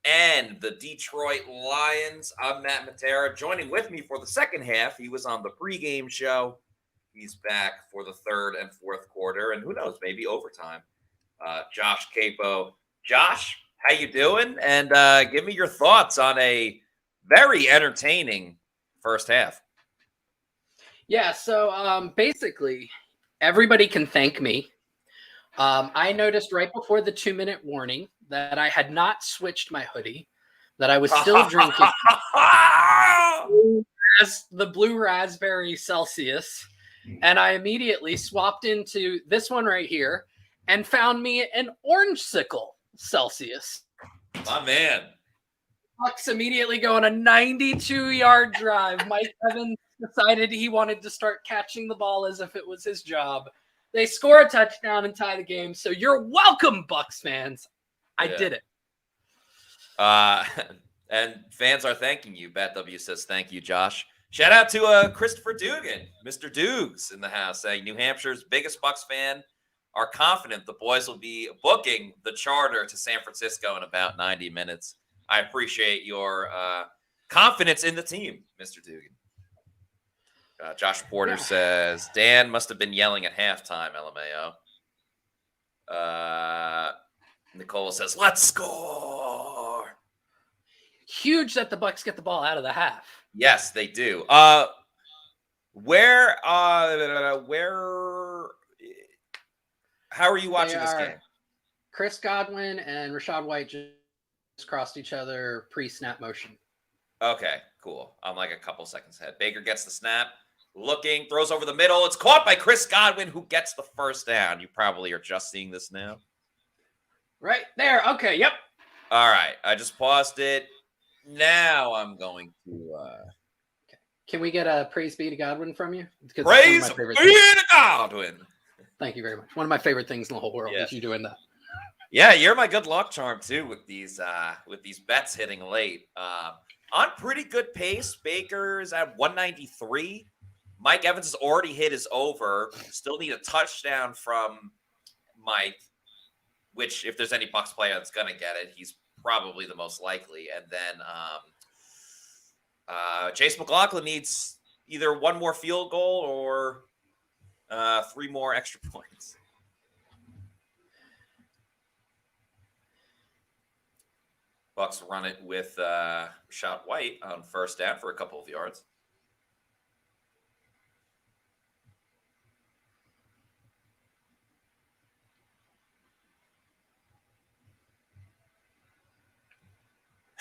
and the Detroit Lions. I'm Matt Matera. Joining with me for the second half, he was on the pregame show. He's back for the third and fourth quarter, and who knows, maybe overtime. Josh Capo. Josh, how you doing? And give me your thoughts on a very entertaining first half. Yeah, so basically, everybody can thank me. I noticed right before the 2-minute warning that I had not switched my hoodie, that I was still drinking the blue raspberry Celsius, and I immediately swapped into this one right here and found me an orange sickle Celsius. My man. Bucs immediately go on a 92-yard drive. Mike Evans decided he wanted to start catching the ball as if it was his job. They score a touchdown and tie the game. So you're welcome, Bucs fans. I did it. And fans are thanking you. Bat W says thank you, Josh. Shout out to Christopher Dugan, Mr. Dukes in the house, saying New Hampshire's biggest Bucs fan are confident the boys will be booking the charter to San Francisco in about 90 minutes. I appreciate your confidence in the team, Mr. Dugan. Josh Porter says, Dan must have been yelling at halftime, LMAO. Nicole says, let's score. Huge that the Bucs get the ball out of the half. Yes, they do. How are you watching this game? Chris Godwin and Rachaad White just crossed each other pre-snap motion. Okay, cool. I'm like a couple seconds ahead. Baker gets the snap, looking, throws over the middle. It's caught by Chris Godwin, who gets the first down. You probably are just seeing this now. Right there. Okay, yep. All right, I just paused it. Now I'm going to... Can we get a praise be to Godwin from you? Because praise be to Godwin. Thank you very much. One of my favorite things in the whole world is you doing that. Yeah, you're my good luck charm too with these bets hitting late. On pretty good pace. Baker is at 193. Mike Evans has already hit his over. Still need a touchdown from Mike, which if there's any Bucs player that's gonna get it, he's probably the most likely. And then Chase McLaughlin needs either one more field goal or 3 more extra points. Bucs run it with Rachaad White on first down for a couple of yards.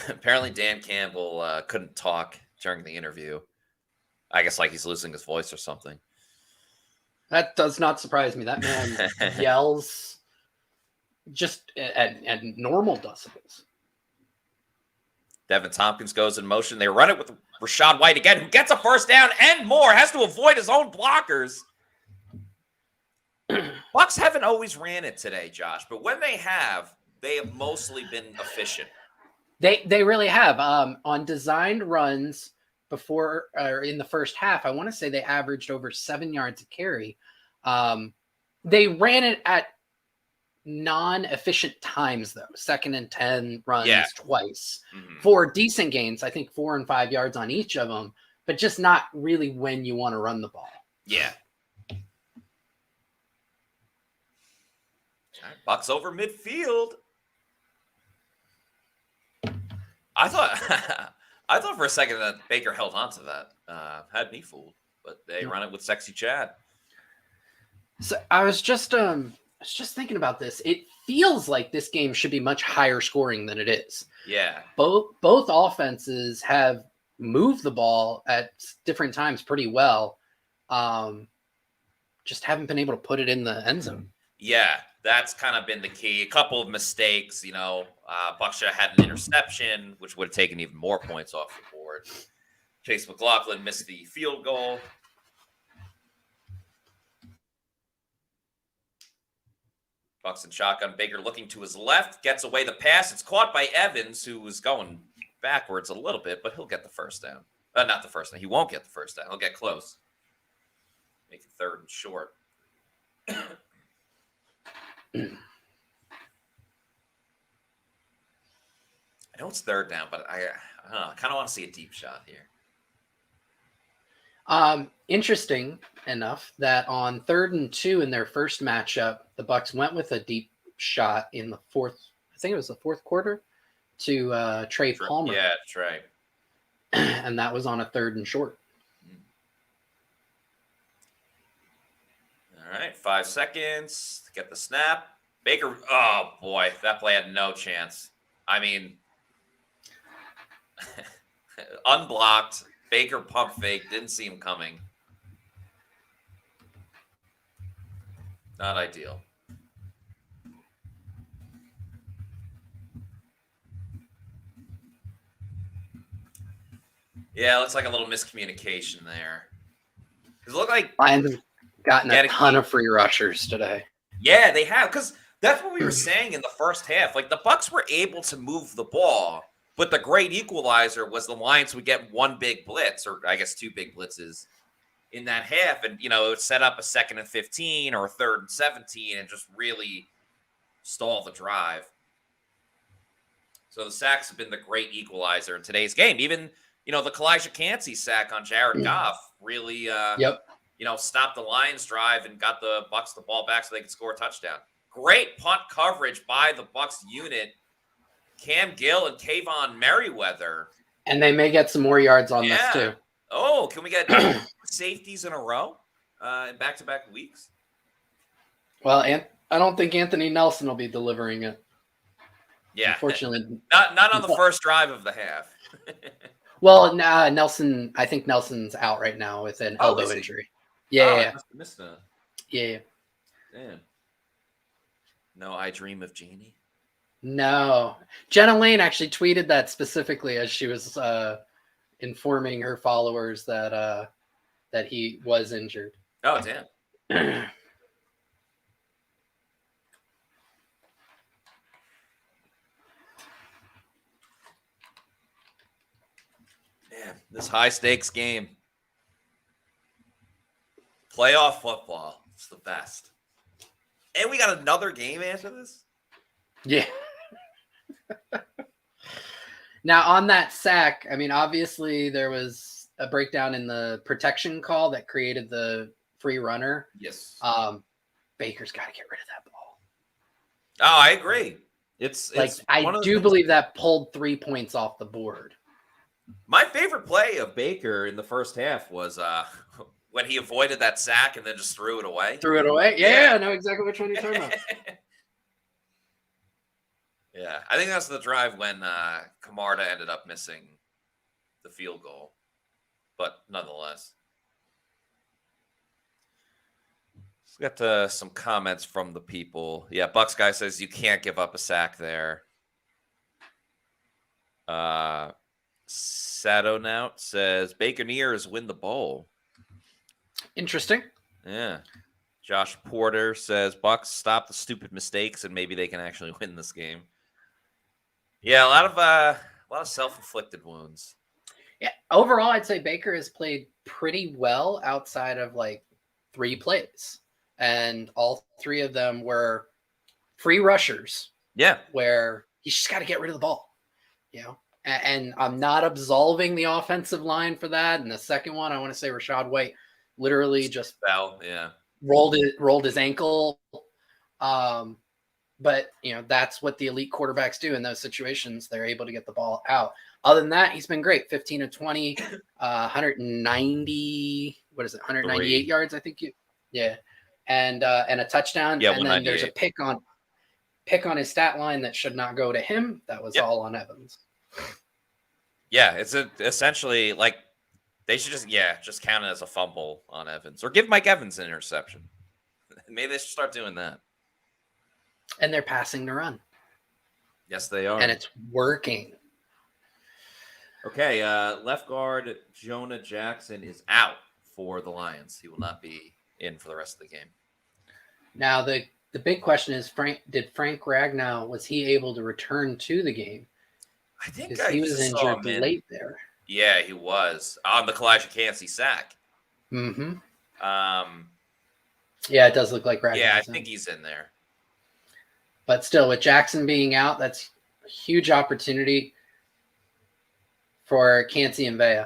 Apparently, Dan Campbell couldn't talk during the interview. I guess like he's losing his voice or something. That does not surprise me. That man yells just at normal decibels. Devin Tompkins goes in motion. They run it with Rachaad White again, who gets a first down and more, has to avoid his own blockers. Bucs haven't always ran it today, Josh, but when they have mostly been efficient. They really have. On designed runs before or in the first half, I want to say they averaged over 7 yards a carry. They ran it at non-efficient times, though. 2nd and 10 runs twice for decent gains. I think 4 and 5 yards on each of them, but just not really when you want to run the ball. Yeah. Bucs over midfield. I thought for a second that Baker held on to that. Had me fooled, but they run it with Sexy Chad. So I was just thinking about this. It feels like this game should be much higher scoring than it is. Yeah. Both offenses have moved the ball at different times pretty well. Just haven't been able to put it in the end zone. Yeah, that's kind of been the key. A couple of mistakes, Bucs should have had an interception, which would have taken even more points off the board. Chase McLaughlin missed the field goal. Bucs and shotgun. Baker looking to his left, gets away the pass. It's caught by Evans, who was going backwards a little bit, but he'll get the first down. Not the first down. He won't get the first down. He'll get close. Make it 3rd and short. I know it's 3rd down, but I don't know. I kind of want to see a deep shot here. Interesting enough that on 3rd and 2 in their first matchup, the Bucs went with a deep shot in the 4th. I think it was the 4th quarter to Trey Palmer. Yeah, Trey. And that was on a 3rd and short. All right, 5 seconds to get the snap. Baker, oh boy, that play had no chance. I mean, unblocked. Baker pump fake, didn't see him coming. Not ideal. Yeah, looks like a little miscommunication there. It looked like Lions have gotten a ton of free rushers today. Yeah, they have, because that's what we were saying in the first half. Like, the Bucs were able to move the ball, but the great equalizer was the Lions would get 1 big blitz, or I guess 2 big blitzes in that half, and it would set up a 2nd and 15 or a 3rd and 17 and just really stall the drive. So the sacks have been the great equalizer in today's game. Even the Kalijah Cansey sack on Jared Goff really stopped the Lions drive and got the Bucs the ball back so they could score a touchdown. Great punt coverage by the Bucs unit. Cam Gill and Kayvon Merriweather. And they may get some more yards on this too. Oh, can we get safeties in a row in back-to-back weeks? Well, I don't think Anthony Nelson will be delivering it. Yeah. Unfortunately. Not on the first drive of the half. Well, Nelson, I think Nelson's out right now with an elbow injury. Yeah. I must have missed that. Yeah. Damn. No, I Dream of Jeannie. No. Jenna Lane actually tweeted that specifically as she was informing her followers that he was injured. Oh, damn. Man, this high-stakes game. Playoff football. It's the best. And we got another game after this? Yeah. Now, on that sack, I mean, obviously there was a breakdown in the protection call that created the free runner. Yes. Baker's got to get rid of that ball. Oh, I agree. It's I do believe that pulled 3 points off the board. My favorite play of Baker in the first half was when he avoided that sack and then just threw it away. Yeah, I know exactly which one you're talking about. Yeah, I think that's the drive when Camarda ended up missing the field goal. But nonetheless. Let's get to some comments from the people. Yeah, Bucs guy says you can't give up a sack there. Sadonaut says Buccaneers win the bowl. Interesting. Yeah. Josh Porter says Bucs stop the stupid mistakes and maybe they can actually win this game. Yeah, a lot of self-inflicted wounds. Yeah, overall, I'd say Baker has played pretty well outside of like 3 plays, and all 3 of them were free rushers. Yeah, where he's just got to get rid of the ball, And I'm not absolving the offensive line for that. And the second one, I want to say Rachaad White literally just fell, rolled his ankle. But, that's what the elite quarterbacks do in those situations. They're able to get the ball out. Other than that, he's been great. 15 of 20, 198 yards, I think. And a touchdown. Yeah, and then there's a pick on his stat line that should not go to him. That was all on Evans. Yeah, it's essentially like they should just count it as a fumble on Evans or give Mike Evans an interception. Maybe they should start doing that. And they're passing the run. Yes, they are. And it's working. Okay, left guard Jonah Jackson is out for the Lions. He will not be in for the rest of the game. Now, the big question is, did Frank Ragnow, was he able to return to the game? I think he was injured late there. Yeah, he was on the Kalijah Cansey sack. Mm-hmm. Yeah, it does look like Ragnar. Yeah, I think he's in there. But still, with Jackson being out, that's a huge opportunity for Cansey and Vea.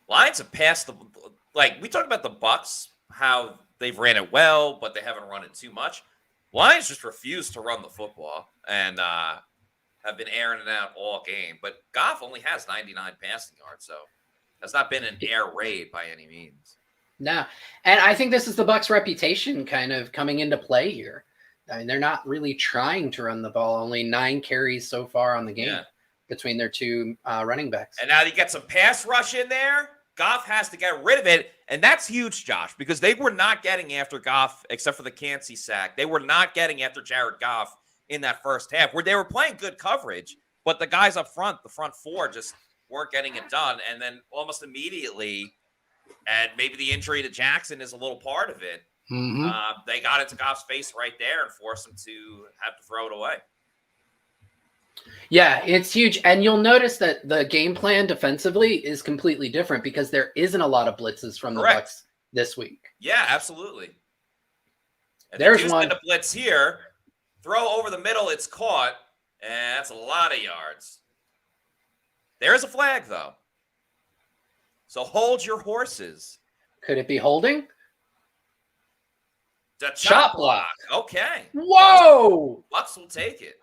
Lions have passed we talked about the Bucs, how they've ran it well, but they haven't run it too much. Lions just refuse to run the football and have been airing it out all game. But Goff only has 99 passing yards, so that's not been an air raid by any means. No, and I think this is the Bucs' reputation kind of coming into play here. I mean, they're not really trying to run the ball. Only 9 carries so far on the game between their two running backs. And now you get some pass rush in there. Goff has to get rid of it, and that's huge, Josh, because they were not getting after Goff except for the Cansey sack. They were not getting after Jared Goff in that first half, where they were playing good coverage, but the guys up front, the front four, just weren't getting it done. And then almost immediately, and maybe the injury to Jackson is a little part of it, they got into Goff's face right there and forced him to have to throw it away. Yeah, it's huge. And you'll notice that the game plan defensively is completely different because there isn't a lot of blitzes from the Bucs this week. Yeah, absolutely. And there's one. The blitz here. Throw over the middle. It's caught. And that's a lot of yards. There's a flag, though. So hold your horses. Could it be holding? The chop block. Okay. Whoa! Bucs will take it.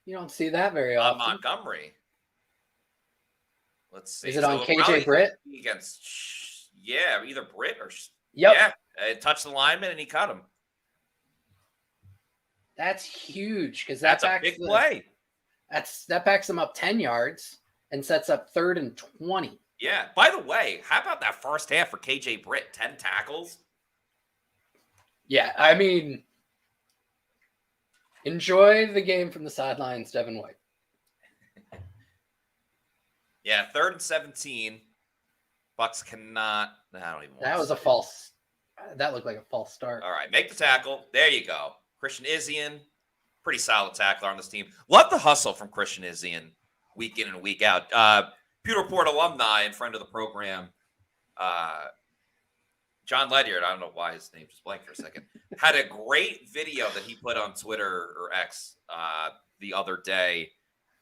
You don't see that very often. Montgomery. Let's see. Is it on KJ Britt? Against, either Britt or yeah. It touched the lineman and he cut him. That's huge because that's a big play. That backs them up 10 yards and sets up 3rd and 20. Yeah. By the way, how about that first half for KJ Britt? 10 tackles. Yeah, I mean, enjoy the game from the sidelines, Devin White. Yeah, 3rd and 17. Bucs cannot. I don't even. That was a false. That looked like a false start. All right, make the tackle. There you go. Christian Izzian, pretty solid tackler on this team. Love the hustle from Christian Izzian week in and week out. Pewter Report alumni and friend of the program, John Ledyard, I don't know why his name just blanked for a second, had a great video that he put on Twitter or X the other day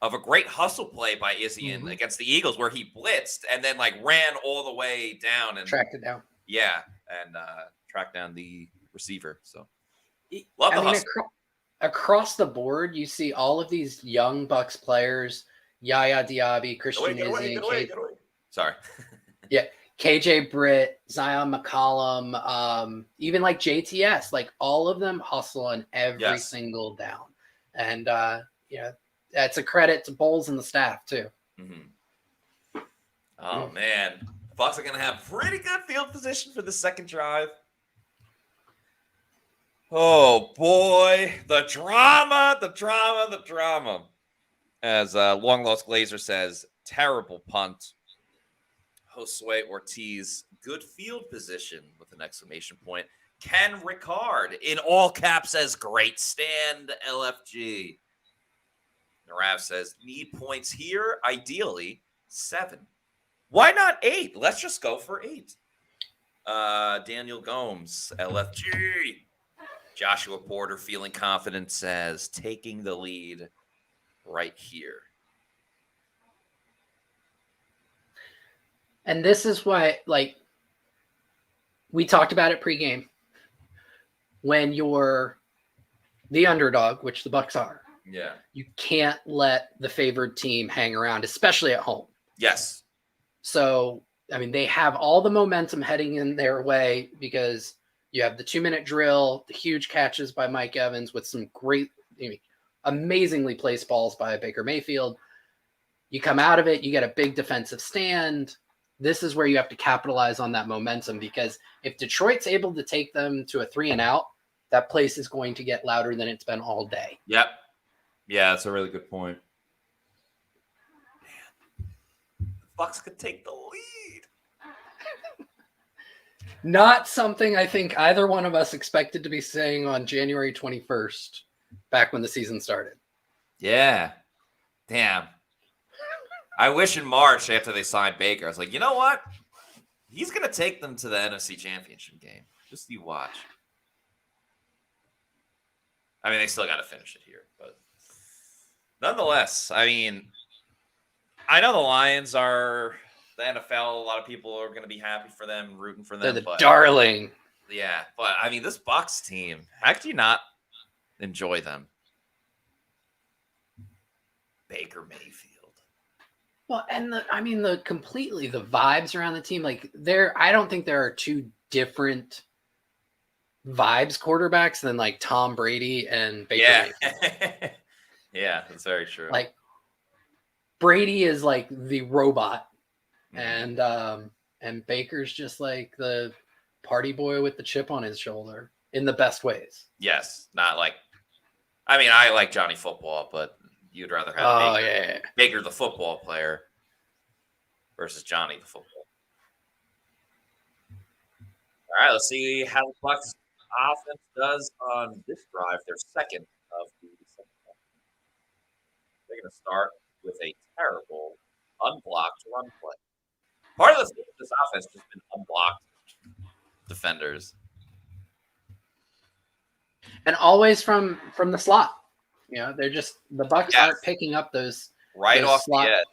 of a great hustle play by Izzian against the Eagles where he blitzed and then ran all the way down and tracked it down. Yeah, and tracked down the receiver. So love the hustle. Across the board, you see all of these young Bucs players, Yaya Diaby, Christian Izzian. Sorry. Yeah. KJ Britt, Zion McCollum, even like JTS, all of them hustle on every single down. And, that's a credit to Bowles and the staff, too. Mm-hmm. Oh, man. Bucs are going to have pretty good field position for the second drive. Oh, boy. The drama. As Long Lost Glazer says, terrible punt. Josue Ortiz, good field position with an exclamation point. Ken Ricard, in all caps, says, great stand, LFG. Narav says, need points here, ideally 7. Why not 8? Let's just go for 8. Daniel Gomes, LFG. Joshua Porter, feeling confident, says, taking the lead right here. And this is why, we talked about it pregame. When you're the underdog, which the Bucs are, you can't let the favored team hang around, especially at home. Yes. So, they have all the momentum heading in their way because you have the 2-minute drill, the huge catches by Mike Evans with some great, amazingly placed balls by Baker Mayfield. You come out of it, you get a big defensive stand. This is where you have to capitalize on that momentum because if Detroit's able to take them to a 3-and-out, that place is going to get louder than it's been all day. Yep. Yeah, that's a really good point. Man, the Bucs could take the lead. Not something I think either one of us expected to be saying on January 21st, back when the season started. Yeah. Damn. I wish in March after they signed Baker, I was like, you know what? He's going to take them to the NFC Championship game. Just you watch. I mean, they still got to finish it here, but nonetheless, I mean, I know the Lions are the NFL. A lot of people are going to be happy for them, rooting for them. They're the darling. Yeah, but I mean, this Bucs team, how could you not enjoy them? Baker Mayfield. Well, and the vibes around the team, like I don't think there are two different vibes quarterbacks than like Tom Brady and Baker Mayfield. Yeah, that's very true. Like Brady is like the robot, and Baker's just like the party boy with the chip on his shoulder in the best ways. Yes, not like. I mean, I like Johnny Football, but you'd rather have Baker the football player versus Johnny the football. All right, let's see how the Bucs offense does on this drive. Their second of the second half. They're going to start with a terrible unblocked run play. Part of this offense has been unblocked defenders, and always from the slot. You know, they're just the Bucs aren't picking up those off slot. The edge.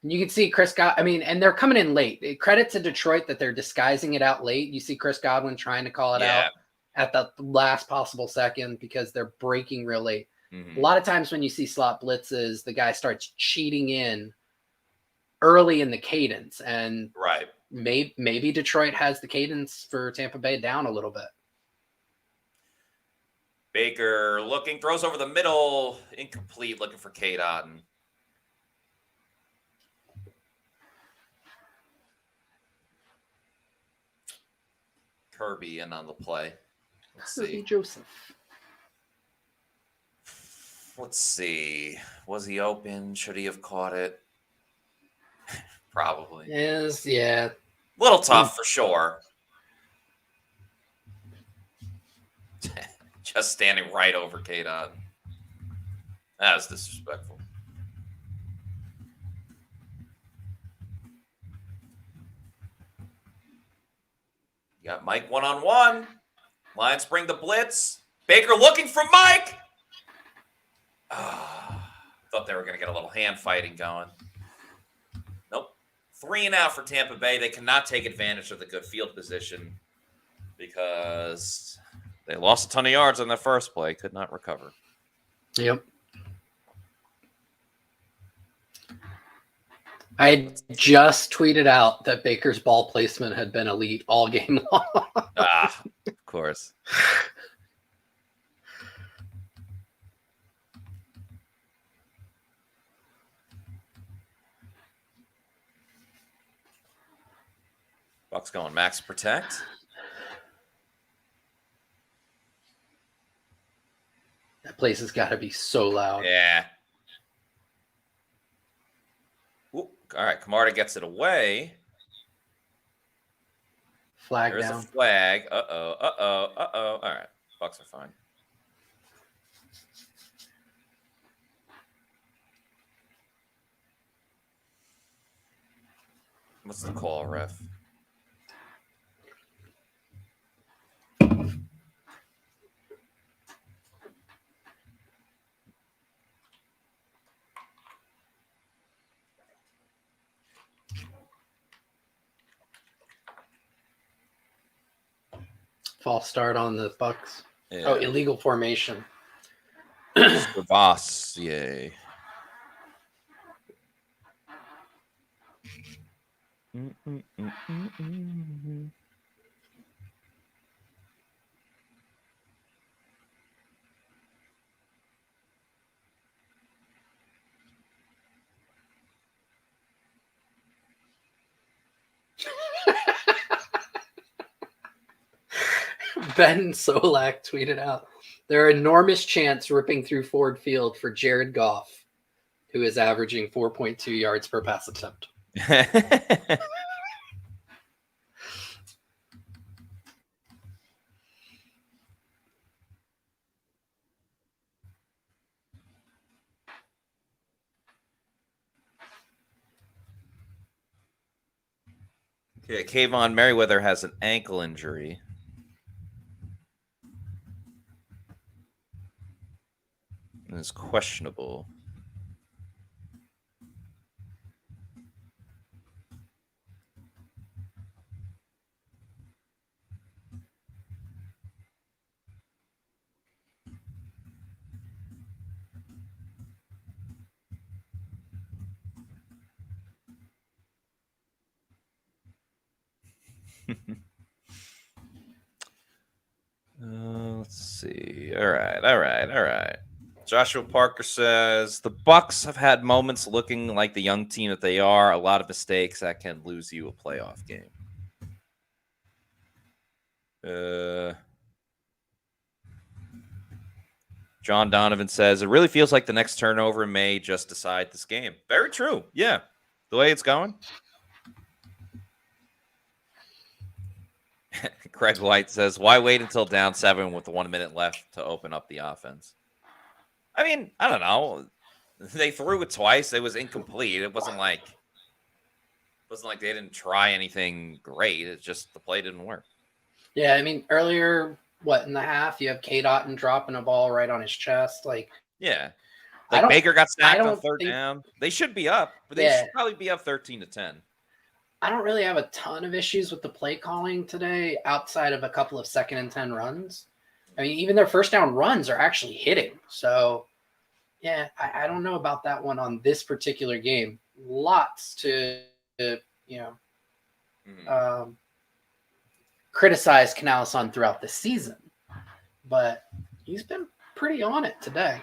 And you can see and they're coming in late. Credit to Detroit that they're disguising it out late. You see Chris Godwin trying to call it out at the last possible second because they're breaking real late. A lot of times when you see slot blitzes, the guy starts cheating in early in the cadence, and maybe Detroit has the cadence for Tampa Bay down a little bit. Baker looking, throws over the middle, incomplete, looking for K-Dot. Kirby in on the play. Let's see. Joseph. Let's see. Was he open? Should he have caught it? Probably. Yes, yeah. Little tough for sure. Just standing right over K-Dot. That was disrespectful. You got Mike one-on-one. Lions bring the blitz. Baker looking for Mike. Thought they were going to get a little hand fighting going. Nope. 3 and out for Tampa Bay. They cannot take advantage of the good field position because they lost a ton of yards on their first play. Could not recover. Yep. I just tweeted out that Baker's ball placement had been elite all game long. Of course. Bucs going max protect. That place has got to be so loud. Yeah. Ooh, all right, Camarda gets it away. Flag There's down. a flag. Uh-oh. All right, Bucs are fine. What's the call, ref? False start on the Bucs. Yeah. Oh, illegal formation. Boss, yay. Ben Solak tweeted out, there are enormous chants ripping through Ford Field for Jared Goff, who is averaging 4.2 yards per pass attempt. Okay, Kayvon Merriweather has an ankle injury. And is questionable. Let's see. All right. Joshua Parker says the Bucs have had moments looking like the young team that they are. A lot of mistakes that can lose you a playoff game. John Donovan says it really feels like the next turnover may just decide this game. Very true. Yeah, the way it's going. Craig White says, why wait until down 7 with 1 minute left to open up the offense? I mean, I don't know. They threw it twice. It was incomplete. It wasn't like they didn't try anything great. It's just the play didn't work. Yeah, I mean, earlier, in the half, you have K-Dotton dropping a ball right on his chest. Yeah. Baker got sacked on third down. They should be up, but they should probably be up 13-10. I don't really have a ton of issues with the play calling today outside of a couple of 2nd and 10 runs. I mean, even their first down runs are actually hitting. So, yeah, I don't know about that one on this particular game. Lots to, criticize Canales on throughout the season. But he's been pretty on it today.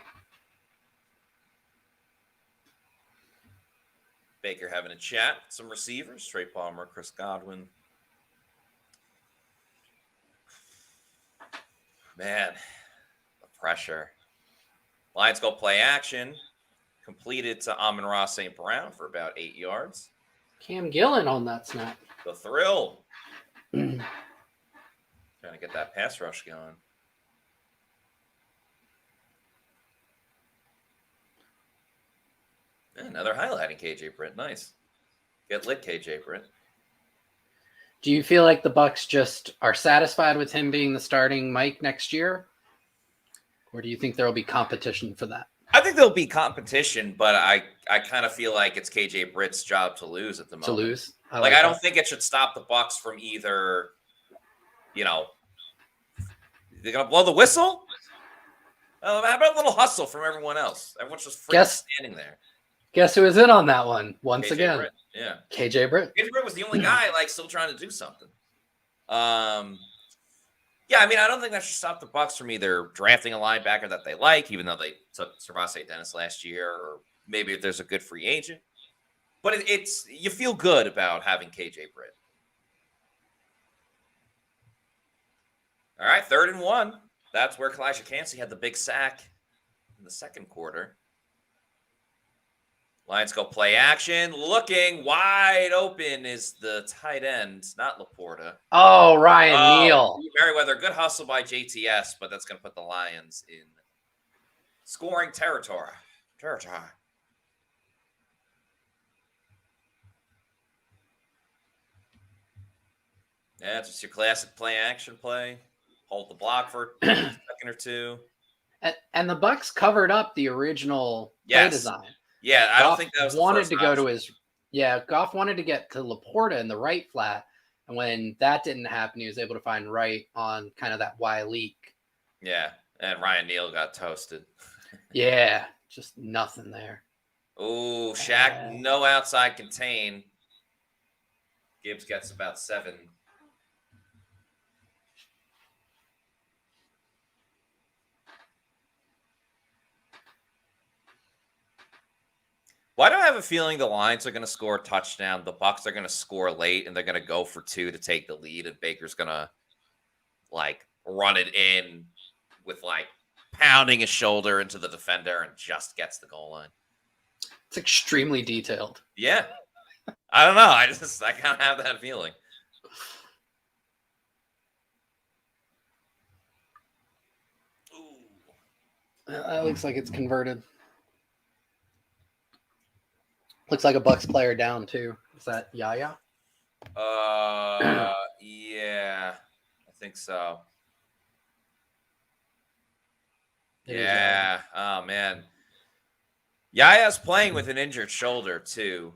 Baker having a chat. Some receivers. Trey Palmer, Chris Godwin. Man, the pressure. Lions go play action. Completed to Amon-Ra St. Brown for about 8 yards. Cam Gillen on that snap. The thrill. Trying to get that pass rush going. Another highlighting KJ Britt. Nice. Get lit, KJ Britt. Do you feel like the Bucs just are satisfied with him being the starting Mike next year? Or do you think there will be competition for that? I think there'll be competition, but I kind of feel like it's KJ Britt's job to lose at the moment. To lose? I don't think it should stop the Bucs from either, they're going to blow the whistle? How about a little hustle from everyone else? Everyone's just standing there. Guess who is in on that one once KJ again? Britt. Yeah. KJ Britt. KJ Britt was the only guy still trying to do something. Yeah, I mean, I don't think that should stop the Bucs from either drafting a linebacker that they like, even though they took Servase Dennis last year, or maybe if there's a good free agent. But it's you feel good about having KJ Britt. All right, 3rd and 1. That's where Kalijah Cansey had the big sack in the second quarter. Lions go play action. Looking wide open is the tight end, not Laporta. Oh, Ryan Neal. Merriweather, good hustle by JTS, but that's going to put the Lions in scoring territory. Yeah, it's just your classic play action play. Hold the block for a second or two. And the Bucs covered up the original play design. Yeah, I don't think that was wanted to go to his. Yeah, Goff wanted to get to Laporta in the right flat, and when that didn't happen, he was able to find right on kind of that Y leak. Yeah, and Ryan Neal got toasted. Yeah, just nothing there. Oh, Shaq, no outside contain. Gibbs gets about 7. Why do I have a feeling the Lions are going to score a touchdown? The Bucs are going to score late, and they're going to go for 2 to take the lead, and Baker's going to, run it in with, pounding his shoulder into the defender and just gets the goal line. It's extremely detailed. Yeah. I don't know. I kind of have that feeling. Ooh. That looks like it's converted. Looks like a Bucs player down, too. Is that Yaya? Yeah, I think so. It is Yeah. Oh man. Yaya's playing with an injured shoulder too.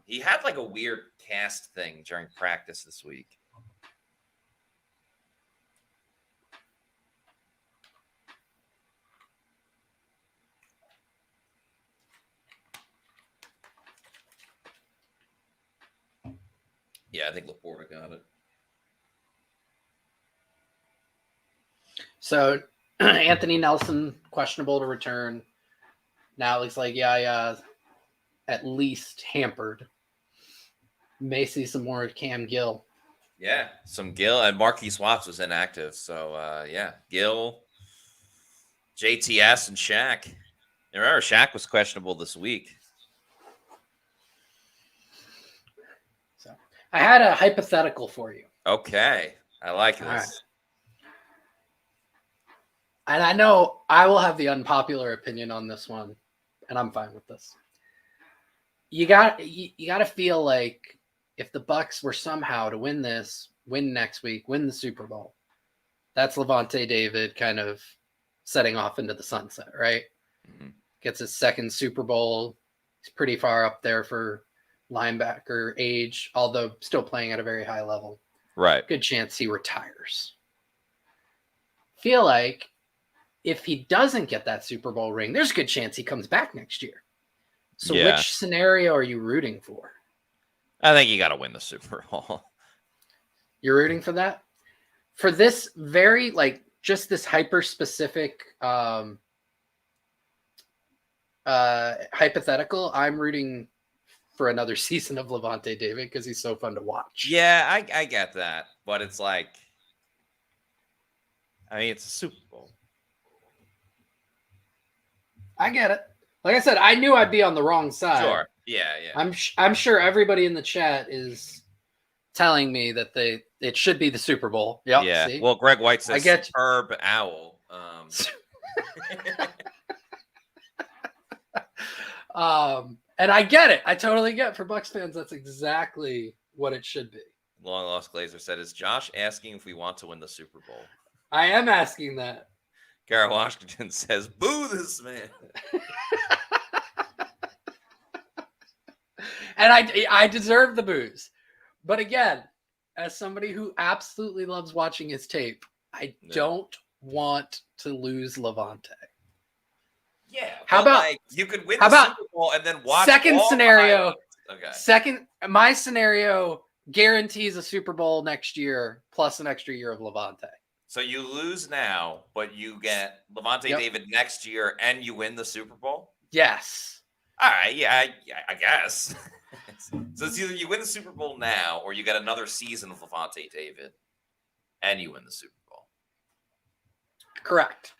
He had like a weird cast thing during practice this week. Yeah, I think Laporta got it. So Anthony Nelson questionable to return. Now it looks like Yaya at least hampered. May see some more Cam Gill. Yeah, some Gill and Marquise Watts was inactive. So yeah, Gill, JTS, and Shaq. Remember, Shaq was questionable this week. So I had a hypothetical for you. Okay, I like this. All right. And I know I will have the unpopular opinion on this one, and I'm fine with this. You got to feel like if the Bucs were somehow to win next week, win the Super Bowl, that's Levante David kind of setting off into the sunset, right? Mm-hmm. Gets his second Super Bowl. He's pretty far up there for linebacker age, although still playing at a very high level. Right. Good chance he retires. Feel like if he doesn't get that Super Bowl ring, there's a good chance he comes back next year. So Yeah. Which scenario are you rooting for? I think you got to win the Super Bowl. You're rooting for that? For this very, like, just this hyper-specific hypothetical, I'm rooting for another season of Levante David because he's so fun to watch. Yeah, I get that. But it's like, I mean, it's a Super Bowl. I get it. Like I said, I knew I'd be on the wrong side. Sure. Yeah. I'm sure everybody in the chat is telling me that it should be the Super Bowl. Yep, Yeah. see? Well, Greg White says I get superb owl. And I get it. I totally get it. For Bucs fans, that's exactly what it should be. Long Lost Glazer said, is Josh asking if we want to win the Super Bowl? I am asking that. Garrett Washington says, boo this man. And I deserve the booze. But again, as somebody who absolutely loves watching his tape, I don't want to lose Levante. Yeah. How about like, you could win the Super Bowl and then watch second scenario? Okay. My scenario guarantees a Super Bowl next year plus an extra year of Levante. So you lose now, but you get Levante David next year and you win the Super Bowl? Yes. All right. Yeah, I guess. So it's either you win the Super Bowl now or you get another season of Levante David and you win the Super Bowl. Correct.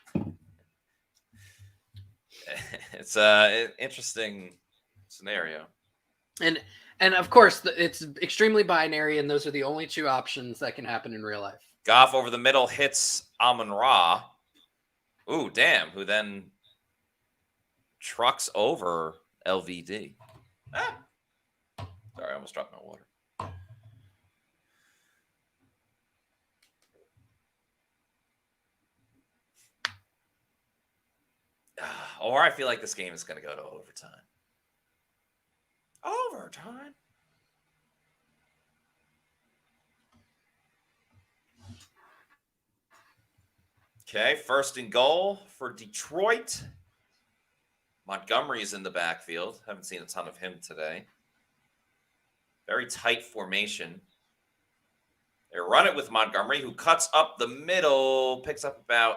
It's an interesting scenario. And of course, it's extremely binary, and those are the only two options that can happen in real life. Goff over the middle hits Amon-Ra. Ooh, damn. Who then trucks over LVD. Ah. Sorry, I almost dropped my water. Or I feel like this game is going to go to overtime. Overtime? Okay, first and goal for Detroit. Montgomery is in the backfield. Haven't seen a ton of him today. Very tight formation. They run it with Montgomery, who cuts up the middle, picks up about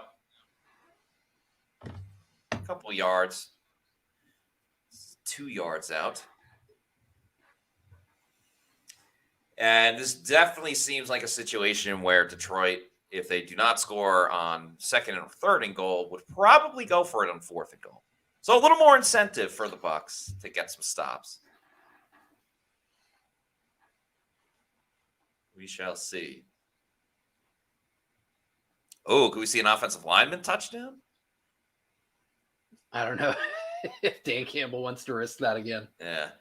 a couple yards. 2 yards out. And this definitely seems like a situation where Detroit, if they do not score on second and third and goal, would probably go for it on fourth and goal. So a little more incentive for the Bucs to get some stops. We shall see. Oh, can we see an offensive lineman touchdown? I don't know if Dan Campbell wants to risk that again. Yeah.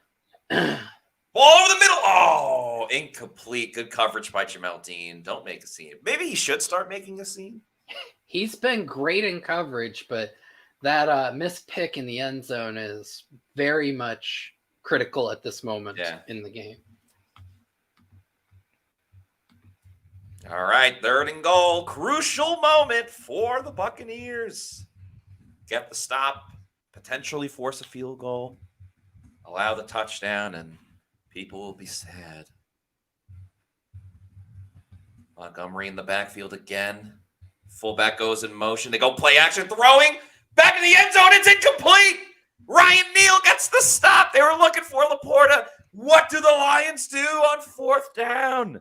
Ball over the middle. Oh, incomplete. Good coverage by Jamel Dean. Don't make a scene. Maybe he should start making a scene. He's been great in coverage, but that missed pick in the end zone is very much critical at this moment in the game. All right, 3rd and goal. Crucial moment for the Buccaneers. Get the stop, potentially force a field goal, allow the touchdown, and people will be sad. Montgomery in the backfield again. Fullback goes in motion. They go play action, throwing. Back in the end zone. It's incomplete. Ryan Neal gets the stop. They were looking for Laporta. What do the Lions do on 4th down?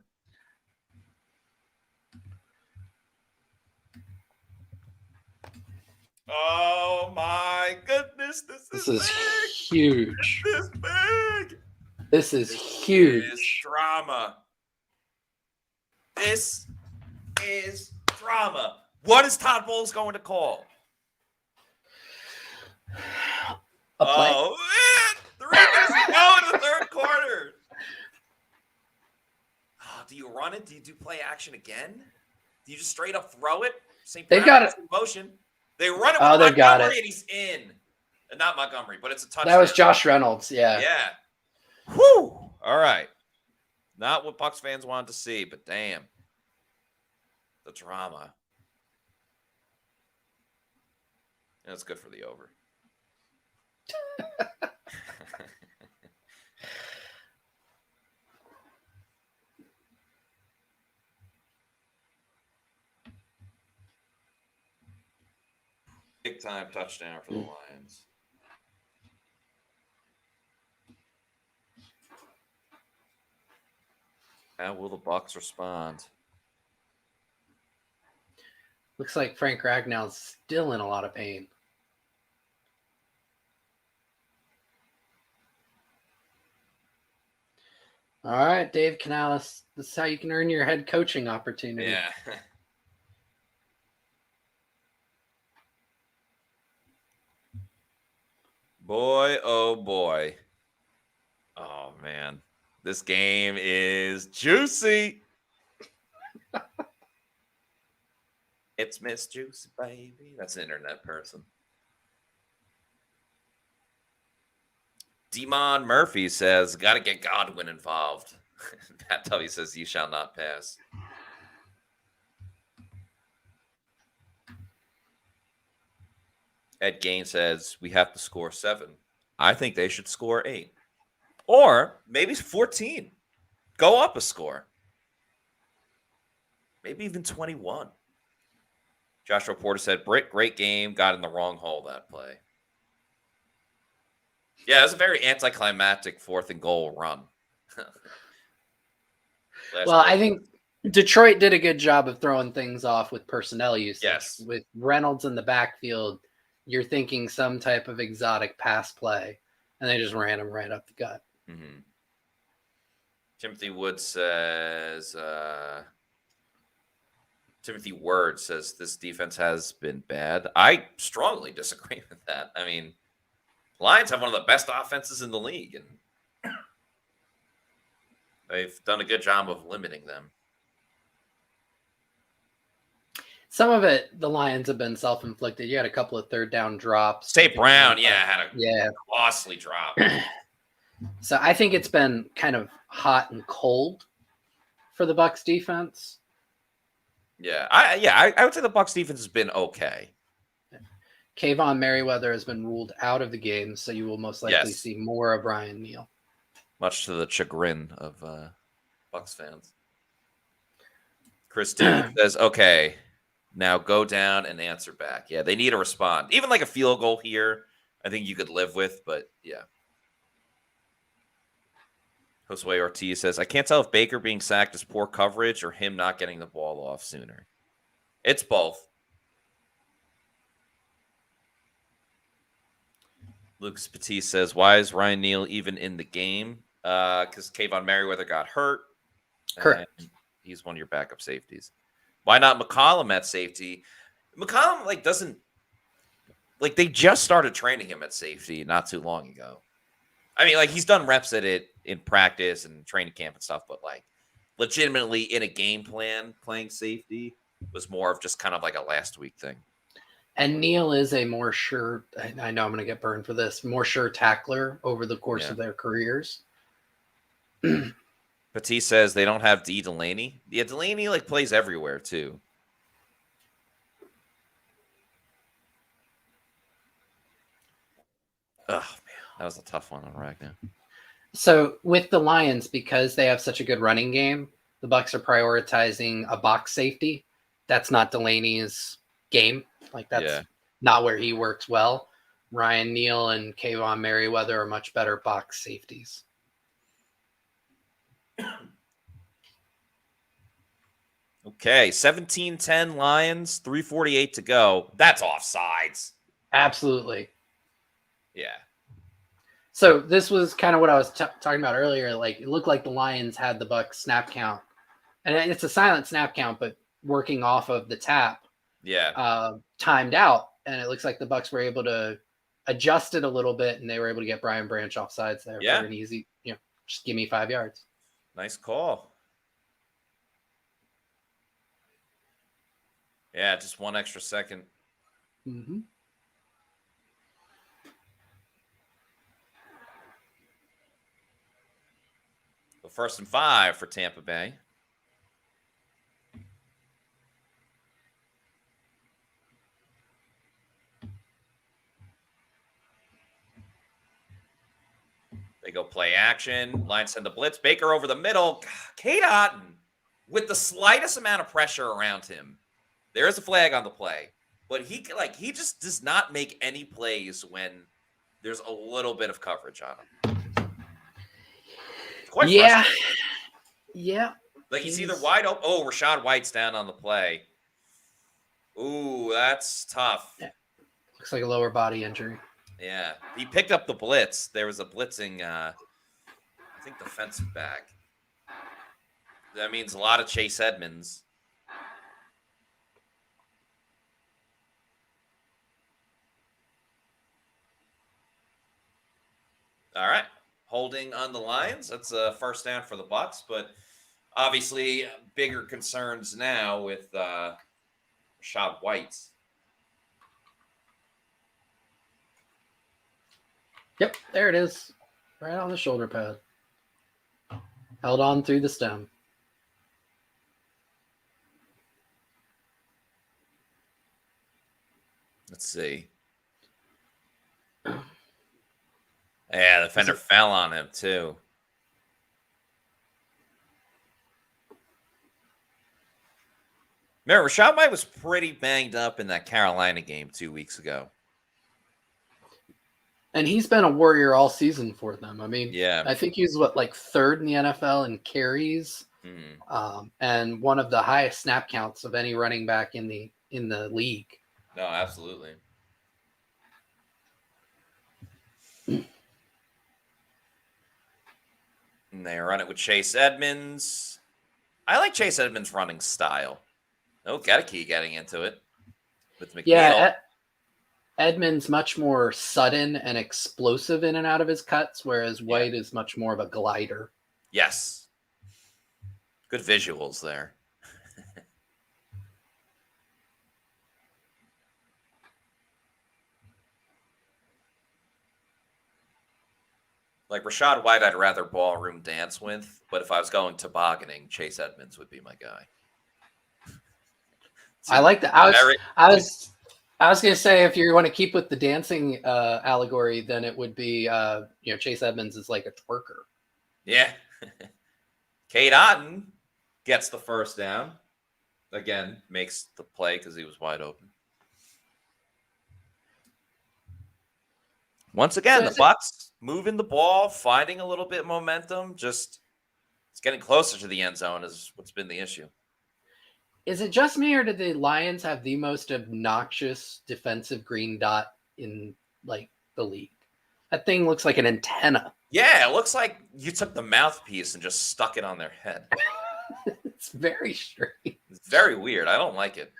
Oh, my goodness. This is huge. This is big. This is huge. This is drama. This is drama. What is Todd Bowles going to call? A play? Oh, 3 minutes to go in the 3rd quarter. Oh, do you run it? Do you do play action again? Do you just straight up throw it? They've got it in motion. They run it with they've got Montgomery it. and he's in. Not Montgomery, but it's a touchdown. That was Josh Reynolds, yeah. Yeah. Whew. All right. Not what Bucs fans wanted to see, but damn. The drama. That's good for the over. Big time touchdown for the Lions. How will the Bucs respond? Looks like Frank Ragnall's still in a lot of pain. All right, Dave Canales. This is how you can earn your head coaching opportunity. Yeah. Boy, oh boy. Oh, man. This game is juicy. It's Miss Juicy, baby. That's an internet person. Demon Murphy says, got to get Godwin involved. Pat W says, you shall not pass. Ed Gain says, we have to score 7. I think they should score 8. Or maybe 14. Go up a score. Maybe even 21. Josh Reporter said, Britt, great game. Got in the wrong hole that play. Yeah, it was a very anticlimactic 4th and goal run. Well, I think Detroit did a good job of throwing things off with personnel usage. Yes. With Reynolds in the backfield, you're thinking some type of exotic pass play, and they just ran him right up the gut. Mm-hmm. Timothy Wood says, Timothy Word says this defense has been bad. I strongly disagree with that. I mean, Lions have one of the best offenses in the league, and they've done a good job of limiting them. Some of it, the Lions have been self-inflicted. You had a couple of 3rd down drops. St. Brown, had a costly drop. So I think it's been kind of hot and cold for the Bucs defense. Yeah, I would say the Bucs defense has been okay. Kayvon Merriweather has been ruled out of the game, so you will most likely see more of Ryan Neal. Much to the chagrin of Bucs fans. Chris D says, okay, now go down and answer back. Yeah, they need to respond. Even like a field goal here, I think you could live with, but yeah. Josue Ortiz says, I can't tell if Baker being sacked is poor coverage or him not getting the ball off sooner. It's both. Lucas Petit says, why is Ryan Neal even in the game? Because Kayvon Merriweather got hurt. Correct. He's one of your backup safeties. Why not McCollum at safety? McCollum doesn't they just started training him at safety not too long ago. I mean, he's done reps at it in practice and training camp and stuff, but like legitimately in a game plan playing safety was more of just kind of like a last week thing. And Neal is a more sure, I know I'm going to get burned for this, more sure tackler over the course of their careers. Petit says they don't have D. Delaney. Yeah, Delaney like plays everywhere too. Oh man, that was a tough one on Ragnar. So with the Lions, because they have such a good running game, the Bucs are prioritizing a box safety. That's not Delaney's game. Like that's not where he works well. Ryan Neal and Kayvon Merriweather are much better box safeties. Okay, 17-10 Lions, 3:48 to go. That's offsides. Absolutely. Yeah. So this was kind of what I was talking about earlier. Like it looked like the Lions had the Bucs snap count, and it's a silent snap count, but working off of the tap. Yeah. Timed out, and it looks like the Bucs were able to adjust it a little bit, and they were able to get Brian Branch offsides there for an easy, just give me 5 yards. Nice call. Yeah, just 1 extra second. Mm-hmm. So 1st and 5 for Tampa Bay. They go play action. Lions send the blitz. Baker over the middle. Cade Otton with the slightest amount of pressure around him. There is a flag on the play, but he just does not make any plays when there's a little bit of coverage on him. Quite frustrating. Yeah. Like he's either wide open. Oh, Rashad White's down on the play. Ooh, that's tough. Yeah. Looks like a lower body injury. Yeah, he picked up the blitz. There was a blitzing, I think, defensive back. That means a lot of Chase Edmonds. All right, holding on the Lions. That's a 1st down for the Bucs, but obviously bigger concerns now with Rashad White. Yep, there it is. Right on the shoulder pad. Held on through the stem. Let's see. Yeah, the defender fell on him too. Remember, Rashad White was pretty banged up in that Carolina game 2 weeks ago. And he's been a warrior all season for them. I mean, yeah, I think he's like 3rd in the NFL in carries, and one of the highest snap counts of any running back in the league. No, absolutely. And they run it with Chase Edmonds. I like Chase Edmonds' running style. Oh, Gedeke getting into it with McNeil. Yeah, Edmonds much more sudden and explosive in and out of his cuts, whereas White is much more of a glider. Yes. Good visuals there. Like Rashad White, I'd rather ballroom dance with, but if I was going tobogganing, Chase Edmonds would be my guy. I like that. I was going to say, if you want to keep with the dancing allegory, then it would be, Chase Edmonds is like a twerker. Yeah. Cade Otton gets the 1st down. Again, makes the play because he was wide open. Once again, the Bucs moving the ball, finding a little bit of momentum. Just it's getting closer to the end zone is what's been the issue. Is it just me, or did the Lions have the most obnoxious defensive green dot in like the league? That thing looks like an antenna. Yeah, it looks like you took the mouthpiece and just stuck it on their head. It's very strange. It's very weird. I don't like it.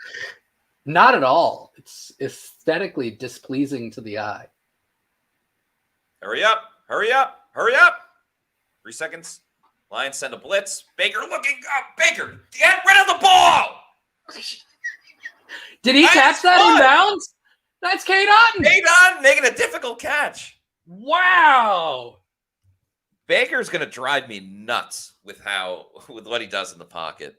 Not at all. It's aesthetically displeasing to the eye. Hurry up. Hurry up. Hurry up. 3 seconds. Lions send a blitz. Baker looking up. Baker, get rid of the ball. Did he catch that in bounds? That's Cade Otton. Cade Otton making a difficult catch. Wow. Baker's going to drive me nuts with what he does in the pocket.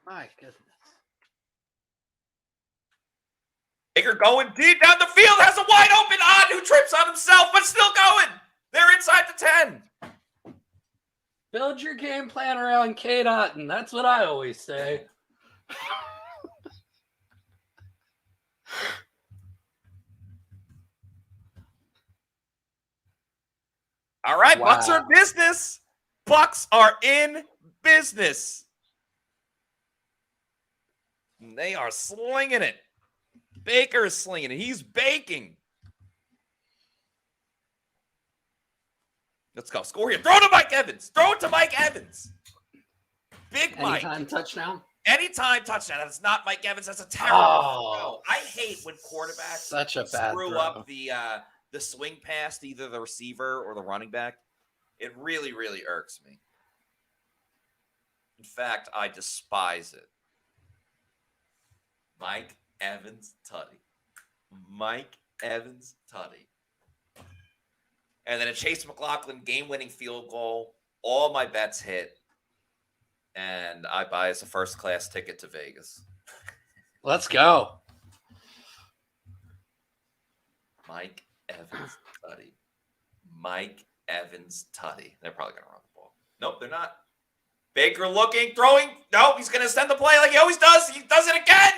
My goodness. Baker going deep down the field, has a wide open Ott who trips on himself, but still going. They're inside the 10. Build your game plan around Cade Otton. That's what I always say. All right, Wow. Bucs are in business. Bucs are in business. They are slinging it. Baker is slinging it. He's baking. Let's go. Score here. Throw to Mike Evans. Throw it to Mike Evans. Big Mike. Anytime touchdown. Anytime touchdown. That's not Mike Evans. That's a terrible throw. I hate when quarterbacks Such a bad screw throw. up the swing pass to either the receiver or the running back. It really, really irks me. In fact, I despise it. Mike Evans tutty. Mike Evans tutty. And then a Chase McLaughlin game-winning field goal. All my bets hit. And I buy us a first-class ticket to Vegas. Let's go. Mike Evans tutty. Mike Evans tutty. They're probably going to run the ball. Nope, they're not. Baker looking, throwing. No, he's going to send the play like he always does. He does it again.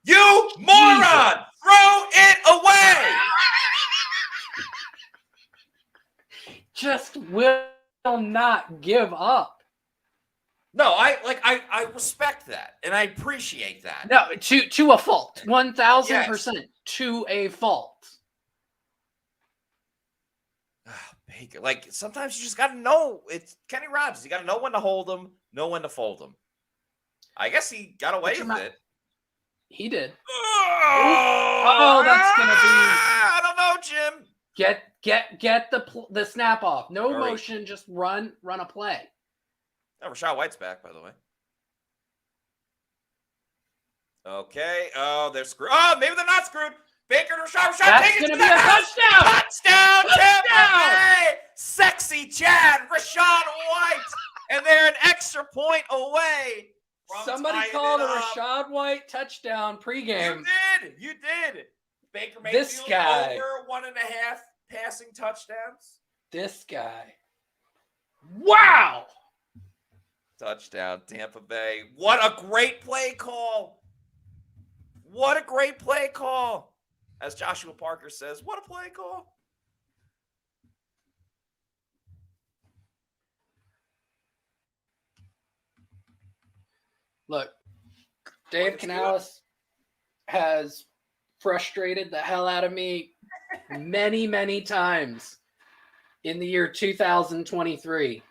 You moron! Jesus. Throw it away! Just will not give up. No, I respect that and I appreciate that. No, to a fault. 1,000% to a fault. Baker, like sometimes you just got to know it's Kenny Rogers. You got to know when to hold him, know when to fold him. I guess he got away with it. He did. Oh, that's gonna be. I don't know, Jim. Get the snap off. No Hurry. motion, just run a play. Oh, Rashad White's back, by the way. Okay. Oh, they're screwed. Oh, maybe they're not screwed. Baker and Rashad. That's take it gonna to be the a house. touchdown. Touchdown, Tampa Touchdown. Bay. Sexy Chad, Rashad White, and they're an extra point away. from Somebody tying called it a up. Rashad White touchdown pregame. You did. Baker This Mayfield guy. over 1.5 passing touchdowns. This guy. Wow. Touchdown, Tampa Bay. What a great play call. What a great play call. As Joshua Parker says, what a play call. Look, Dave Canales has frustrated the hell out of me many, many times in the year 2023.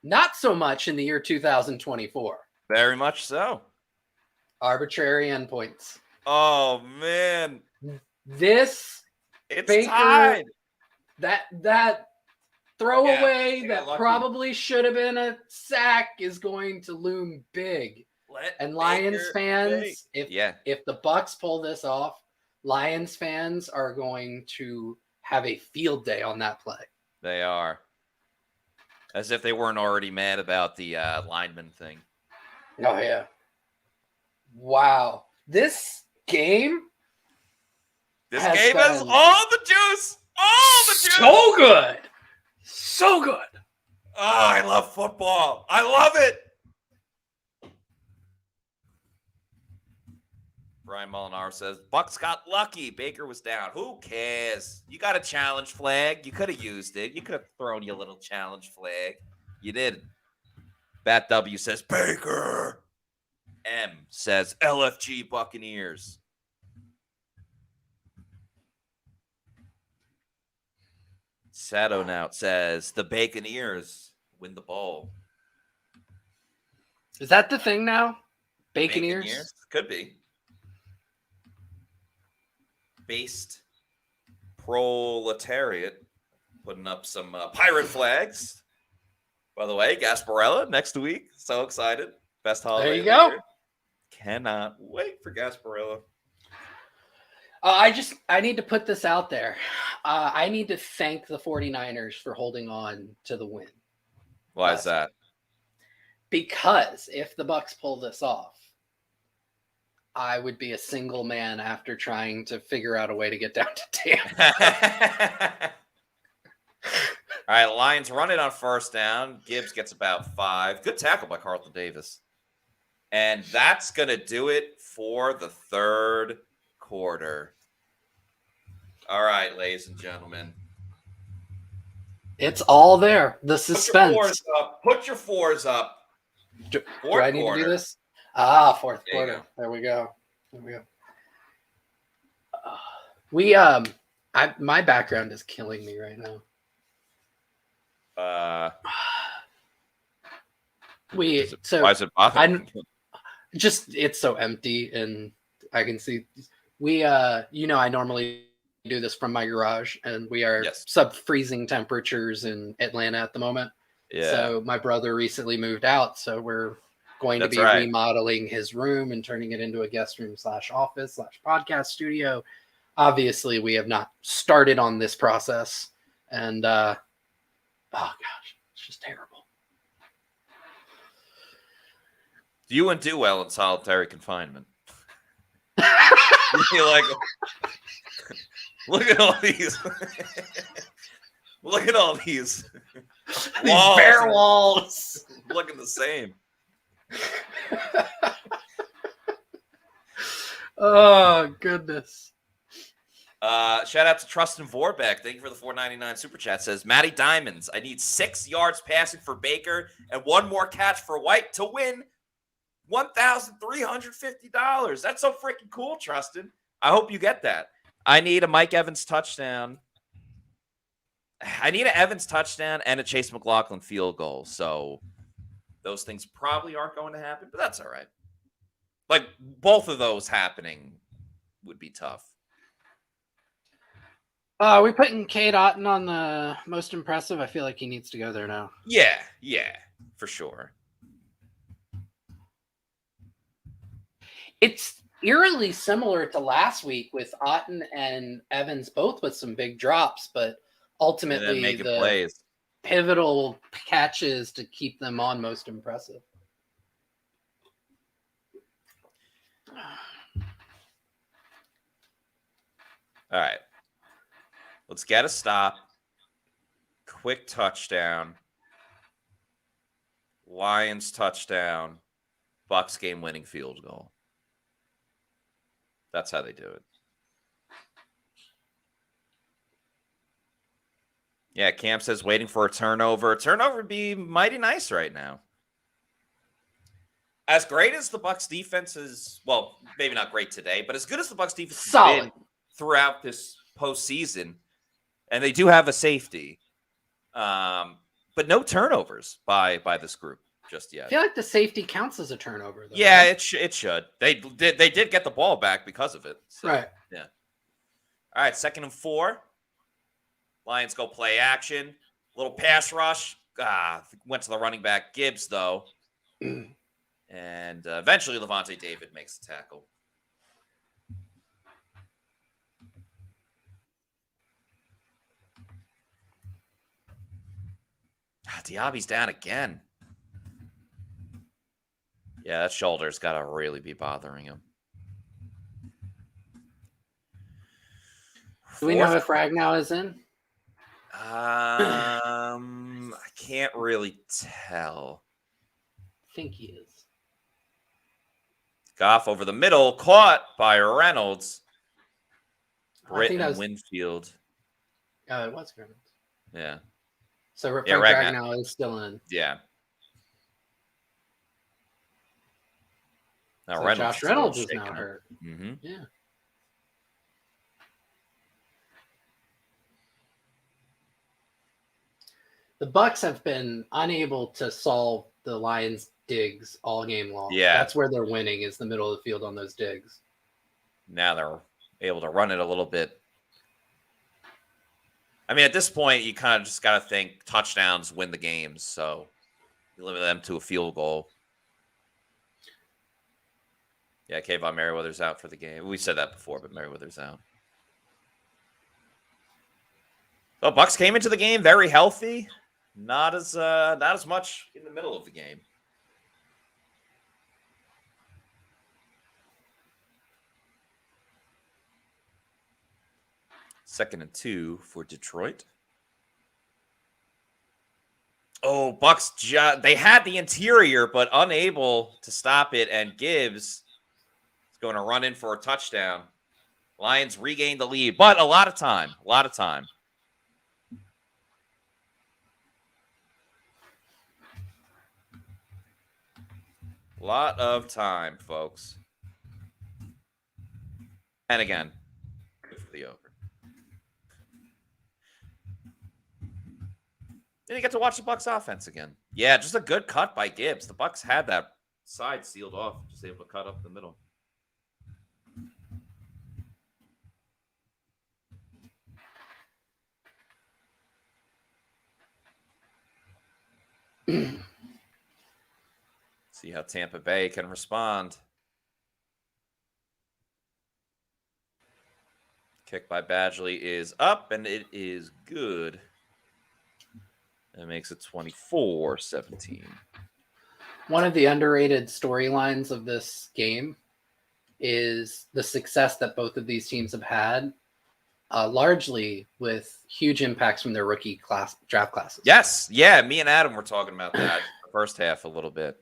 Not so much in the year 2024. Very much so. Arbitrary endpoints. Oh, man. This It's Baker, tied. that throwaway they got that lucky. probably should have been a sack is going to loom big. And Lions fans, if the Bucs pull this off, Lions fans are going to have a field day on that play. They are. As if they weren't already mad about the lineman thing. Oh, yeah. Wow. This game This has game has been all the juice. All the juice. so good. So good. Oh, I love football. I love it. Brian Molinar says, Bucs got lucky. Baker was down. Who cares? You got a challenge flag. You could have used it. You could have thrown your little challenge flag. You did. Bat W says Baker. M says LFG Buccaneers. Sadonaut says the Buccaneers win the bowl. Is that the thing now? Buccaneers? Could be. Based proletariat putting up some pirate flags. By the way, Gasparilla next week. So excited. Best holiday. There you go. Year. Cannot wait for Gasparilla. I need to put this out there. I need to thank the 49ers for holding on to the win. Why is that? Because if the Bucs pull this off, I would be a single man after trying to figure out a way to get down to Tampa. All right, Lions run it on first down. Gibbs gets about 5. Good tackle by Carlton Davis. And that's going to do it for the third quarter. All right, ladies and gentlemen. It's all there. The suspense. Put your fours up. Do I need to do this? Fourth quarter. There we go. My background is killing me right now. Why is it bothering? It's so empty, and I can see I normally do this from my garage, and we are sub-freezing temperatures in Atlanta at the moment. Yeah. So my brother recently moved out, so we're going to be remodeling his room and turning it into a guest room / office / podcast studio. Obviously, we have not started on this process, and oh gosh, it's just terrible. You wouldn't do well in solitary confinement. You're like, look at all these. Look at all these walls. Bare walls. Looking the same. Oh, goodness. Shout out to Trustin Vorbeck. Thank you for the $4.99 super chat. Says Matty Diamonds. I need 6 yards passing for Baker and 1 more catch for White to win $1,350. That's so freaking cool, Trustin. I hope you get that. I need a Mike Evans touchdown. I need an Evans touchdown and a Chase McLaughlin field goal. So those things probably aren't going to happen, but that's all right. Like, both of those happening would be tough. We putting Cade Otton on the most impressive. I feel like he needs to go there now. Yeah, for sure. It's eerily similar to last week with Otton and Evans both with some big drops, but ultimately the plays. Pivotal catches to keep them on most impressive. All right. Let's get a stop. Quick touchdown. Lions touchdown. Bucs game winning field goal. That's how they do it. Yeah, Cam says waiting for a turnover. A turnover would be mighty nice right now. As great as the Bucs defense is, well, maybe not great today, but as good as the Bucs defense has been throughout this postseason, and they do have a safety, but no turnovers by this group just yet. I feel like the safety counts as a turnover, though. Yeah, right? it should. They did get the ball back because of it. So, right. Yeah. All right, 2nd and 4. Lions go play action. Little pass rush. Went to the running back Gibbs, though. And eventually Levante David makes the tackle. Diaby's down again. Yeah, that shoulder's got to really be bothering him. Do we know if Ragnow is in? I can't really tell. I think he is. Goff over the middle, caught by Reynolds. Britton Winfield. It was Reynolds. Yeah. So Ragnow is still in. Yeah. Now So Reynolds Josh is still Reynolds is now shaking up. hurt. Mm-hmm. Yeah. The Bucs have been unable to solve the Lions' digs all game long. Yeah. That's where they're winning, is the middle of the field on those digs. Now they're able to run it a little bit. I mean, at this point, you kind of just got to think touchdowns win the games. So you limit them to a field goal. Yeah, Kayvon Merriweather's out for the game. We said that before, but Merriweather's out. So Bucs came into the game very healthy. Not as much in the middle of the game. Second and 2 for Detroit. Oh, Bucs, they had the interior, but unable to stop it. And Gibbs is going to run in for a touchdown. Lions regained the lead, but a lot of time. Lot of time, folks. And again, good for the over. Then you get to watch the Bucs offense again. Yeah, just a good cut by Gibbs. The Bucs had that side sealed off, just able to cut up the middle. See how Tampa Bay can respond. Kick by Badgley is up, and it is good. That makes it 24-17. One of the underrated storylines of this game is the success that both of these teams have had, largely with huge impacts from their rookie draft classes. Yes. Yeah, me and Adam were talking about that the first half a little bit.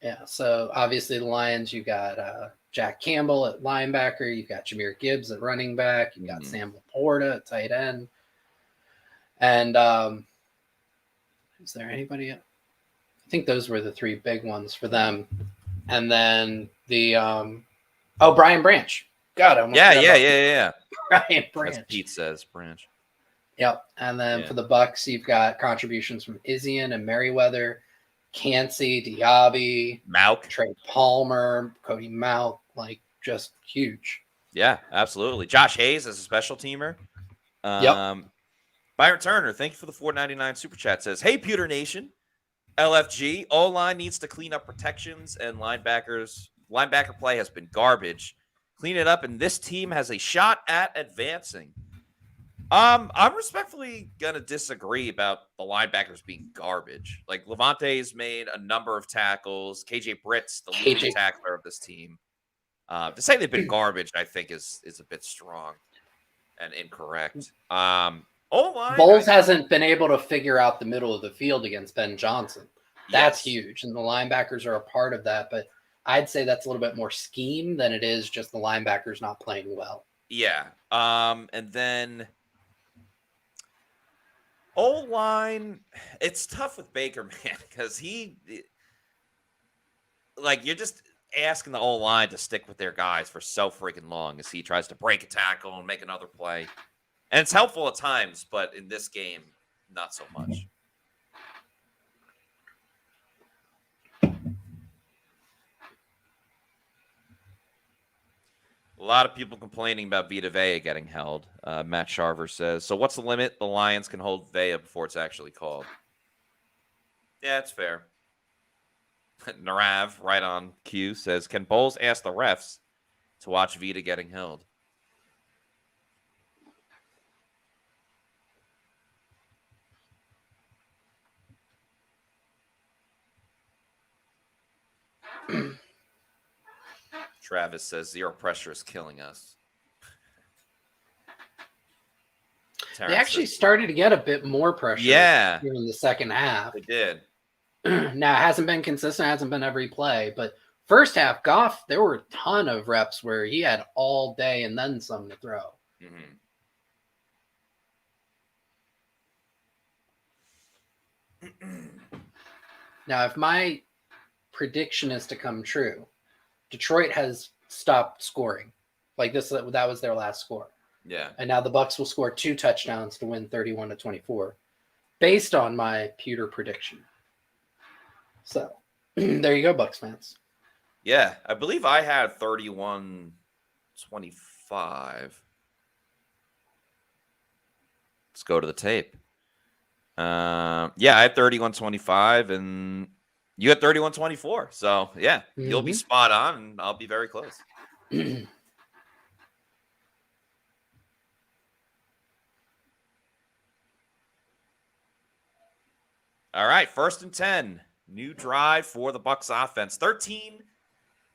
Yeah, so obviously the Lions, you got Jack Campbell at linebacker, you've got Jahmyr Gibbs at running back, you've got Sam Laporta at tight end. And is there anybody else? I think those were the three big ones for them. And then the Brian Branch. God, I almost forgot about Brian Branch. As Pete says, Branch. Yep. And then for the Bucs, you've got contributions from Isian and Merriweather, Cansey, Diaby, Mauk, Trey Palmer, Cody Mauk, like just huge. Yeah, absolutely. Josh Hayes as a special teamer. Yep. Byron Turner, thank you for the $4.99 super chat. Says, "Hey, Pewter Nation, LFG, O-line needs to clean up protections and linebacker play has been garbage. Clean it up, and this team has a shot at advancing." I'm respectfully gonna disagree about the linebackers being garbage. Like Levante's made a number of tackles. KJ Britt's the leading tackler of this team. To say they've been garbage, I think is a bit strong and incorrect. O-line, Bowles hasn't been able to figure out the middle of the field against Ben Johnson. That's huge, and the linebackers are a part of that. But I'd say that's a little bit more scheme than it is just the linebackers not playing well. Yeah. And then O-line, it's tough with Baker, man, because you're just asking the O-line to stick with their guys for so freaking long as he tries to break a tackle and make another play. And it's helpful at times, but in this game, not so much. A lot of people complaining about Vita Vea getting held. Matt Sharver says, "So what's the limit the Lions can hold Vea before it's actually called?" Yeah, it's fair. Narav, right on cue, says, "Can Bowles ask the refs to watch Vita getting held?" Travis says, "Zero pressure is killing us." They actually started to get a bit more pressure in the second half. They did. Now, it hasn't been consistent, hasn't been every play, but first half, Goff, there were a ton of reps where he had all day and then some to throw. Now, if my prediction is to come true, Detroit has stopped scoring. Like that was their last score. Yeah. And now the Bucs will score 2 touchdowns to win 31-24, based on my Pewter prediction. So there you go, Bucs fans. Yeah, I believe I had 31-25. Let's go to the tape. Yeah, I had 31-25, and you had 31-24. So yeah, you'll be spot on, and I'll be very close. All right, 1st and 10. New drive for the Bucs offense. 13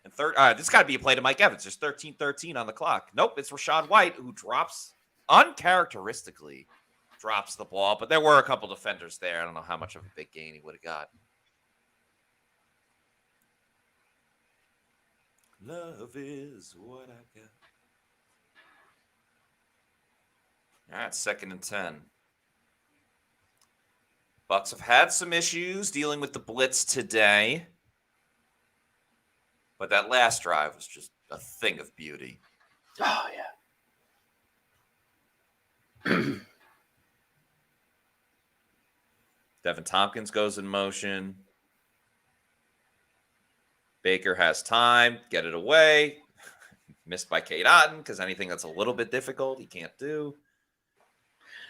and 3rd. This got to be a play to Mike Evans. There's 13-13 on the clock. Nope, it's Rachaad White who uncharacteristically drops the ball, but there were a couple defenders there. I don't know how much of a big gain he would have got. Love is what I got. All right, 2nd and 10. Bucs have had some issues dealing with the blitz today, but that last drive was just a thing of beauty. Oh, yeah. Devin Tompkins goes in motion. Baker has time, get it away. Missed by Cade Otton because anything that's a little bit difficult, he can't do.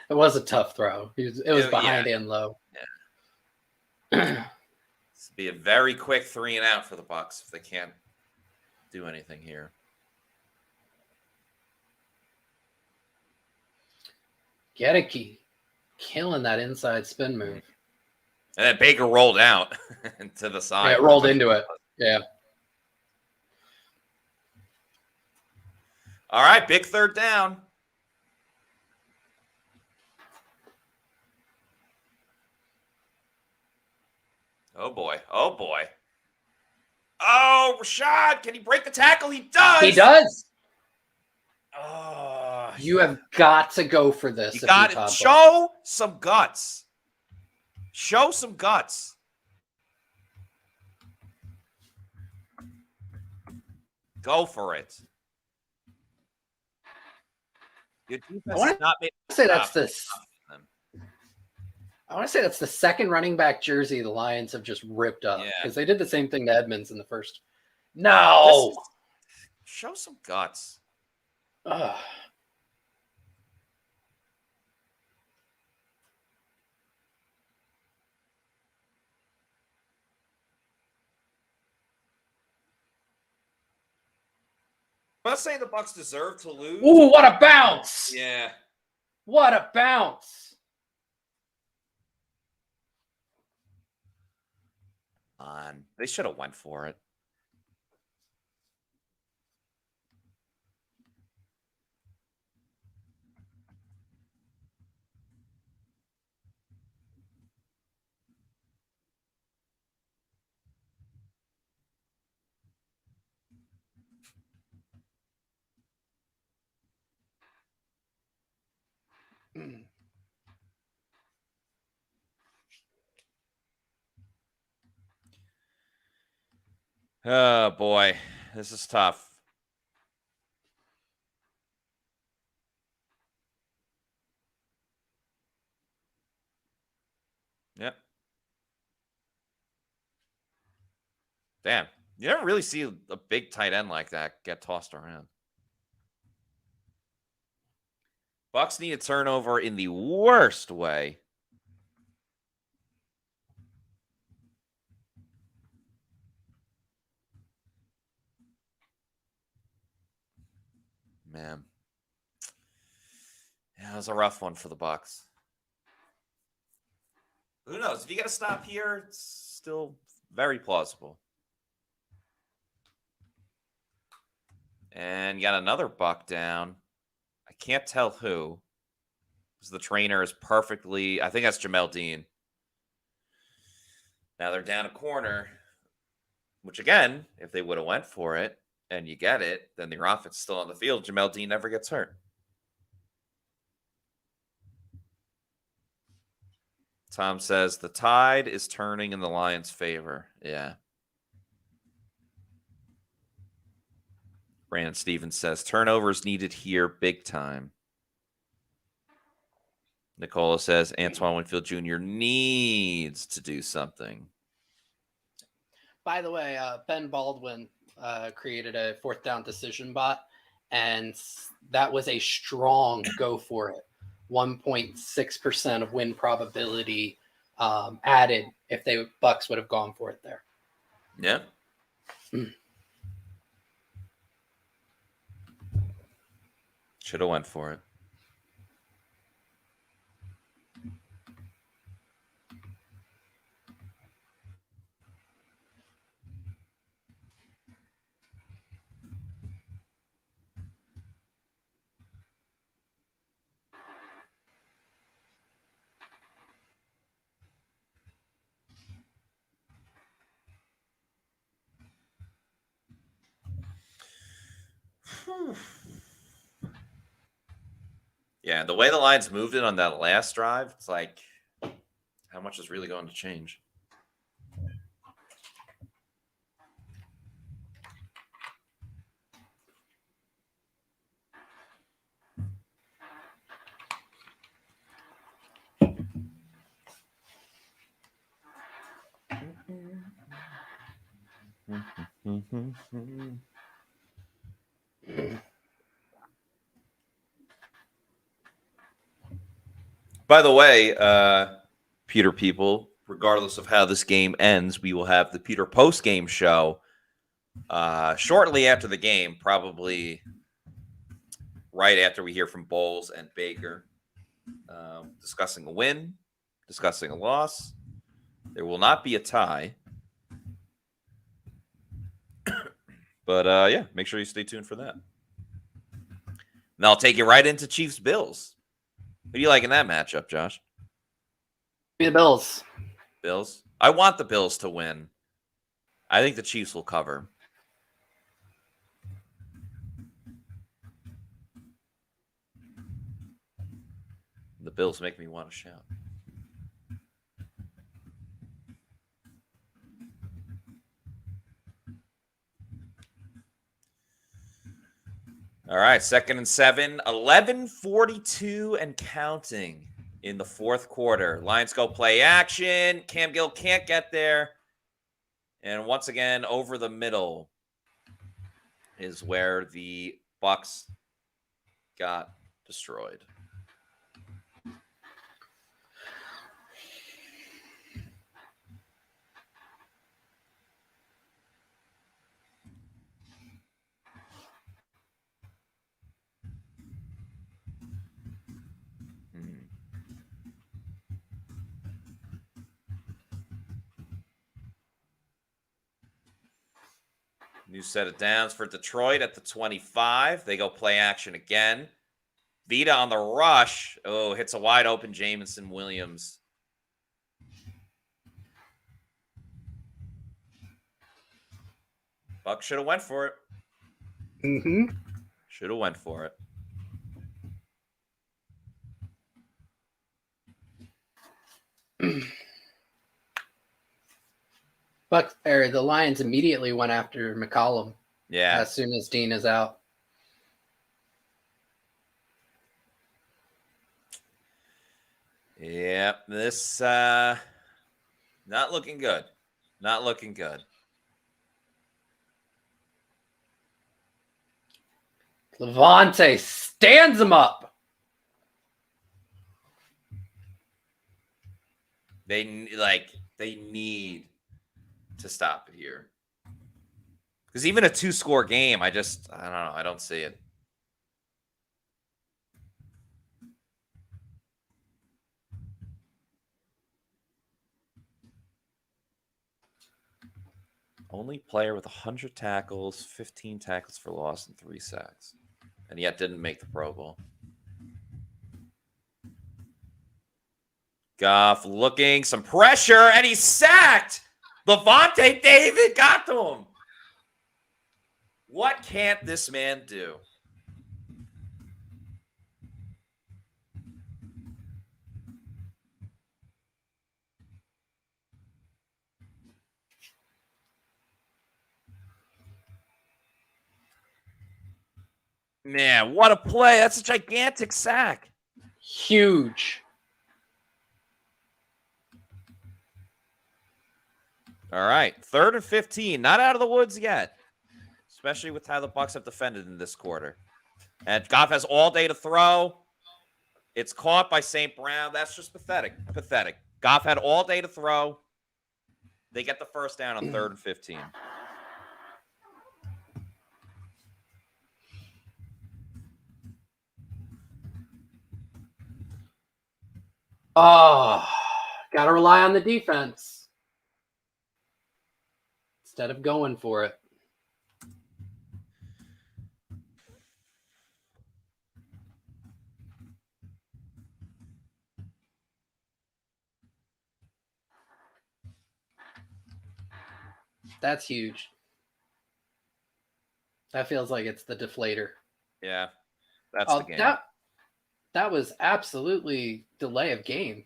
It was a tough throw. It was behind and low. Yeah. This will be a very quick 3 and out for the Bucs if they can't do anything here. Gedeke killing that inside spin move. And then Baker rolled out to the side. Yeah, it rolled into it. Yeah. All right, big 3rd down. Oh, boy. Oh, boy. Oh, Rachaad, can he break the tackle? He does. He does. Oh, You have got to go for this. You got it. Show some guts. Show some guts. Go for it. Your defense has not made I want to say that's the 2nd running back jersey the Lions have just ripped up because they did the same thing to Edmonds in the first. No. Show some guts. Ugh. I'm not saying the Bucs deserve to lose. Ooh, what a bounce! Yeah. What a bounce! They should have went for it. Oh, boy. This is tough. Yep. Damn. You never really see a big tight end like that get tossed around. Bucs need a turnover in the worst way. Man. Yeah, it was a rough one for the Bucs. Who knows? If you get a stop here, it's still very plausible. And you got another Buck down. I can't tell who. Because the trainer is perfectly... I think that's Jamel Dean. Now they're down a corner. Which, again, if they would have went for it, and you get it, then your offense is still on the field. Jamel Dean never gets hurt. Tom says the tide is turning in the Lions' favor. Yeah. Brandon Stevens says, turnovers needed here big time. Nicola says, Antoine Winfield Jr. needs to do something. By the way, Ben Baldwin created a 4th down decision bot, and that was a strong go for it. 1.6% of win probability added if the Bucs would have gone for it there. Yeah. Should have went for it. Yeah, the way the Lions moved it on that last drive, it's like, how much is really going to change? By the way, Pewter people, regardless of how this game ends, we will have the Pewter Postgame Show shortly after the game, probably right after we hear from Bowles and Baker, discussing a win, discussing a loss. There will not be a tie. But, yeah, make sure you stay tuned for that. And I'll take you right into Chiefs-Bills. Who do you like in that matchup, Josh? The Bills. Bills? I want the Bills to win. I think the Chiefs will cover. The Bills make me want to shout. All right, 2nd and 7, 11:42 and counting in the 4th quarter. Lions go play action. Cam Gill can't get there. And once again, over the middle is where the Bucs got destroyed. New set of downs for Detroit at the 25. They go play action again. Vita on the rush. Oh, hits a wide open Jamison Williams. Buck should have went for it. Mm-hmm. Should have went for it. The Lions immediately went after McCollum. Yeah. As soon as Dean is out. Yeah, this not looking good. Not looking good. Levante stands him up. They need to stop it here. Because even a 2-score game, I don't know. I don't see it. Only player with 100 tackles, 15 tackles for loss, and 3 sacks. And yet didn't make the Pro Bowl. Goff looking, some pressure, and he's sacked. Levante David got to him. What can't this man do? Man, what a play. That's a gigantic sack. Huge. All right. 3rd and 15. Not out of the woods yet. Especially with how the Bucs have defended in this quarter. And Goff has all day to throw. It's caught by St. Brown. That's just pathetic. Pathetic. Goff had all day to throw. They get the first down on 3rd and 15. Oh, got to rely on the defense instead of going for it. That's huge. That feels like it's the deflator. Yeah, that's the game. That was absolutely delay of game.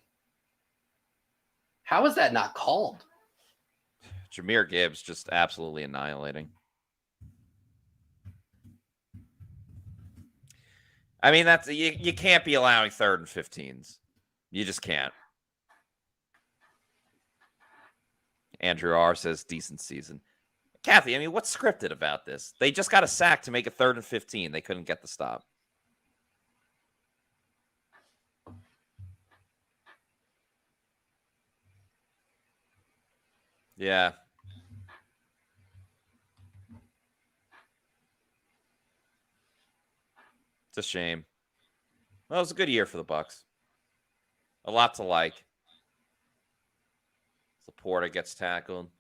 How is that not called? Jahmyr Gibbs just absolutely annihilating. I mean, that's you can't be allowing 3rd and 15s. You just can't. Andrew R says decent season. Kathy, I mean, what's scripted about this? They just got a sack to make it 3rd and 15. They couldn't get the stop. Yeah. It's a shame. Well, it was a good year for the Bucs. A lot to like. Laporta gets tackled.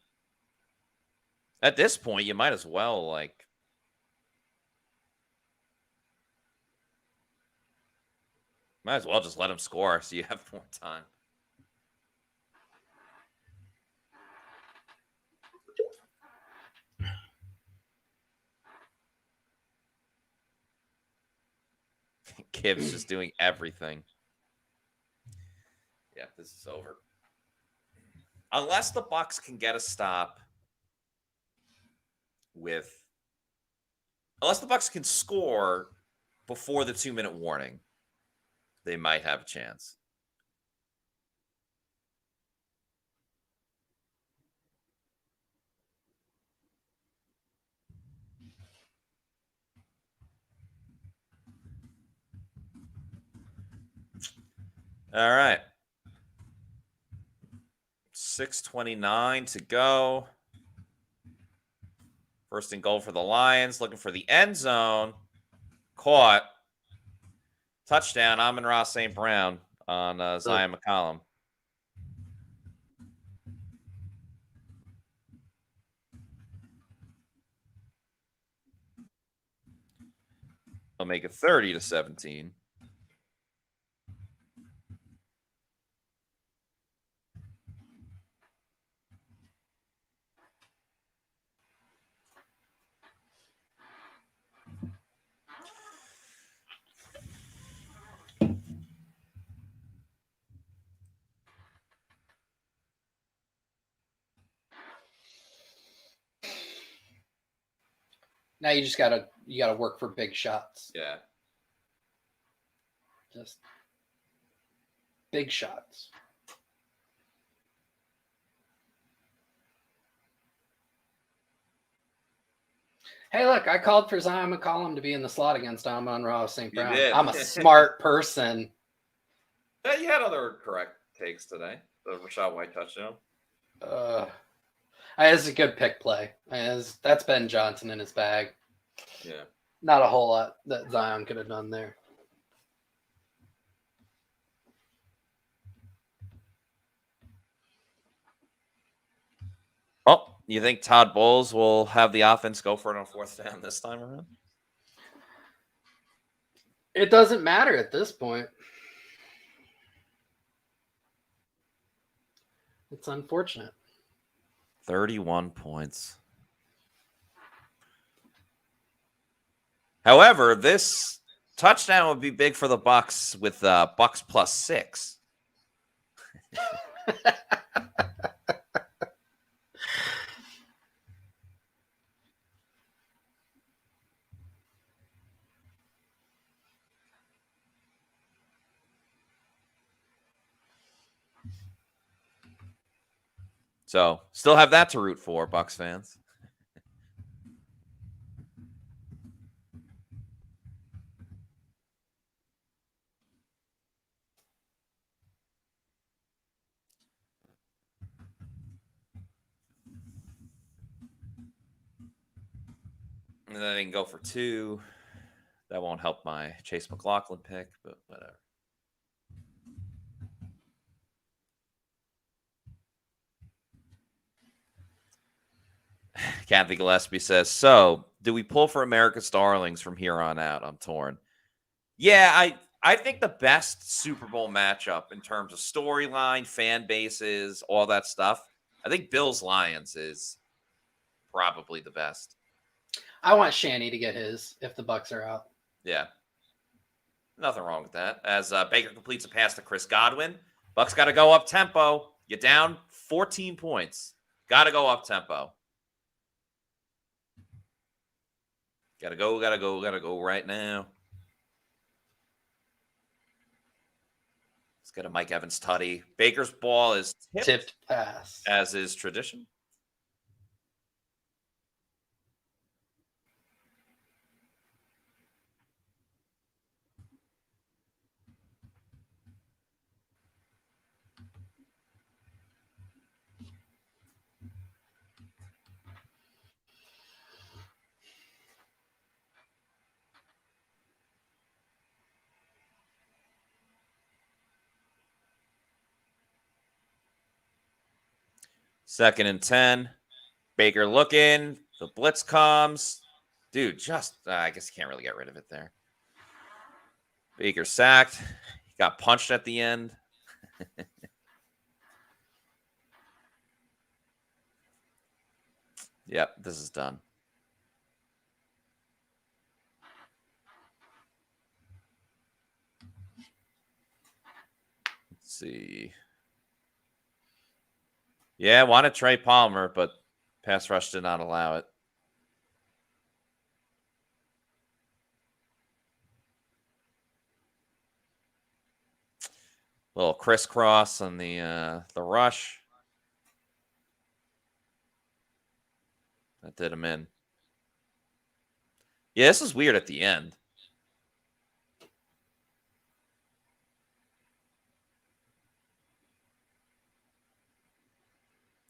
At this point, you might as well, like... Might as well just let him score so you have more time. Gibbs just doing everything. Yeah, this is over. Unless the Bucs can get a stop unless the Bucs can score before the 2-minute warning, they might have a chance. All right. 6:29 to go. First and goal for the Lions. Looking for the end zone. Caught. Touchdown, Amon-Ra St. Brown on Zion McCollum. They'll make it 30-17. Now you gotta work for big shots. Yeah. Just big shots. Hey, look, I called for Zion McCollum to be in the slot against Amon-Ra St. You Brown. did. I'm a smart person. Yeah, you had other correct takes today. The Rachaad White touchdown. It's a good pick play. That's Ben Johnson in his bag. Yeah. Not a whole lot that Zion could have done there. Oh, you think Todd Bowles will have the offense go for it on 4th down this time around? It doesn't matter at this point. It's unfortunate. 31 points. However, this touchdown would be big for the Bucs with Bucs +6. So still have that to root for, Bucs fans. And then they can go for 2. That won't help my Chase McLaughlin pick, but whatever. Kathy Gillespie says, so do we pull for America's Darlings from here on out? I'm torn. Yeah, I think the best Super Bowl matchup in terms of storyline, fan bases, all that stuff, I think Bills-Lions is probably the best. I want Shanny to get his if the Bucs are out. Yeah. Nothing wrong with that. As Baker completes a pass to Chris Godwin, Bucs got to go up tempo. You're down 14 points. Got to go up tempo. Got to go right now. Let's get a Mike Evans tutty. Baker's ball is Tipped pass. as is tradition. Second and 10. Baker looking. The blitz comes. Dude, I guess you can't really get rid of it there. Baker sacked. He got punched at the end. Yep, this is done. Let's see. Yeah, I wanted Trey Palmer, but pass rush did not allow it. Little crisscross on the rush. That did him in. Yeah, this is weird at the end.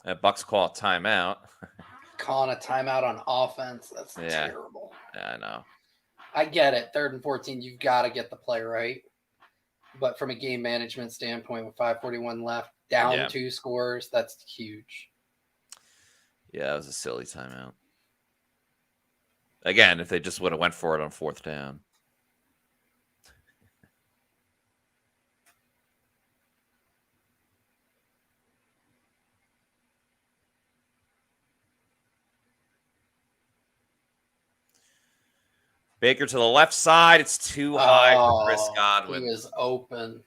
Bucs call a timeout. Calling a timeout on offense. That's terrible. Yeah, I know. I get it. 3rd and 14, you've got to get the play right. But from a game management standpoint, with 5:41 left, down 2 scores, that's huge. Yeah, it was a silly timeout. Again, if they just would have went for it on 4th down. Baker to the left side. It's too high for Chris Godwin. He was open.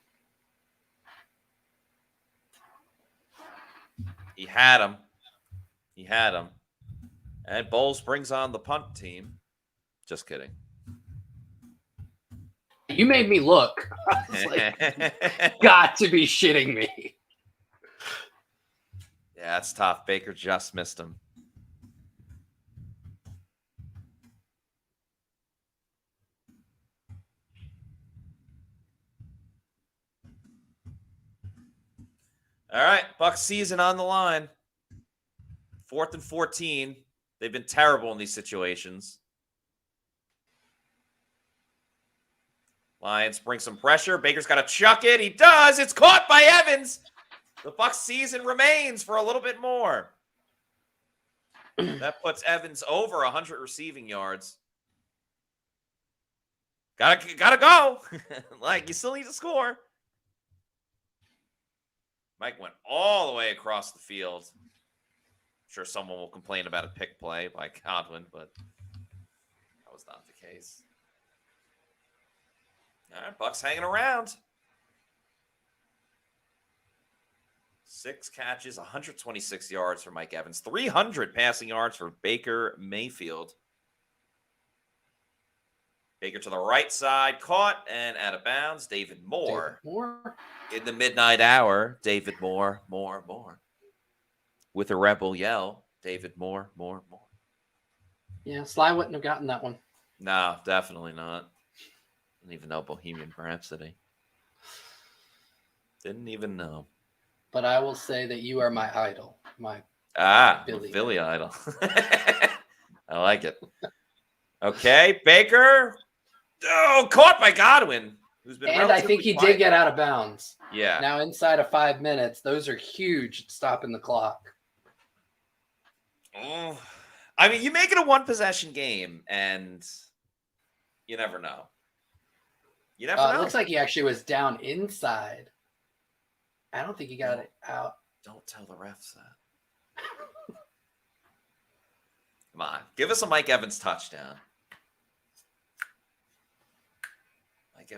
He had him. And Bowles brings on the punt team. Just kidding. You made me look. I was like, got to be shitting me. Yeah, it's tough. Baker just missed him. All right, Bucs season on the line. 4th and 14. They've been terrible in these situations. Lions bring some pressure. Baker's got to chuck it. He does. It's caught by Evans. The Bucs season remains for a little bit more. That puts Evans over 100 receiving yards. Gotta go. Like, you still need to score. Mike went all the way across the field. I'm sure someone will complain about a pick play by Godwin, but that was not the case. All right, Bucs hanging around. 6 catches, 126 yards for Mike Evans, 300 passing yards for Baker Mayfield. Baker to the right side, caught and out of bounds. David Moore. In the midnight hour, David Moore. with a rebel yell. David Moore. Yeah, Sly wouldn't have gotten that one. No, definitely not. Didn't even know Bohemian Rhapsody. Didn't even know. But I will say that you are my idol. My Philly idol. I like it. Okay, Baker. Oh, caught by Godwin, who's been. And I think he did get out of bounds. Yeah. Now inside of 5 minutes, those are huge at stopping the clock. Oh, I mean, you make it a one-possession game, and you never know. You never know. It looks like he actually was down inside. I don't think he got it out. Don't tell the refs that. Come on. Give us a Mike Evans touchdown. Mike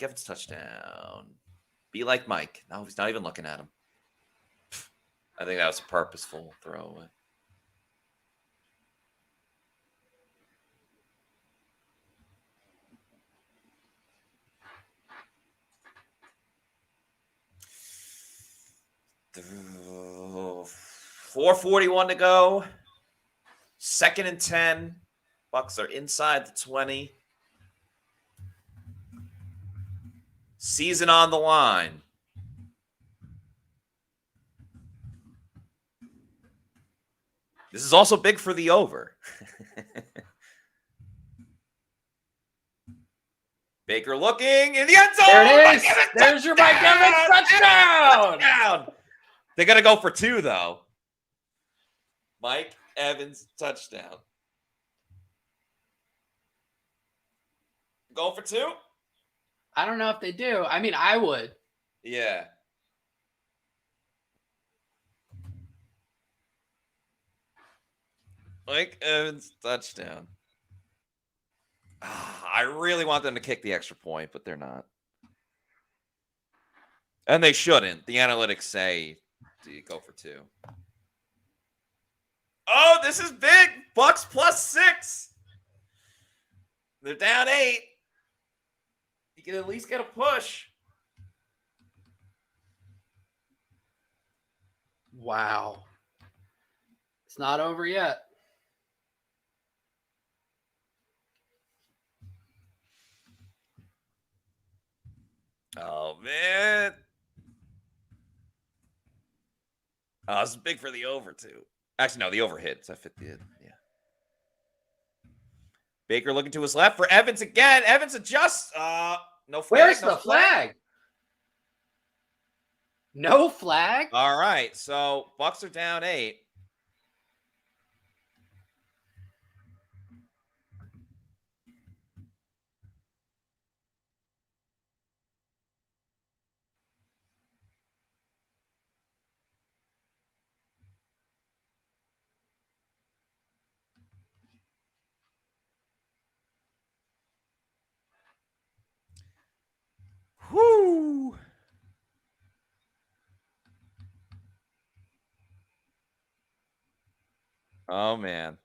Evans touchdown. Be like Mike. No, he's not even looking at him. I think that was a purposeful throwaway. $4:41 to go. 2nd and 10. Bucs are inside the 20. Season on the line. This is also big for the over. Baker looking in the end zone. There it is. There's your Mike Evans touchdown. They got to go for 2, though. Mike Evans touchdown. Going for 2? I don't know if they do. I mean, I would. Yeah. Mike Evans touchdown. I really want them to kick the extra point, but they're not. And they shouldn't. The analytics say go for 2. Oh, this is big. Bucs +6. They're down 8. You can at least get a push. Wow. It's not over yet. Oh, man. Oh, this is big for the over, too. Actually, no, the over hit. So I fit the, yeah. Baker looking to his left for Evans again. Evans adjusts. No flag. Where's the flag? No flag? All right. So Bucs are down 8. Whoo! Oh, man.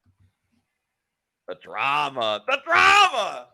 The drama. The drama!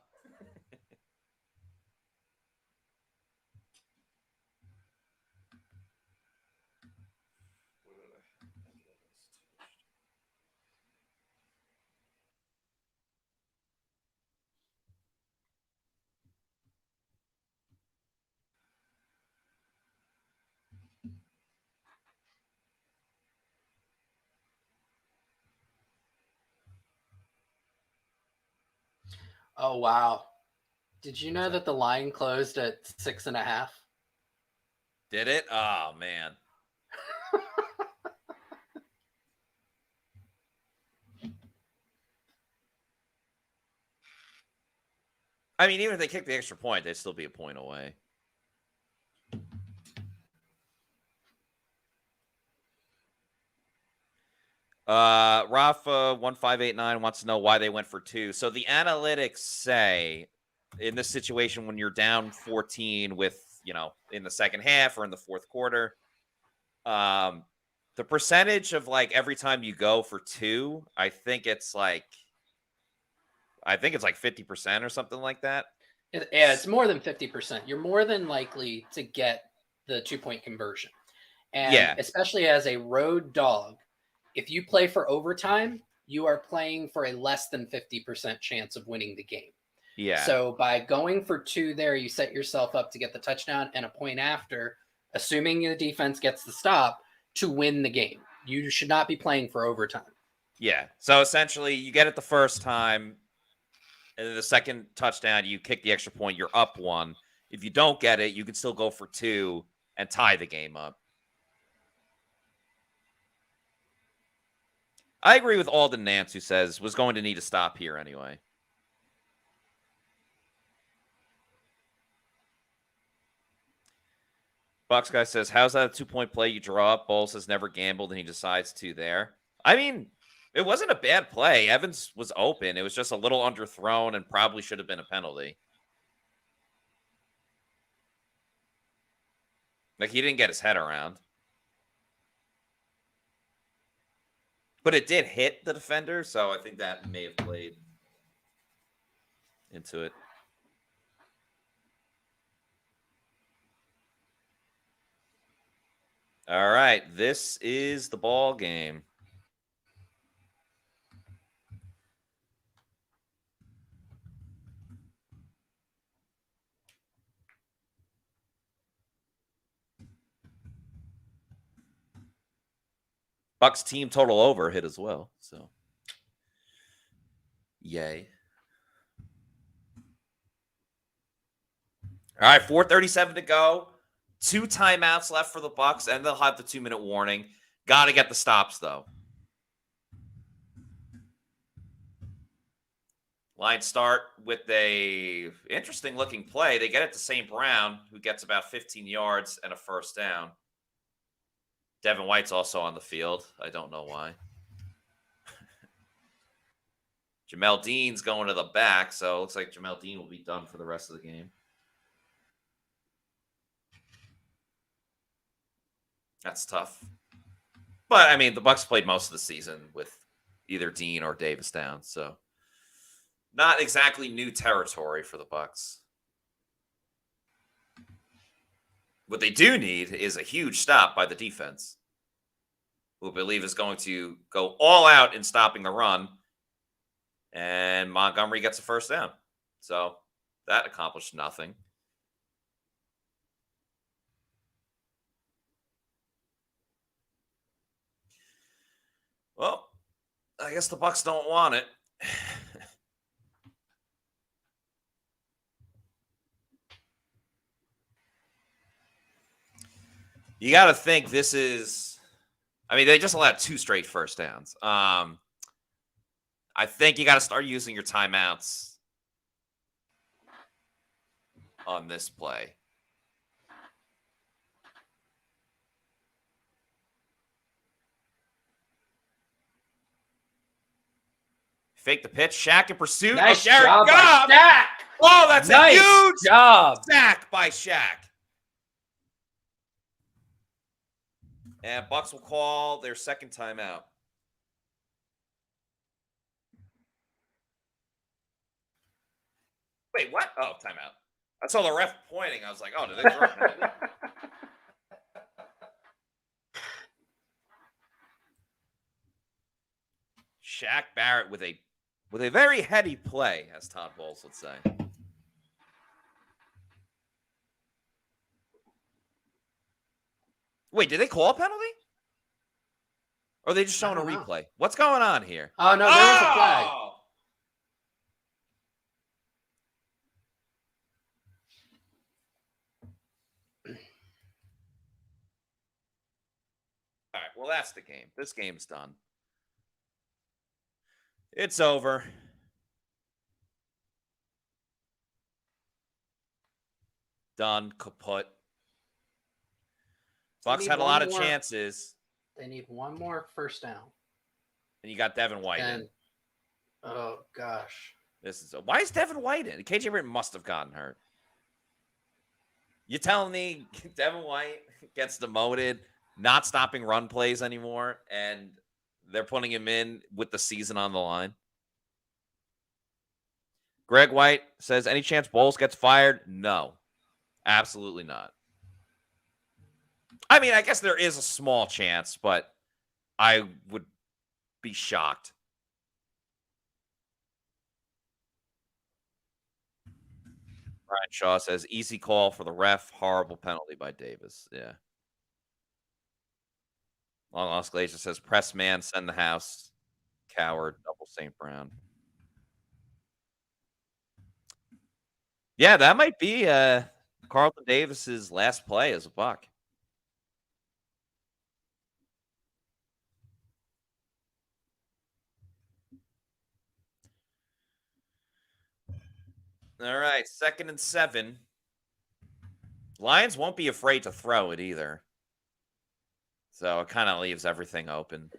Oh, wow. Did you know that the line closed at 6.5? Did it? Oh, man. I mean, even if they kick the extra point, they'd still be a point away. Rafa 1589 wants to know why they went for 2. So the analytics say in this situation when you're down 14 with, in the second half or in the fourth quarter, the percentage of like every time you go for 2, I think it's like 50% or something like that. Yeah, it's more than 50%. You're more than likely to get the 2-point conversion. And especially as a road dog, if you play for overtime, you are playing for a less than 50% chance of winning the game. Yeah. So by going for 2 there, you set yourself up to get the touchdown and a point after, assuming the defense gets the stop, to win the game. You should not be playing for overtime. Yeah. So essentially, you get it the first time, and then the second touchdown, you kick the extra point, you're up 1. If you don't get it, you can still go for 2 and tie the game up. I agree with Alden Nance, who says was going to need a stop here anyway. Bucs guy says, how's that a 2-point play you draw up? Bowles has never gambled, and he decides to there. I mean, it wasn't a bad play. Evans was open. It was just a little underthrown and probably should have been a penalty. Like, he didn't get his head around. But it did hit the defender, so I think that may have played into it. All right, this is the ball game. Bucs team total over hit as well, so yay. All right, 4:37 to go. 2 timeouts left for the Bucs, and they'll have the 2-minute warning. Got to get the stops, though. Lions start with a interesting-looking play. They get it to St. Brown, who gets about 15 yards and a first down. Devin White's also on the field. I don't know why. Jamel Dean's going to the back, so it looks like Jamel Dean will be done for the rest of the game. That's tough. But, I mean, the Bucs played most of the season with either Dean or Davis down, so not exactly new territory for the Bucs. What they do need is a huge stop by the defense, who I believe is going to go all out in stopping the run, and Montgomery gets a first down. So that accomplished nothing. Well, I guess the Bucs don't want it. You got to think this is, I mean, they just allowed 2 straight first downs. I think you got to start using your timeouts on this play. Fake the pitch. Shaq in pursuit. Nice Jared job Goff. by Shaq. Oh, that's Nice a huge job. sack by Shaq. And Bucs will call their second timeout. Wait, what? Oh, timeout. I saw the ref pointing. I was like, oh, did they throw it? Shaq Barrett with a very heady play, as Todd Bowles would say. Wait, did they call a penalty? Or are they just showing a replay? What's going on here? Oh, no, there was a flag. All right, well, that's the game. This game's done. It's over. Done. Kaput. Bucs had a lot of chances. They need one more first down. And you got Devin White in. Oh, gosh. Why is Devin White in? KJ Britt must have gotten hurt. You telling me Devin White gets demoted, not stopping run plays anymore, and they're putting him in with the season on the line? Greg White says, any chance Bowles gets fired? No. Absolutely not. I mean, I guess there is a small chance, but I would be shocked. Brian Shaw says, easy call for the ref. Horrible penalty by Davis. Yeah. Long Lost Glacier says, press man, send the house. Coward, double St. Brown. Yeah, that might be Carlton Davis's last play as a Buck. All right, 2nd and 7. Lions won't be afraid to throw it either. So it kind of leaves everything open.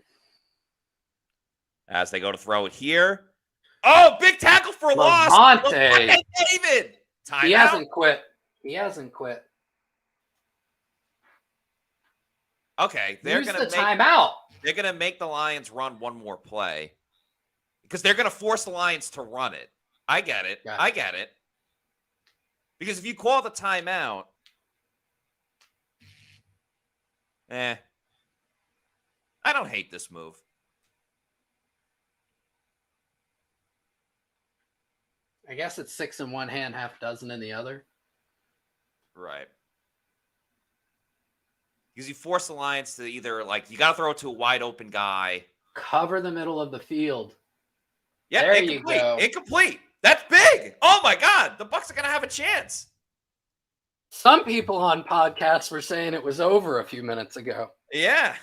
As they go to throw it here. Oh, big tackle for loss. Levante. David. Timeout. He hasn't quit. He hasn't quit. Okay, they're Use going the to make timeout. They're going to make the Lions run one more play because they're going to force the Lions to run it. I get it. Gotcha. I get it. Because if you call the timeout, I don't hate this move. I guess it's 6 in one hand, half dozen in the other. Right. Because you force the Lions to either, like, you got to throw it to a wide open guy. Cover the middle of the field. Yeah, there incomplete. You go. Incomplete. That's big. Oh, my God. The Bucs are going to have a chance. Some people on podcasts were saying it was over a few minutes ago. Yeah.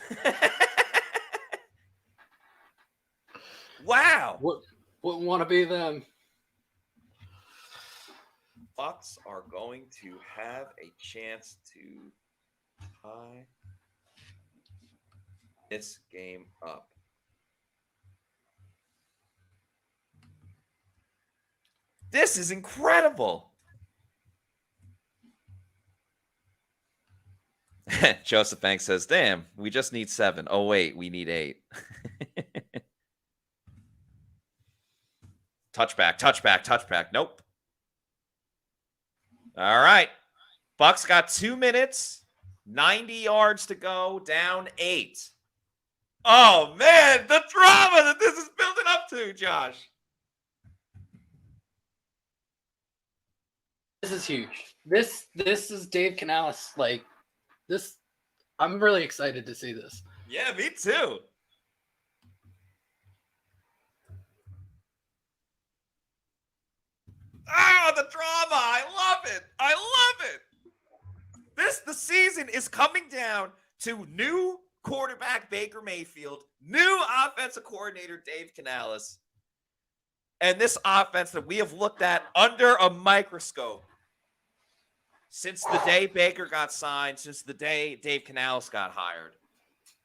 Wow. Wouldn't want to be them. Bucs are going to have a chance to tie this game up. This is incredible. Joseph Banks says, damn, we just need 7. Oh, wait, we need 8. Touchback. Nope. All right. Bucs got 2 minutes, 90 yards to go, down 8. Oh, man, the drama that this is building up to, Josh. This is huge. This is Dave Canales. Like, this, I'm really excited to see this. Yeah, me too. The drama. I love it. The season is coming down to new quarterback Baker Mayfield, new offensive coordinator Dave Canales, and this offense that we have looked at under a microscope since the day Baker got signed, since the day Dave Canales got hired.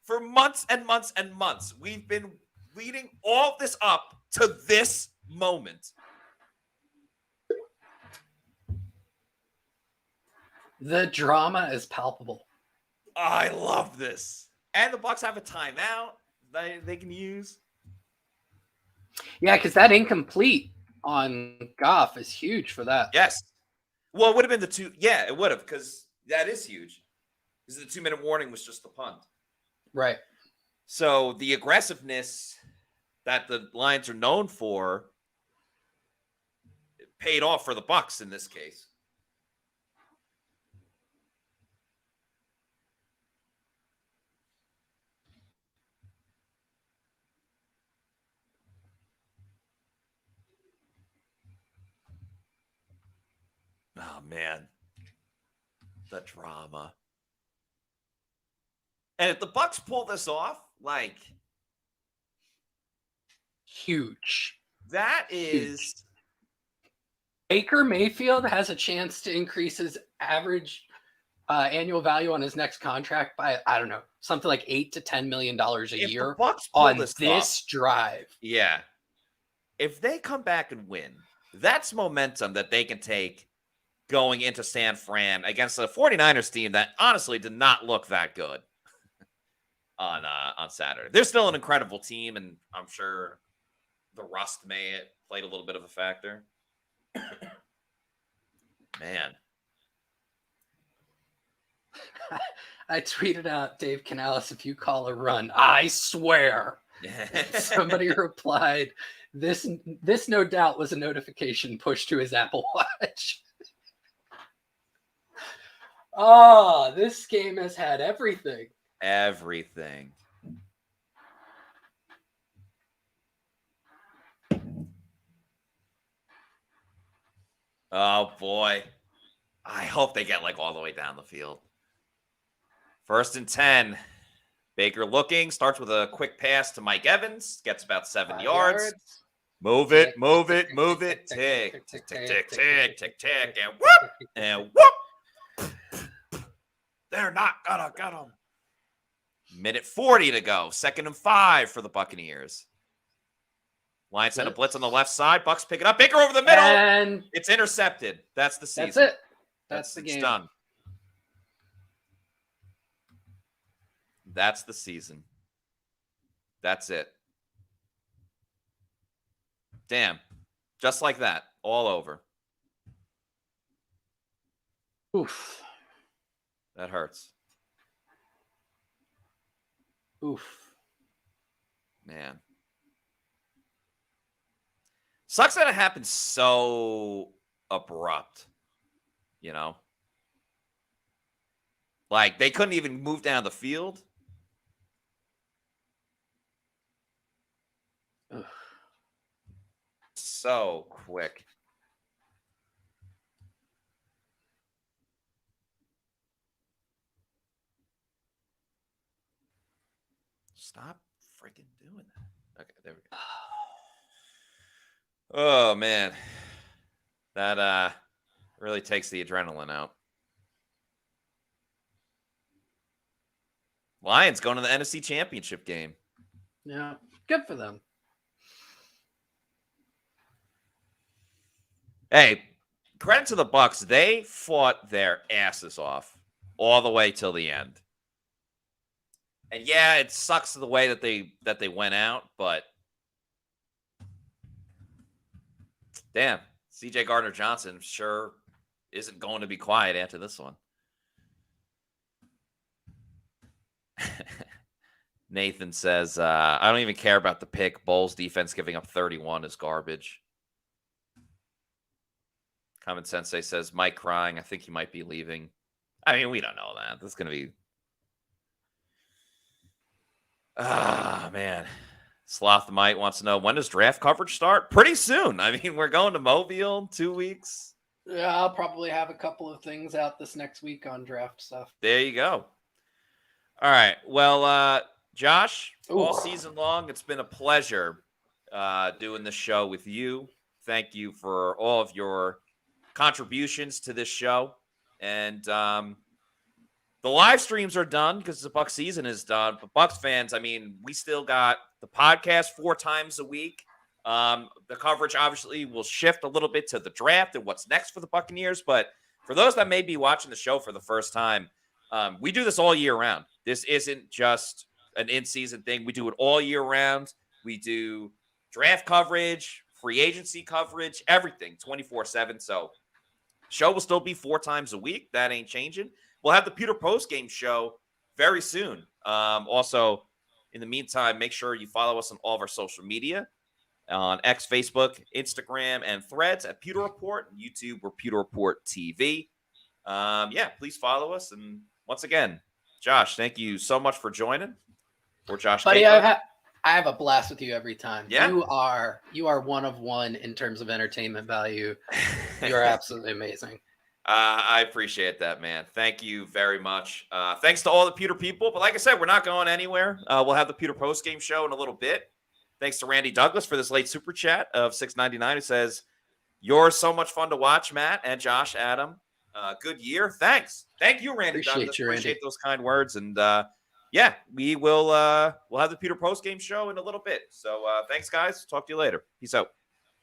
For months and months and months, we've been leading all this up to this moment. The drama is palpable. I love this. And the Bucs have a timeout they can use. Yeah, because that incomplete on Goff is huge for that. Yes. Well, it would have been the 2. Yeah, it would have, because that is huge. Because the 2-minute warning was just the punt. Right. So the aggressiveness that the Lions are known for paid off for the Bucs in this case. Oh, man. The drama. And if the Bucs pull this off, like, Huge. that is... Huge. Baker Mayfield has a chance to increase his average annual value on his next contract by, I don't know, something like $8 to $10 million a year on this drive. Yeah. If they come back and win, that's momentum that they can take going into San Fran against a 49ers team that honestly did not look that good on Saturday. They're still an incredible team, and I'm sure the rust may have played a little bit of a factor. Man. I tweeted out, Dave Canales, if you call a run, I swear. Somebody replied, this no doubt was a notification pushed to his Apple Watch. Oh, this game has had everything. Everything. Oh, boy. I hope they get like all the way down the field. 1st and 10. Baker looking, starts with a quick pass to Mike Evans, gets about 7 yards. Move it, move it, move it. Tick, tick, tick, tick, tick, tick, tick, and whoop, and whoop. They're not gonna get him. Minute 40 to go. 2nd and 5 for the Buccaneers. Lions send a blitz on the left side. Bucs pick it up. Baker over the middle. And it's intercepted. That's the season. that's it. That's the game. It's done. That's the season. That's it. Damn. Just like that. All over. Oof. That hurts. Oof. Man. Sucks that it happened so abrupt. You know? Like, they couldn't even move down the field. Ugh. So quick. Stop freaking doing that. Okay, there we go. Oh, man. That really takes the adrenaline out. Lions going to the NFC Championship game. Yeah, good for them. Hey, credit to the Bucs. They fought their asses off all the way till the end. And yeah, it sucks the way that they went out, but damn, CJ Gardner-Johnson sure isn't going to be quiet after this one. Nathan says, I don't even care about the pick. Bowles defense giving up 31 is garbage. Common Sensei says, Mike crying. I think he might be leaving. I mean, we don't know that. This is going to be... man. Sloth Mite wants to know, when does draft coverage start? Pretty soon. I mean, we're going to Mobile in 2 weeks. Yeah, I'll probably have a couple of things out this next week on draft stuff. There you go. All right. Well, Josh, all season long, it's been a pleasure doing this show with you. Thank you for all of your contributions to this show. And the live streams are done because the Bucs season is done. But Bucs fans, I mean, we still got the podcast 4 times a week. The coverage obviously will shift a little bit to the draft and what's next for the Buccaneers. But for those that may be watching the show for the first time, we do this all year round. This isn't just an in-season thing. We do it all year round. We do draft coverage, free agency coverage, everything 24/7. So show will still be 4 times a week. That ain't changing. We'll have the Pewter Postgame Show very soon. Also, in the meantime, make sure you follow us on all of our social media. On X, Facebook, Instagram, and Threads at Pewter Report. YouTube, we're Pewter Report TV. Yeah, please follow us. And once again, Josh, thank you so much for joining. Or Josh, buddy, I have a blast with you every time. Yeah? You are one of one in terms of entertainment value. You are absolutely amazing. I appreciate that, man. Thank you very much. Thanks to all the Pewter people. But like I said, we're not going anywhere. We'll have the Pewter Postgame Show in a little bit. Thanks to Randy Douglas for this late super chat of $6.99. Who says, "You're so much fun to watch, Matt and Josh, Adam. Good year. Thanks. Thank you, Randy Douglas. Appreciate those kind words. And yeah, we will. We'll have the Pewter Postgame Show in a little bit. So thanks, guys. Talk to you later. Peace out.